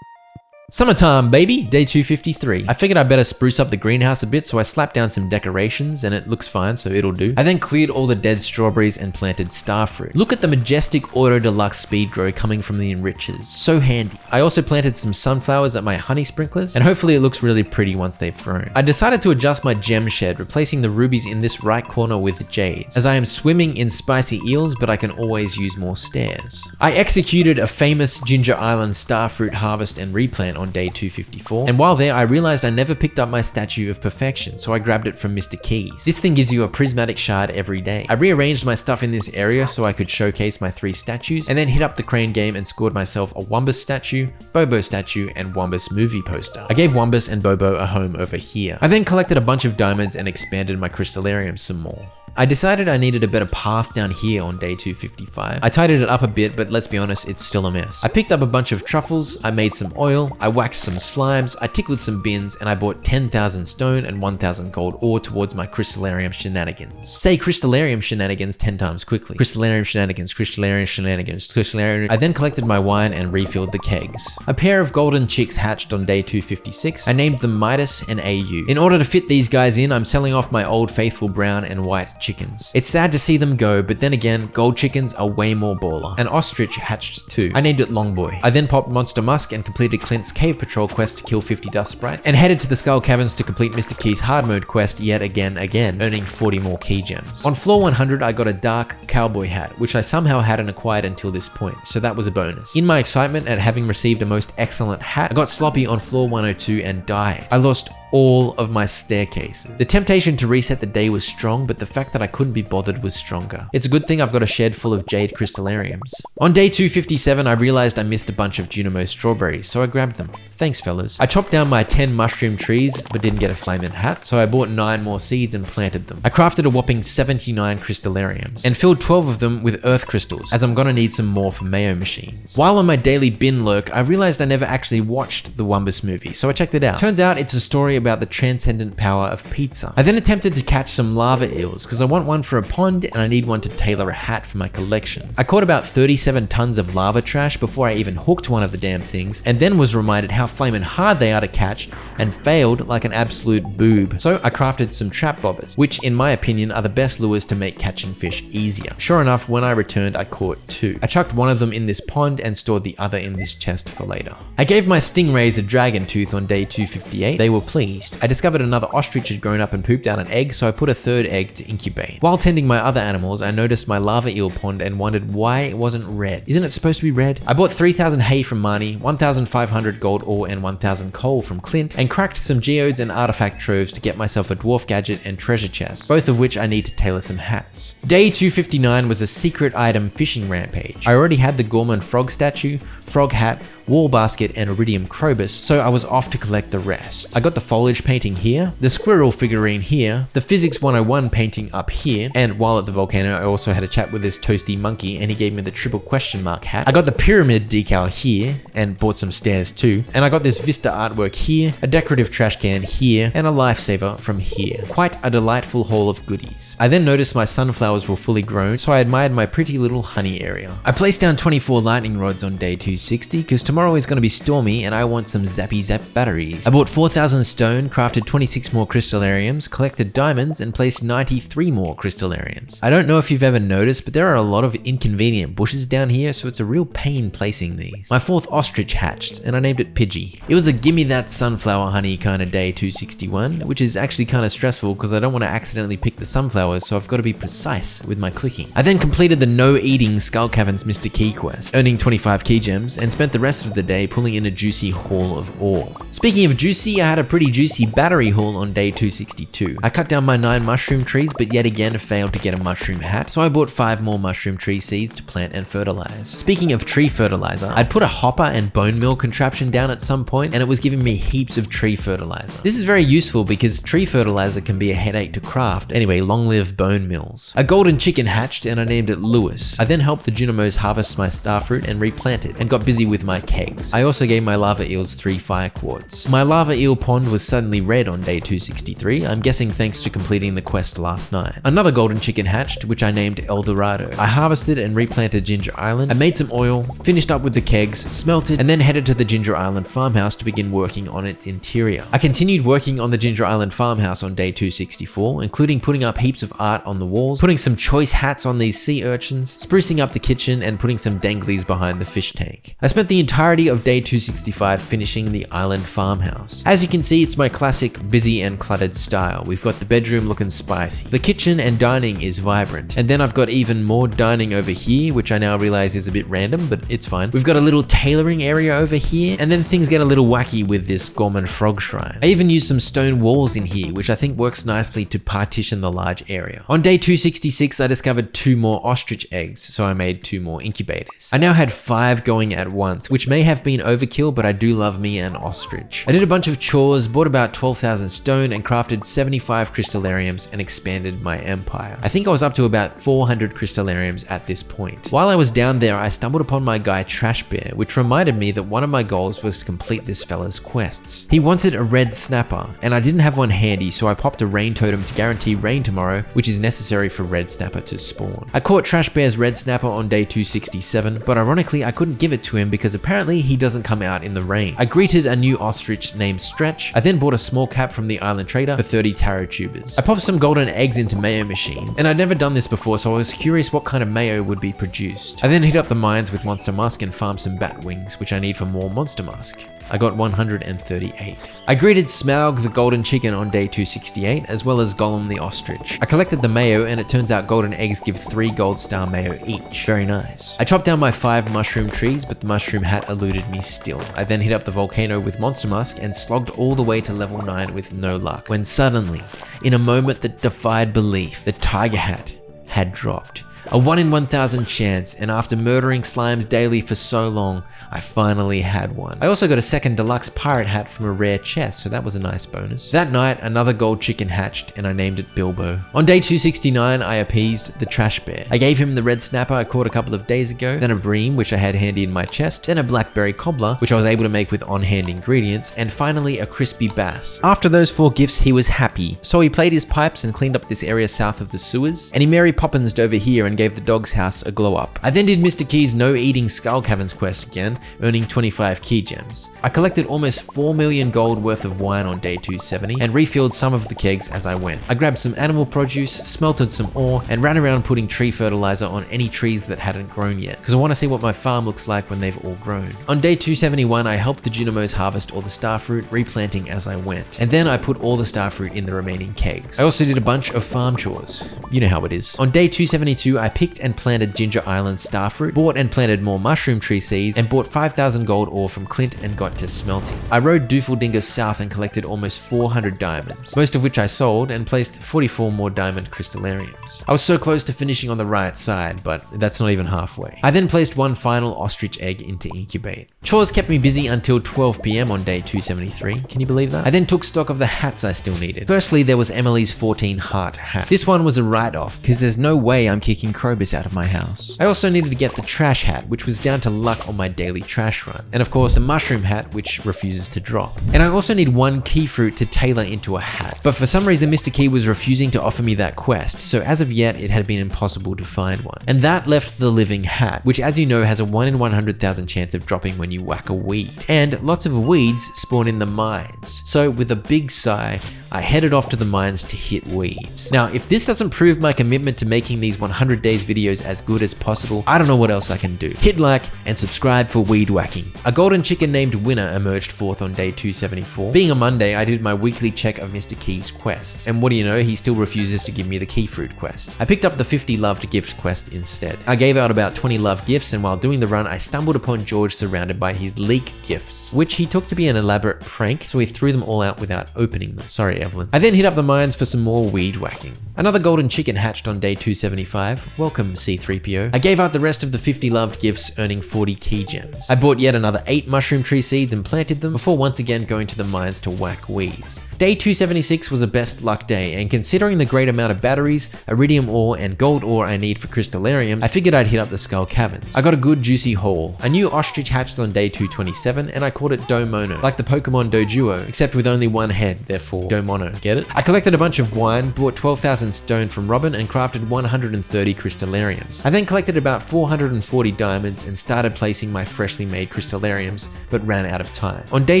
Summertime, baby! Day 253. I figured I better spruce up the greenhouse a bit, so I slapped down some decorations and it looks fine, so it'll do. I then cleared all the dead strawberries and planted starfruit. Look at the majestic Auto Deluxe speed grow coming from the enrichers. So handy. I also planted some sunflowers at my honey sprinklers, and hopefully it looks really pretty once they've grown. I decided to adjust my gem shed, replacing the rubies in this right corner with jades, as I am swimming in spicy eels, but I can always use more stairs. I executed a famous Ginger Island starfruit harvest and replant on day 254, and while there I realized I never picked up my statue of perfection, so I grabbed it from Mr. Keys. This thing gives you a prismatic shard every day. I rearranged my stuff in this area so I could showcase my 3 statues, and then hit up the crane game and scored myself a Wumbus statue, Bobo statue, and Wumbus movie poster. I gave Wumbus and Bobo a home over here. I then collected a bunch of diamonds and expanded my crystallarium some more. I decided I needed a better path down here on day 255. I tidied it up a bit, but let's be honest, it's still a mess. I picked up a bunch of truffles, I made some oil, I waxed some slimes, I tickled some bins, and I bought 10,000 stone and 1,000 gold ore towards my crystallarium shenanigans. Say crystallarium shenanigans 10 times quickly. Crystallarium shenanigans, crystallarium shenanigans, crystallarium. I then collected my wine and refilled the kegs. A pair of golden chicks hatched on day 256. I named them Midas and AU. In order to fit these guys in, I'm selling off my old faithful brown and white chickens. It's sad to see them go, but then again, gold chickens are way more baller. An ostrich hatched too. I named it Longboy. I then popped Monster Musk and completed Clint's cave patrol quest to kill 50 dust sprites, and headed to the Skull Caverns to complete Mr. Key's hard mode quest yet again, earning 40 more key gems. On floor 100, I got a dark cowboy hat, which I somehow hadn't acquired until this point, so that was a bonus. In my excitement at having received a most excellent hat, I got sloppy on floor 102 and died. I lost all of my staircases. The temptation to reset the day was strong, but the fact that I couldn't be bothered was stronger. It's a good thing I've got a shed full of jade crystallariums. On day 257, I realized I missed a bunch of Junimo strawberries, so I grabbed them. Thanks, fellas. I chopped down my 10 mushroom trees, but didn't get a flaming hat, so I bought 9 more seeds and planted them. I crafted a whopping 79 crystallariums, and filled 12 of them with earth crystals, as I'm gonna need some more for Mayo machines. While on my daily bin lurk, I realized I never actually watched the Wumbus movie, so I checked it out. Turns out it's a story about the transcendent power of pizza. I then attempted to catch some lava eels, because I want one for a pond and I need one to tailor a hat for my collection. I caught about 37 tons of lava trash before I even hooked one of the damn things, and then was reminded how flaming hard they are to catch, and failed like an absolute boob. So I crafted some trap bobbers, which in my opinion are the best lures to make catching fish easier. Sure enough, when I returned, I caught 2. I chucked one of them in this pond and stored the other in this chest for later. I gave my stingrays a dragon tooth on day 258. They were pleased. I discovered another ostrich had grown up and pooped out an egg, so I put a 3rd egg to incubate. While tending my other animals, I noticed my lava eel pond and wondered why it wasn't red. Isn't it supposed to be red? I bought 3,000 hay from Marnie, 1,500 gold ore and 1,000 coal from Clint, and cracked some geodes and artifact troves to get myself a dwarf gadget and treasure chest, both of which I need to tailor some hats. Day 259 was a secret item fishing rampage. I already had the Gorman frog statue, frog hat, wall basket, and iridium crobus, so I was off to collect the rest. I got the foliage painting here, the squirrel figurine here, the physics 101 painting up here, and while at the volcano I also had a chat with this toasty monkey and he gave me the triple question mark hat. I got the pyramid decal here, and bought some stairs too, and I got this Vista artwork here, a decorative trash can here, and a lifesaver from here. Quite a delightful haul of goodies. I then noticed my sunflowers were fully grown, so I admired my pretty little honey area. I placed down 24 lightning rods on day 260, because tomorrow is going to be stormy and I want some zappy zap batteries. I bought 4,000 stone, crafted 26 more crystallariums, collected diamonds, and placed 93 more crystallariums. I don't know if you've ever noticed, but there are a lot of inconvenient bushes down here, so it's a real pain placing these. My 4th ostrich hatched, and I named it Pidgey. It was a gimme that sunflower honey kind of day 261, which is actually kind of stressful because I don't want to accidentally pick the sunflowers, so I've got to be precise with my clicking. I then completed the no eating Skull Caverns Mr. Key quest, earning 25 key gems, and spent the rest of of the day pulling in a juicy haul of ore. Speaking of juicy, I had a pretty juicy battery haul on day 262. I cut down my 9 mushroom trees, but yet again failed to get a mushroom hat, so I bought 5 more mushroom tree seeds to plant and fertilize. Speaking of tree fertilizer, I'd put a hopper and bone mill contraption down at some point, and it was giving me heaps of tree fertilizer. This is very useful because tree fertilizer can be a headache to craft. Anyway, long live bone mills. A golden chicken hatched and I named it Lewis. I then helped the Junimos harvest my starfruit and replant it, and got busy with my kegs. I also gave my lava eels 3 fire quartz. My lava eel pond was suddenly red on day 263, I'm guessing thanks to completing the quest last night. Another golden chicken hatched, which I named El Dorado. I harvested and replanted Ginger Island. I made some oil, finished up with the kegs, smelted, and then headed to the Ginger Island farmhouse to begin working on its interior. I continued working on the Ginger Island farmhouse on day 264, including putting up heaps of art on the walls, putting some choice hats on these sea urchins, sprucing up the kitchen, and putting some danglies behind the fish tank. I spent the entirety of day 265 finishing the island farmhouse. As you can see, it's my classic busy and cluttered style. We've got the bedroom looking spicy. The kitchen and dining is vibrant. And then I've got even more dining over here, which I now realize is a bit random, but it's fine. We've got a little tailoring area over here, and then things get a little wacky with this Gorman frog shrine. I even used some stone walls in here, which I think works nicely to partition the large area. On day 266, I discovered 2 more ostrich eggs, so I made 2 more incubators. I now had 5 going at once, which may have been overkill, but I do love me an ostrich. I did a bunch of chores, bought about 12,000 stone, and crafted 75 crystallariums and expanded my empire. I think I was up to about 400 crystallariums at this point. While I was down there, I stumbled upon my guy Trash Bear, which reminded me that one of my goals was to complete this fella's quests. He wanted a red snapper, and I didn't have one handy, so I popped a rain totem to guarantee rain tomorrow, which is necessary for red snapper to spawn. I caught Trash Bear's red snapper on day 267, but ironically I couldn't give it to him because apparently he doesn't come out in the rain. I greeted a new ostrich named Stretch. I then bought a small cap from the island trader for 30 taro tubers. I popped some golden eggs into mayo machines, and I'd never done this before, so I was curious what kind of mayo would be produced. I then hit up the mines with monster musk and farmed some bat wings, which I need for more monster musk. I got 138. I greeted Smaug the golden chicken on day 268, as well as Gollum the ostrich. I collected the mayo, and it turns out golden eggs give 3 gold star mayo each. Very nice. I chopped down my 5 mushroom trees, but the mushroom hat eluded me still. I then hit up the volcano with monster musk and slogged all the way to level 9 with no luck, when suddenly, in a moment that defied belief, the tiger hat had dropped. A 1 in 1,000 chance, and after murdering slimes daily for so long, I finally had one. I also got a second deluxe pirate hat from a rare chest, so that was a nice bonus. That night, another gold chicken hatched, and I named it Bilbo. On day 269, I appeased the Trash Bear. I gave him the red snapper I caught a couple of days ago, then a bream, which I had handy in my chest, then a blackberry cobbler, which I was able to make with on-hand ingredients, and finally a crispy bass. After those 4 gifts, he was happy, so he played his pipes and cleaned up this area south of the sewers, and he Mary Poppins'd over here and gave the dog's house a glow up. I then did Mr. Key's no eating skull caverns quest again, earning 25 key gems. I collected almost 4 million gold worth of wine on day 270 and refilled some of the kegs as I went. I grabbed some animal produce, smelted some ore, and ran around putting tree fertilizer on any trees that hadn't grown yet, because I want to see what my farm looks like when they've all grown. On day 271, I helped the Junimos harvest all the starfruit, replanting as I went, and then I put all the starfruit in the remaining kegs. I also did a bunch of farm chores. You know how it is. On day 272, I picked and planted Ginger Island starfruit, bought and planted more mushroom tree seeds, and bought 5,000 gold ore from Clint and got to smelting. I rode Doofledingus south and collected almost 400 diamonds, most of which I sold, and placed 44 more diamond crystallariums. I was so close to finishing on the right side, but that's not even halfway. I then placed one final ostrich egg into incubate. Chores kept me busy until 12 PM on day 273. Can you believe that? I then took stock of the hats I still needed. Firstly, there was Emily's 14 heart hat. This one was a write-off, because there's no way I'm kicking Krobus out of my house. I also needed to get the trash hat, which was down to luck on my daily trash run. And of course, a mushroom hat, which refuses to drop. And I also need 1 key fruit to tailor into a hat. But for some reason, Mr. Key was refusing to offer me that quest, so as of yet, it had been impossible to find one. And that left the living hat, which as you know has a 1 in 100,000 chance of dropping when you whack a weed. And lots of weeds spawn in the mines. So with a big sigh, I headed off to the mines to hit weeds. Now, if this doesn't prove my commitment to making these 100 days videos as good as possible, I don't know what else I can do. Hit like and subscribe for weed whacking. A golden chicken named Winner emerged forth on day 274. Being a Monday, I did my weekly check of Mr. Key's quests. And what do you know, he still refuses to give me the key fruit quest. I picked up the 50 loved gifts quest instead. I gave out about 20 love gifts, and while doing the run, I stumbled upon George surrounded by his leak gifts, which he took to be an elaborate prank, so he threw them all out without opening them. Sorry, Evelyn. I then hit up the mines for some more weed whacking. Another golden chicken hatched on day 275. Welcome, C3PO. I gave out the rest of the 50 loved gifts, earning 40 key gems. I bought yet another 8 mushroom tree seeds and planted them before once again going to the mines to whack weeds. Day 276 was a best luck day, and considering the great amount of batteries, iridium ore, and gold ore I need for crystallarium, I figured I'd hit up the skull caverns. I got a good juicy haul. A new ostrich hatched on day 227, and I called it Domono, like the Pokemon Doduo, except with only one head, therefore Domono. Get it? I collected a bunch of wine, bought 12,000 stone from Robin, and crafted 130 crystallariums. I then collected about 440 diamonds and started placing my freshly made crystallariums, but ran out of time. On day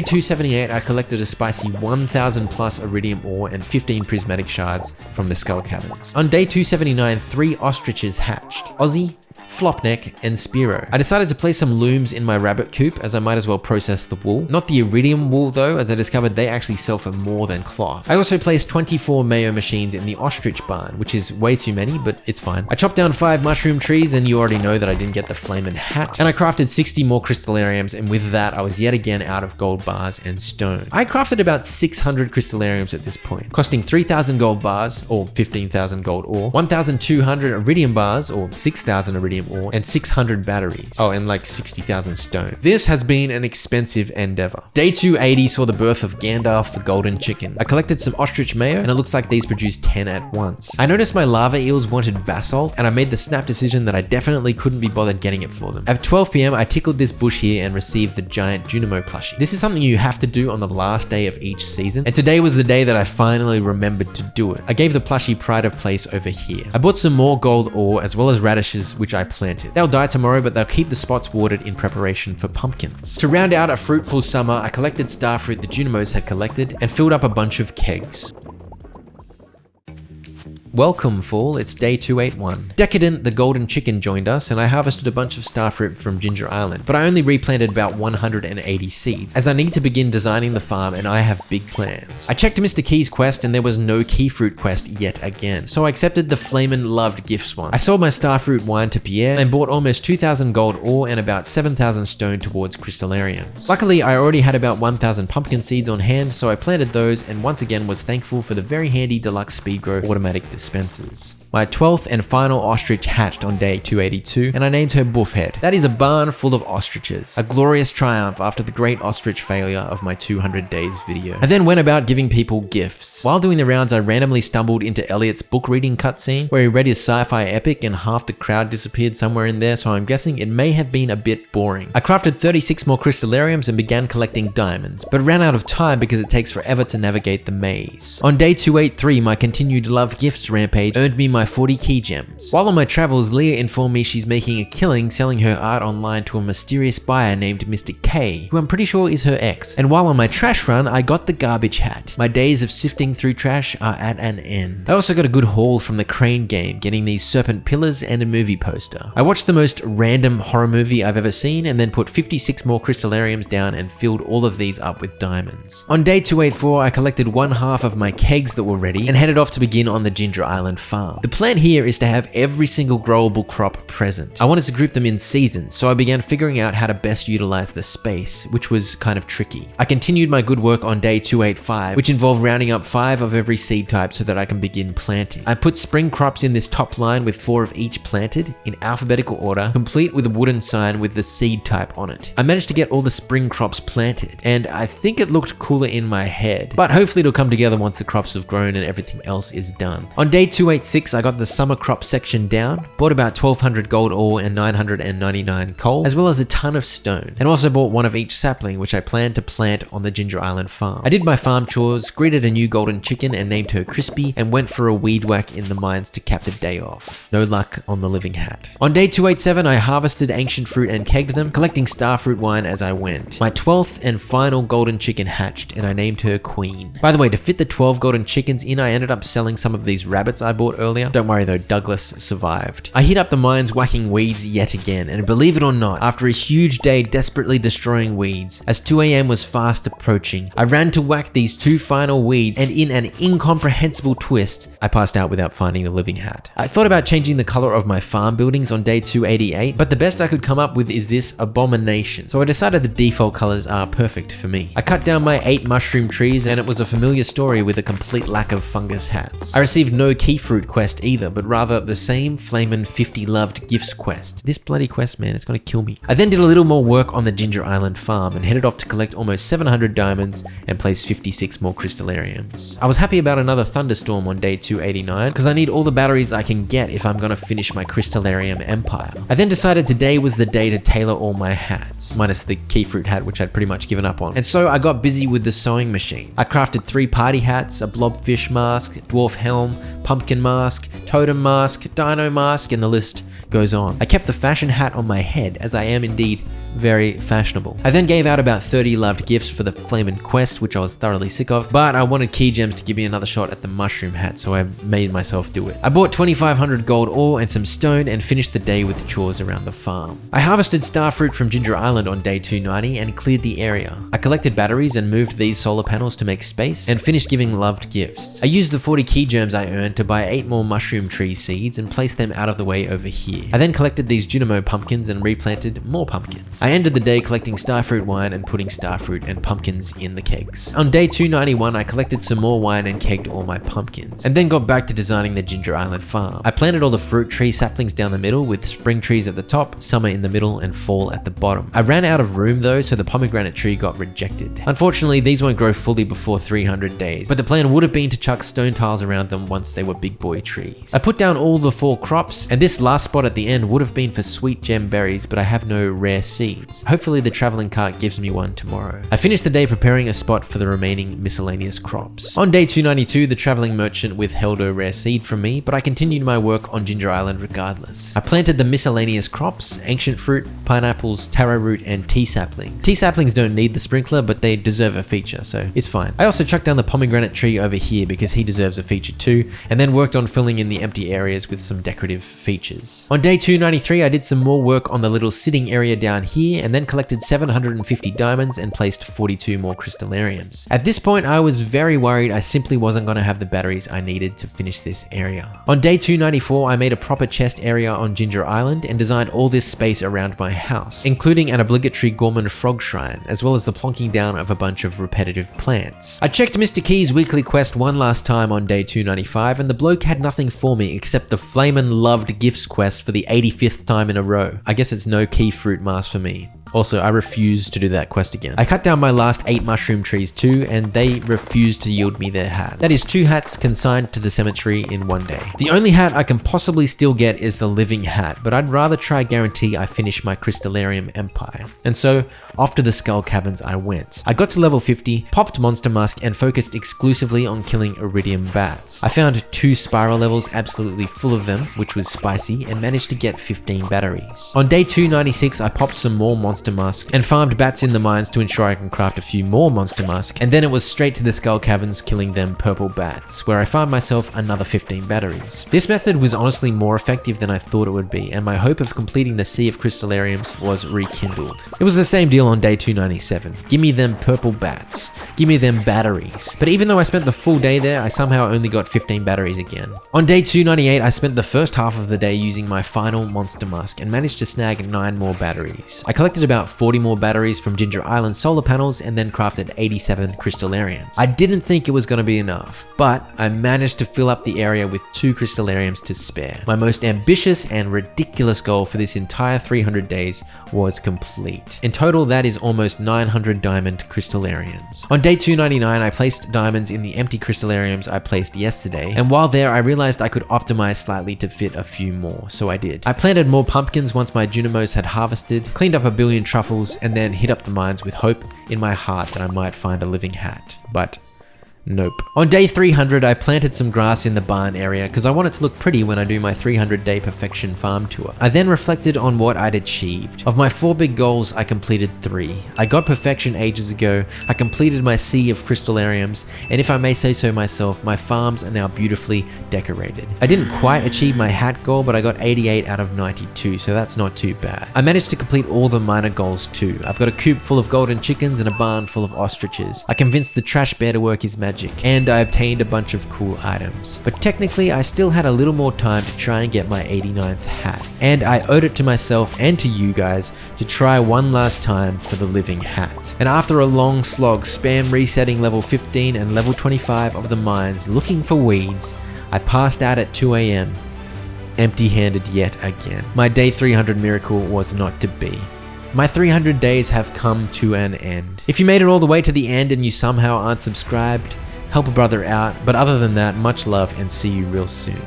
278, I collected a spicy 1,000 plus iridium ore and 15 prismatic shards from the skull caverns. On day 279, 3 ostriches hatched. Ozzy, Flopneck, and Spiro. I decided to place some looms in my rabbit coop, as I might as well process the wool. Not the iridium wool though, as I discovered they actually sell for more than cloth. I also placed 24 mayo machines in the ostrich barn, which is way too many, but it's fine. I chopped down 5 mushroom trees, and you already know that I didn't get the flamin' hat. And I crafted 60 more crystallariums, and with that I was yet again out of gold bars and stone. I crafted about 600 crystallariums at this point, costing 3,000 gold bars, or 15,000 gold ore, 1,200 iridium bars, or 6,000 iridium ore, and 600 batteries. Oh, and like 60,000 stone. This has been an expensive endeavor. Day 280 saw the birth of Gandalf the Golden Chicken. I collected some ostrich mayo, and it looks like these produced 10 at once. I noticed my lava eels wanted basalt, and I made the snap decision that I definitely couldn't be bothered getting it for them. At 12 PM, I tickled this bush here and received the giant Junimo plushie. This is something you have to do on the last day of each season, and today was the day that I finally remembered to do it. I gave the plushie pride of place over here. I bought some more gold ore as well as radishes, which I planted. They'll die tomorrow, but they'll keep the spots watered in preparation for pumpkins. To round out a fruitful summer, I collected starfruit the Junimos had collected and filled up a bunch of kegs. Welcome, fall, it's day 281. Decadent the Golden Chicken joined us, and I harvested a bunch of starfruit from Ginger Island, but I only replanted about 180 seeds, as I need to begin designing the farm and I have big plans. I checked Mr. Key's quest and there was no key fruit quest yet again, so I accepted the flamin' loved gifts one. I sold my starfruit wine to Pierre and bought almost 2,000 gold ore and about 7,000 stone towards crystallariums. Luckily, I already had about 1,000 pumpkin seeds on hand, so I planted those and once again was thankful for the very handy deluxe speedgrow automatic dispensers. My 12th and final ostrich hatched on day 282, and I named her Buffhead. That is a barn full of ostriches, a glorious triumph after the great ostrich failure of my 200 days video. I then went about giving people gifts. While doing the rounds, I randomly stumbled into Elliot's book reading cutscene, where he read his sci-fi epic and half the crowd disappeared somewhere in there, so I'm guessing it may have been a bit boring. I crafted 36 more crystallariums and began collecting diamonds, but ran out of time because it takes forever to navigate the maze. On day 283, my continued love gifts rampage earned me my 40 key gems. While on my travels, Leah informed me she's making a killing selling her art online to a mysterious buyer named Mr. K, who I'm pretty sure is her ex. And while on my trash run, I got the garbage hat. My days of sifting through trash are at an end. I also got a good haul from the Crane game, getting these serpent pillars and a movie poster. I watched the most random horror movie I've ever seen and then put 56 more crystallariums down and filled all of these up with diamonds. On day 284, I collected 1/2 of my kegs that were ready and headed off to begin on the Ginger Island farm. The plan here is to have every single growable crop present. I wanted to group them in seasons, so I began figuring out how to best utilize the space, which was kind of tricky. I continued my good work on day 285, which involved rounding up 5 of every seed type so that I can begin planting. I put spring crops in this top line with 4 of each planted in alphabetical order, complete with a wooden sign with the seed type on it. I managed to get all the spring crops planted, and I think it looked cooler in my head, but hopefully it'll come together once the crops have grown and everything else is done. On On day 286, I got the summer crop section down, bought about 1200 gold ore and 999 coal, as well as a ton of stone, and also bought one of each sapling, which I planned to plant on the Ginger Island farm. I did my farm chores, greeted a new golden chicken and named her Crispy, and went for a weed whack in the mines to cap the day off. No luck on the living hat. On day 287, I harvested ancient fruit and kegged them, collecting starfruit wine as I went. My 12th and final golden chicken hatched, and I named her Queen. By the way, to fit the 12 golden chickens in, I ended up selling some of these rabbits I bought earlier. Don't worry though, Douglas survived. I hit up the mines whacking weeds yet again, and believe it or not, after a huge day desperately destroying weeds, as 2 AM was fast approaching, I ran to whack these 2 final weeds, and in an incomprehensible twist, I passed out without finding the living hat. I thought about changing the color of my farm buildings on day 288, but the best I could come up with is this abomination, so I decided the default colors are perfect for me. I cut down my 8 mushroom trees, and it was a familiar story with a complete lack of fungus hats. I received no key fruit quest either, but rather the same flamin' 50 loved gifts quest. This bloody quest, man, it's gonna kill me. I then did a little more work on the Ginger Island farm and headed off to collect almost 700 diamonds and place 56 more crystallariums. I was happy about another thunderstorm on day 289 because I need all the batteries I can get if I'm gonna finish my crystallarium empire. I then decided today was the day to tailor all my hats, minus the key fruit hat, which I'd pretty much given up on. And so I got busy with the sewing machine. I crafted 3 party hats, a blobfish mask, dwarf helm, pumpkin mask, totem mask, dino mask, and the list goes on. I kept the fashion hat on my head, as I am indeed very fashionable. I then gave out about 30 loved gifts for the flamin' quest, which I was thoroughly sick of, but I wanted key gems to give me another shot at the mushroom hat, so I made myself do it. I bought 2500 gold ore and some stone and finished the day with chores around the farm. I harvested starfruit from Ginger Island on day 290 and cleared the area. I collected batteries and moved these solar panels to make space and finished giving loved gifts. I used the 40 key gems I earned to buy 8 more mushroom tree seeds and place them out of the way over here. I then collected these Junimo pumpkins and replanted more pumpkins. I ended the day collecting starfruit wine and putting starfruit and pumpkins in the kegs. On day 291, I collected some more wine and kegged all my pumpkins, and then got back to designing the Ginger Island farm. I planted all the fruit tree saplings down the middle with spring trees at the top, summer in the middle, and fall at the bottom. I ran out of room though, so the pomegranate tree got rejected. Unfortunately, these won't grow fully before 300 days, but the plan would have been to chuck stone tiles around them once they were big boy trees. I put down all the 4 crops, and this last spot at the end would have been for sweet gem berries, but I have no rare seeds. Hopefully the traveling cart gives me one tomorrow. I finished the day preparing a spot for the remaining miscellaneous crops. On day 292, the traveling merchant withheld a rare seed from me, but I continued my work on Ginger Island regardless. I planted the miscellaneous crops, ancient fruit, pineapples, taro root, and tea saplings. Tea saplings don't need the sprinkler, but they deserve a feature, so it's fine. I also chucked down the pomegranate tree over here because he deserves a feature too, and then worked on filling in the empty areas with some decorative features. On day 293, I did some more work on the little sitting area down here, and then collected 750 diamonds and placed 42 more crystallariums. At this point, I was very worried I simply wasn't going to have the batteries I needed to finish this area. On day 294, I made a proper chest area on Ginger Island and designed all this space around my house, including an obligatory Gorman frog shrine, as well as the plonking down of a bunch of repetitive plants. I checked Mr. Key's weekly quest one last time on day 295, and the bloke had nothing for me except the flamin' loved gifts quest for the 85th time in a row. I guess it's no key fruit mask for me. Also, I refuse to do that quest again. I cut down my last 8 mushroom trees too, and they refused to yield me their hat. That is 2 hats consigned to the cemetery in one day. The only hat I can possibly still get is the living hat, but I'd rather try guarantee I finish my crystallarium empire. And so, off to the skull caverns I went. I got to level 50, popped monster musk, and focused exclusively on killing iridium bats. I found 2 spiral levels absolutely full of them, which was spicy, and managed to get 15 batteries. On day 296, I popped some more monster musk and farmed bats in the mines to ensure I can craft a few more monster musk, and then it was straight to the skull caverns killing them purple bats, where I farmed myself another 15 batteries. This method was honestly more effective than I thought it would be, and my hope of completing the sea of crystallariums was rekindled. It was the same deal on day 297. Give me them purple bats. Give me them batteries. But even though I spent the full day there, I somehow only got 15 batteries again. On day 298, I spent the first half of the day using my final monster musk and managed to snag 9 more batteries. I collected about 40 more batteries from Ginger Island solar panels, and then crafted 87 crystallariums. I didn't think it was going to be enough, but I managed to fill up the area with 2 crystallariums to spare. My most ambitious and ridiculous goal for this entire 300 days was complete. In total, that is almost 900 diamond crystallariums. On day 299, I placed diamonds in the empty crystallariums I placed yesterday, and while there, I realized I could optimize slightly to fit a few more, so I did. I planted more pumpkins once my Junimos had harvested, cleaned up a billion truffles, and then hit up the mines with hope in my heart that I might find a living hat. But nope. On day 300, I planted some grass in the barn area because I want it to look pretty when I do my 300-day perfection farm tour. I then reflected on what I'd achieved. Of my 4 big goals, I completed 3. I got perfection ages ago, I completed my sea of crystallariums, and if I may say so myself, my farms are now beautifully decorated. I didn't quite achieve my hat goal, but I got 88 out of 92, so that's not too bad. I managed to complete all the minor goals too. I've got a coop full of golden chickens and a barn full of ostriches. I convinced the trash bear to work his magic, and I obtained a bunch of cool items. But technically, I still had a little more time to try and get my 89th hat, and I owed it to myself and to you guys to try one last time for the living hat. And after a long slog, spam resetting level 15 and level 25 of the mines looking for weeds, I passed out at 2 AM, empty-handed yet again. My day 300 miracle was not to be. My 300 days have come to an end. If you made it all the way to the end and you somehow aren't subscribed, help a brother out, but other than that, much love and see you real soon.